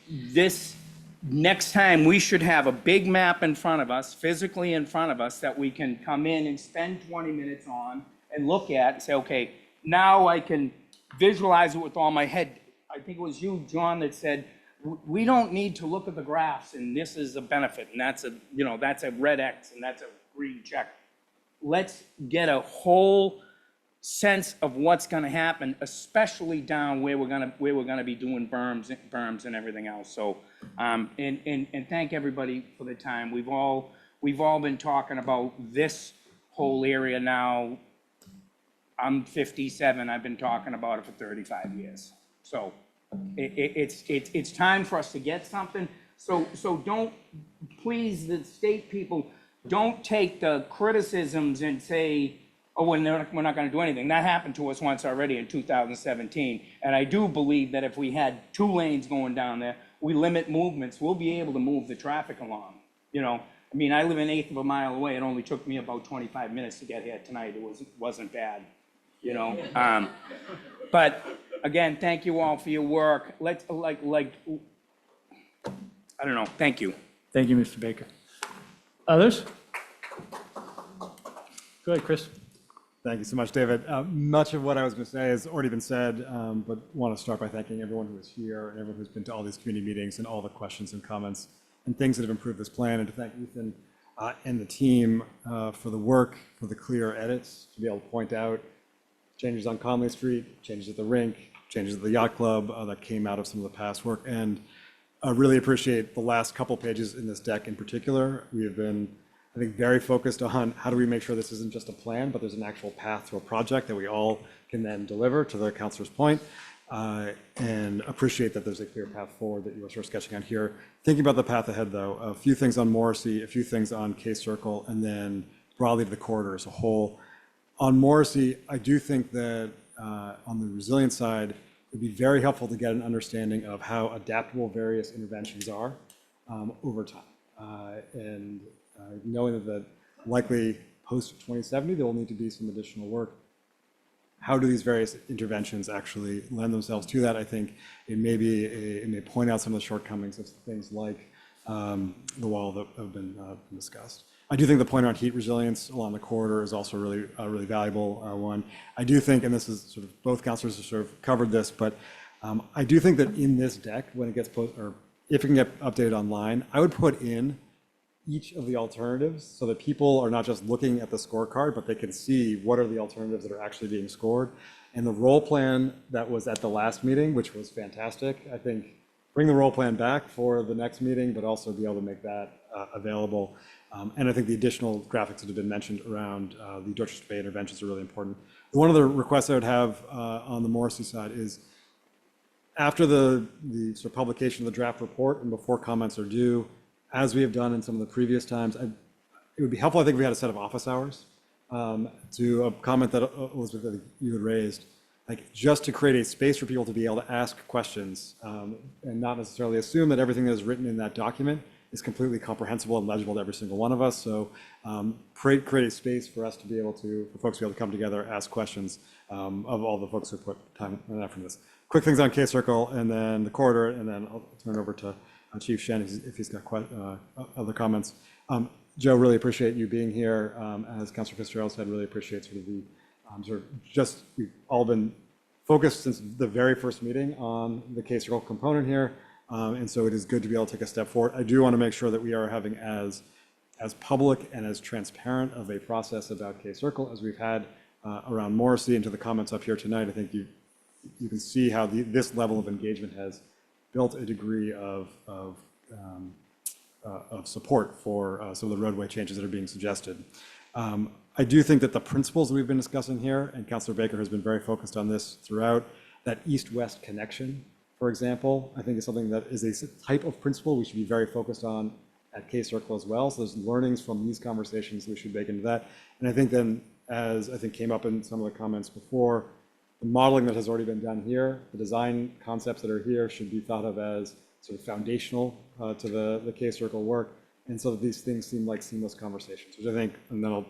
this, next time, we should have a big map in front of us, physically in front of us, that we can come in and spend 20 minutes on and look at and say, okay, now I can visualize it with all my head. I think it was you, John, that said, we don't need to look at the graphs and this is a benefit and that's a red X and that's a green check. Let's get a whole sense of what's going to happen, especially down where we're going to be doing berms and everything else. So, and thank everybody for the time. We've all been talking about this whole area now. I'm 57. I've been talking about it for 35 years. So, it's time for us to get something. So don't, please, the state people, don't take the criticisms and say, oh, we're not going to do anything. That happened to us once already in 2017. And I do believe that if we had 2 lanes going down there, we limit movements, we'll be able to move the traffic along. I mean, I live an eighth of a mile away. It only took me about 25 minutes to get here tonight. It wasn't bad, But again, thank you all for your work. Let's I don't know. Thank you. Thank you, Mr. Baker. Others? Go ahead, Chris. Thank you so much, David. Much of what I was going to say has already been said, but want to start by thanking everyone who is here and everyone who's been to all these community meetings and all the questions and comments and things that have improved this plan, and to thank Ethan and the team for the work, for the clear edits, to be able to point out changes on Conley Street, changes at the rink, changes at the yacht club that came out of some of the past work. And I really appreciate the last couple pages in this deck in particular. We have been, I think, very focused on how do we make sure this isn't just a plan, but there's an actual path to a project that we all can then deliver, to the councilor's point, and appreciate that there's a clear path forward that you were sort of sketching on here. Thinking about the path ahead, though, a few things on Morrissey, a few things on K Circle, and then broadly to the corridor as a whole. On Morrissey, I do think that on the resilience side, it'd be very helpful to get an understanding of how adaptable various interventions are over time. And knowing that likely post-2070, there will need to be some additional work. How do these various interventions actually lend themselves to that? I think it may point out some of the shortcomings of things like the wall that have been discussed. I do think the point on heat resilience along the corridor is also really valuable one. I do think, and this is sort of, both councilors have sort of covered this, but I do think that in this deck, when it gets posted, or if it can get updated online, I would put in each of the alternatives so that people are not just looking at the scorecard, but they can see what are the alternatives that are actually being scored. And the role plan that was at the last meeting, which was fantastic, I think bring the role plan back for the next meeting, but also be able to make that available. And I think the additional graphics that have been mentioned around the Dorchester Bay interventions are really important. One of the requests I would have on the Morrissey side is after the sort of publication of the draft report and before comments are due, as we have done in some of the previous times, it would be helpful, I think, if we had a set of office hours to a comment that Elizabeth, that you had raised, like just to create a space for people to be able to ask questions and not necessarily assume that everything that is written in that document is completely comprehensible and legible to every single one of us. So create a space for us to be able to, for folks to be able to come together, ask questions of all the folks who put time and effort in this. Quick things on K Circle and then the corridor, and then I'll turn it over to Chief Shen if he's got other comments. Joe, really appreciate you being here. As Councilor Fitzgerald said, really appreciate sort of the we've all been focused since the very first meeting on the K Circle component here. And so it is good to be able to take a step forward. I do want to make sure that we are having as public and as transparent of a process about K Circle as we've had around Morrissey, and to the comments up here tonight. I think you can see how this level of engagement has built a degree of support for some of the roadway changes that are being suggested. I do think that the principles that we've been discussing here, and Councilor Baker has been very focused on this throughout, that east-west connection, for example, I think is something that is a type of principle we should be very focused on at K Circle as well. So there's learnings from these conversations we should bake into that. And I think then, as I think came up in some of the comments before, the modeling that has already been done here, the design concepts that are here should be thought of as sort of foundational to the K-circle work. And so these things seem like seamless conversations, which I think, and then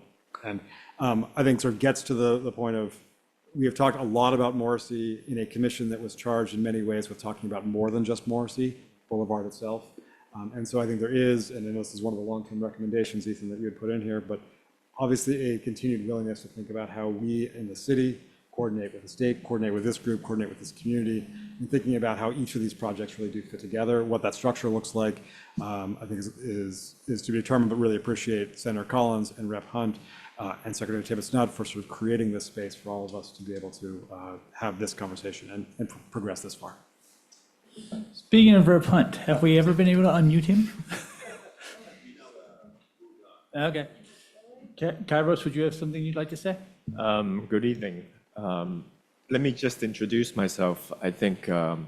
I think sort of gets to the point of, we have talked a lot about Morrissey in a commission that was charged in many ways with talking about more than just Morrissey, Boulevard itself. And so I think there is, and I know this is one of the long-term recommendations, Ethan, that you had put in here, but obviously a continued willingness to think about how we in the city coordinate with the state, coordinate with this group, coordinate with this community, and thinking about how each of these projects really do fit together, what that structure looks like, I think is to be determined, but really appreciate Senator Collins and Rep. Hunt and Secretary Tibbetts-Nutt for sort of creating this space for all of us to be able to have this conversation and progress this far. Speaking of Rep. Hunt, have we ever been able to unmute him? Okay. Kairos, would you have something you'd like to say? Good evening. Let me just introduce myself. I think I'm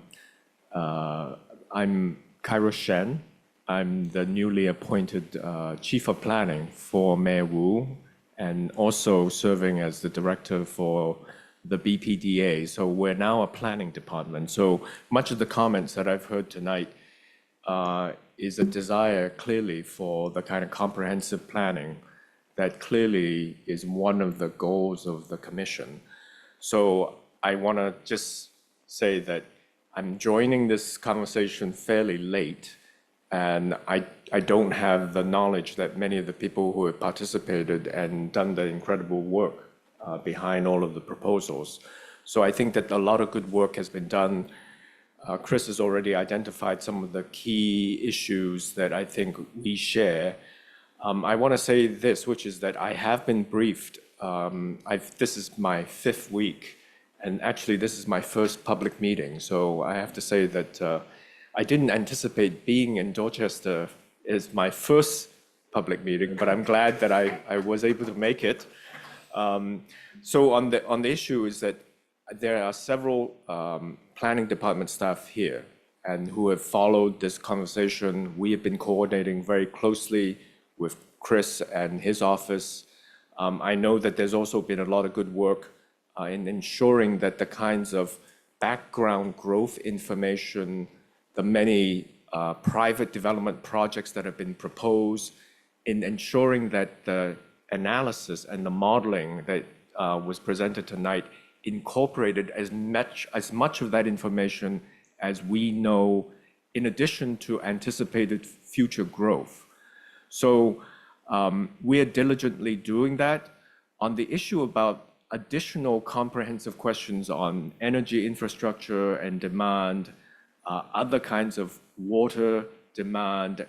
Kairos Shen. I'm the newly appointed Chief of Planning for Mayor Wu, and also serving as the Director for the BPDA. So we're now a planning department. So much of the comments that I've heard tonight is a desire clearly for the kind of comprehensive planning that clearly is one of the goals of the commission. So I want to just say that I'm joining this conversation fairly late, and I don't have the knowledge that many of the people who have participated and done the incredible work behind all of the proposals. So I think that a lot of good work has been done. Chris has already identified some of the key issues that I think we share. I want to say this, which is that I have been briefed. This is my 5th week, and actually this is my first public meeting. So I have to say that I didn't anticipate being in Dorchester as my first public meeting, but I'm glad that I was able to make it. So on the issue is that there are several planning department staff here and who have followed this conversation. We have been coordinating very closely with Chris and his office. I know that there's also been a lot of good work in ensuring that the kinds of background growth information, the many private development projects that have been proposed, in ensuring that the analysis and the modeling that was presented tonight incorporated as much of that information as we know, in addition to anticipated future growth. So we are diligently doing that. On the issue about additional comprehensive questions on energy infrastructure and demand, other kinds of water demand,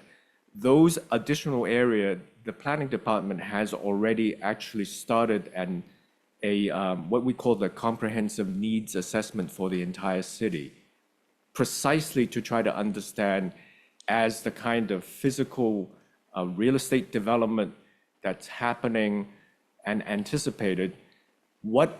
those additional areas, the planning department has already actually started what we call the comprehensive needs assessment for the entire city, precisely to try to understand, as the kind of physical real estate development that's happening and anticipated, how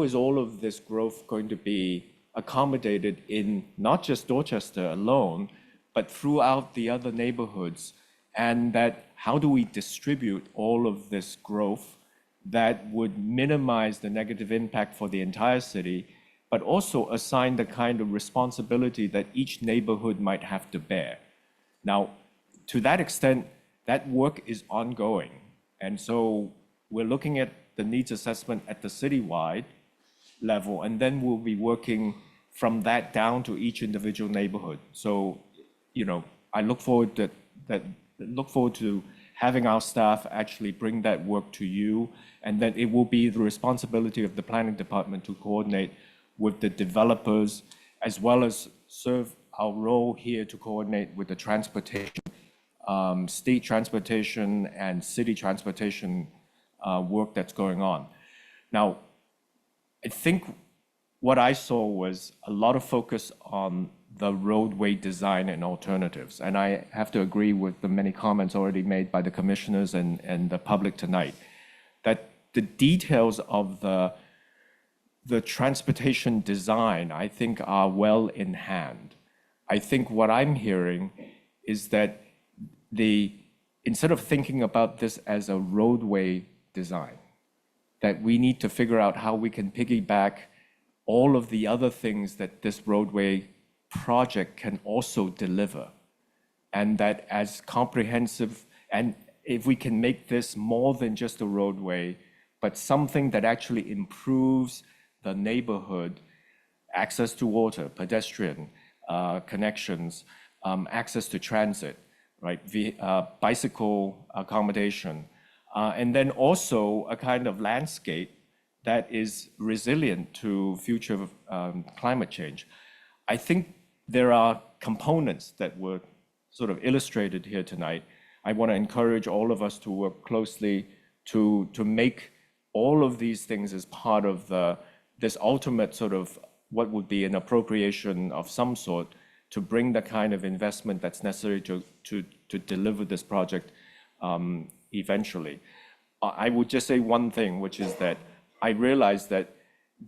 is all of this growth going to be accommodated in not just Dorchester alone, but throughout the other neighborhoods, and that how do we distribute all of this growth that would minimize the negative impact for the entire city, but also assign the kind of responsibility that each neighborhood might have to bear. Now, to that extent, that work is ongoing. And so we're looking at the needs assessment at the citywide level, and then we'll be working from that down to each individual neighborhood. So, I look forward to having our staff actually bring that work to you, and then it will be the responsibility of the planning department to coordinate with the developers, as well as serve our role here to coordinate with the transportation, state transportation and city transportation work that's going on. Now, I think what I saw was a lot of focus on the roadway design and alternatives. And I have to agree with the many comments already made by the commissioners and the public tonight, that the details of the transportation design, I think, are well in hand. I think what I'm hearing is that instead of thinking about this as a roadway design, that we need to figure out how we can piggyback all of the other things that this roadway project can also deliver. And that as comprehensive, and if we can make this more than just a roadway, but something that actually improves the neighborhood, access to water, pedestrian connections, access to transit, right? Bicycle accommodation, and then also a kind of landscape that is resilient to future climate change. I think there are components that were sort of illustrated here tonight. I want to encourage all of us to work closely to make all of these things as part of this ultimate sort of what would be an appropriation of some sort to bring the kind of investment that's necessary to deliver this project eventually. I would just say one thing, which is that I realize that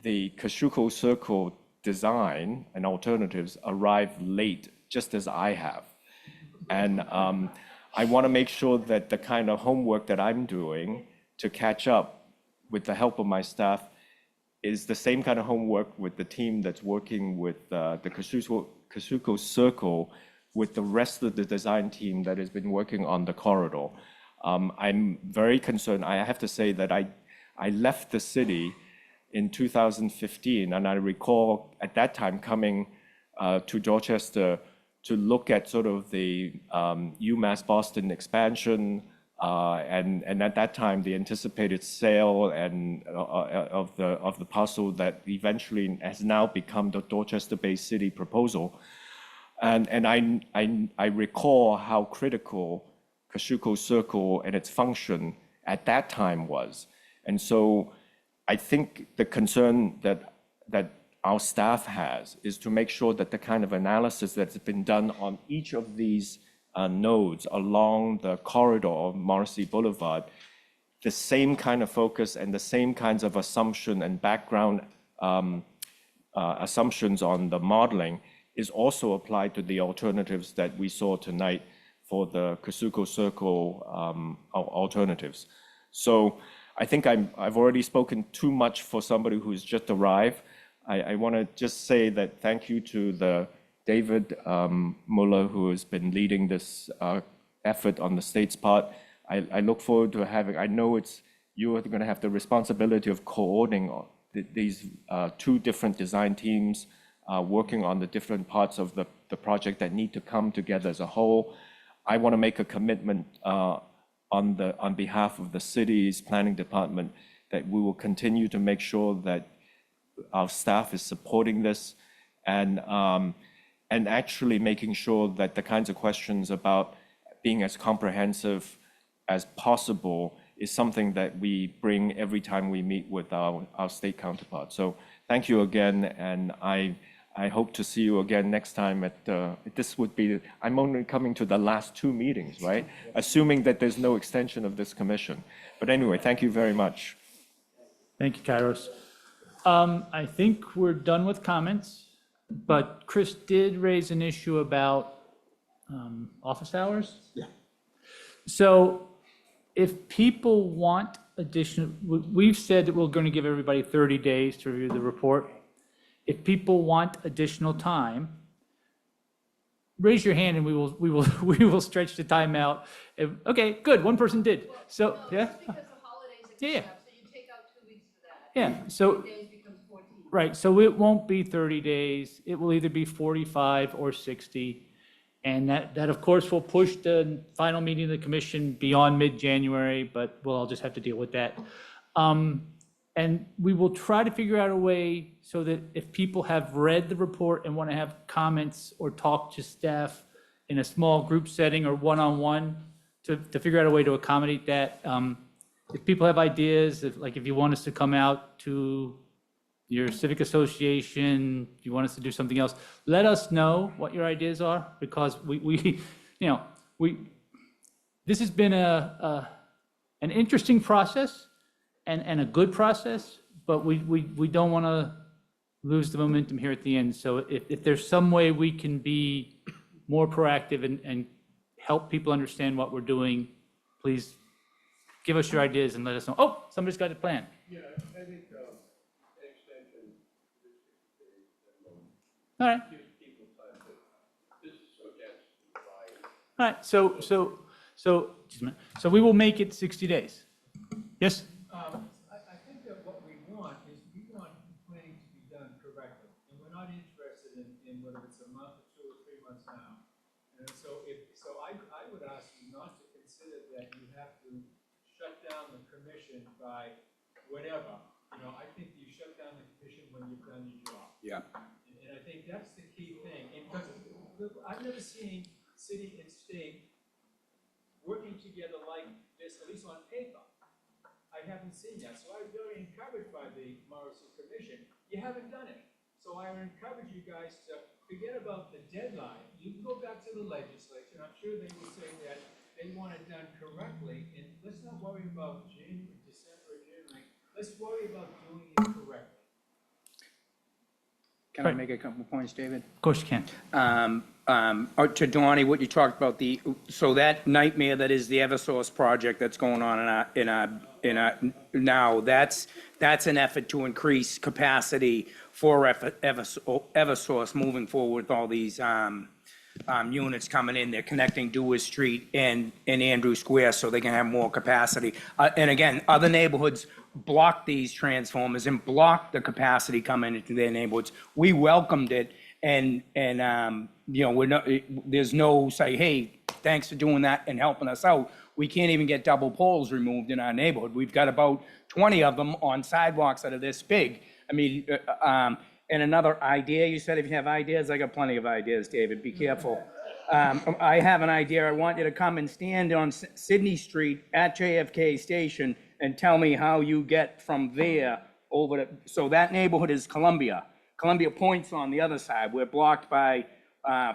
the Kosciuszko Circle design and alternatives arrived late, just as I have. And I want to make sure that the kind of homework that I'm doing to catch up with the help of my staff is the same kind of homework with the team that's working with the Kosciuszko Circle with the rest of the design team that has been working on the corridor. I'm very concerned. I have to say that I left the city in 2015, and I recall at that time coming to Dorchester to look at sort of the UMass Boston expansion, and at that time the anticipated sale and of the parcel that eventually has now become the Dorchester Bay City proposal, and I recall how critical Kosciuszko Circle and its function at that time was, and so I think the concern that our staff has is to make sure that the kind of analysis that's been done on each of these nodes along the corridor of Morrissey Boulevard, the same kind of focus and the same kinds of assumption and background assumptions on the modeling is also applied to the alternatives that we saw tonight for the Kosciuszko Circle alternatives. So I think I've already spoken too much for somebody who's just arrived. I want to just say that thank you to the David Muller, who has been leading this effort on the state's part. I look forward to having, I know you are going to have the responsibility of coordinating these two different design teams working on the different parts of the project that need to come together as a whole. I want to make a commitment on behalf of the city's planning department that we will continue to make sure that our staff is supporting this and actually making sure that the kinds of questions about being as comprehensive as possible is something that we bring every time we meet with our state counterparts. So thank you again, and I hope to see you again next time at, this would be, I'm only coming to the last two meetings, right? Assuming that there's no extension of this commission. But anyway, thank you very much. Thank you, Kairos. I think we're done with comments, but Chris did raise an issue about office hours. Yeah. So if people want additional, we've said that we're going to give everybody 30 days to review the report. If people want additional time, raise your hand and we will stretch the time out. Okay, good, one person did. So, yeah. Yeah. Yeah, so, right, so it won't be 30 days. It will either be 45 or 60. And that of course will push the final meeting of the commission beyond mid-January, but we'll all just have to deal with that. And we will try to figure out a way so that if people have read the report and want to have comments or talk to staff in a small group setting or one-on-one to figure out a way to accommodate that. If people have ideas, if you want us to come out to your civic association, if you want us to do something else, let us know what your ideas are, because this has been an interesting process and a good process, but we don't want to lose the momentum here at the end. So if there's some way we can be more proactive and help people understand what we're doing, please give us your ideas and let us know. Oh, somebody's got a plan. Yeah, I think, extension, All right. gives people time to, this is so dense. All right, just a minute. So we will make it 60 days. Yes? I think that what we want is, we want planning to be done correctly, and we're not interested in whether it's a month or 2 or 3 months now. And so I would ask you not to consider that you have to shut down the commission by whatever. You know, I think you shut down the commission when you've done your job. Yeah. And I think that's the key thing, and because I've never seen city and state working together like this, at least on paper. I haven't seen that, so I'm very encouraged by the Morrissey Commission. You haven't done it, so I would encourage you guys to forget about the deadline. You can go back to the legislature, and I'm sure they will say that they want it done correctly, and let's not worry about January, December, January. Let's worry about doing it correctly. Can I make a couple points, David? Of course you can. To Donnie, what you talked about, so that nightmare that is the Eversource project that's going on now, that's an effort to increase capacity for Eversource moving forward with all these units coming in. They're connecting Dewar Street and Andrew Square so they can have more capacity. And again, other neighborhoods block these transformers and block the capacity coming into their neighborhoods. We welcomed it, and you know, there's no say, hey, thanks for doing that and helping us out. We can't even get double poles removed in our neighborhood. We've got about 20 of them on sidewalks that are this big. I mean, and another idea, you said if you have ideas, I got plenty of ideas, David, be careful. I have an idea. I want you to come and stand on Sydney Street at JFK Station and tell me how you get from there over to, so that neighborhood is Columbia. Columbia Point's on the other side. We're blocked by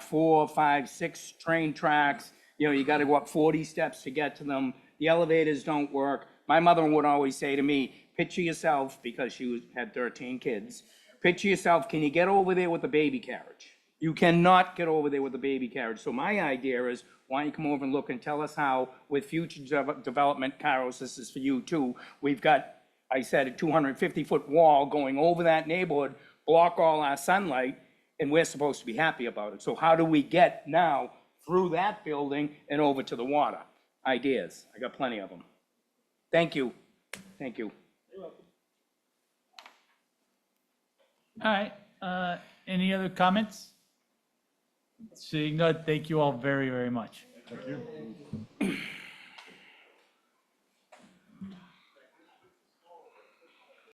4, 5, 6 train tracks. You know, you got to go up 40 steps to get to them. The elevators don't work. My mother would always say to me, picture yourself, because she had 13 kids, picture yourself, can you get over there with the baby carriage? You cannot get over there with the baby carriage. So my idea is, why don't you come over and look and tell us how, with future development, Carlos, this is for you too, we've got, I said, a 250-foot wall going over that neighborhood, block all our sunlight, and we're supposed to be happy about it. So how do we get now through that building and over to the water? Ideas. I got plenty of them. Thank you. Thank you. All right, any other comments? Seeing none, thank you all very, very much. Thank you.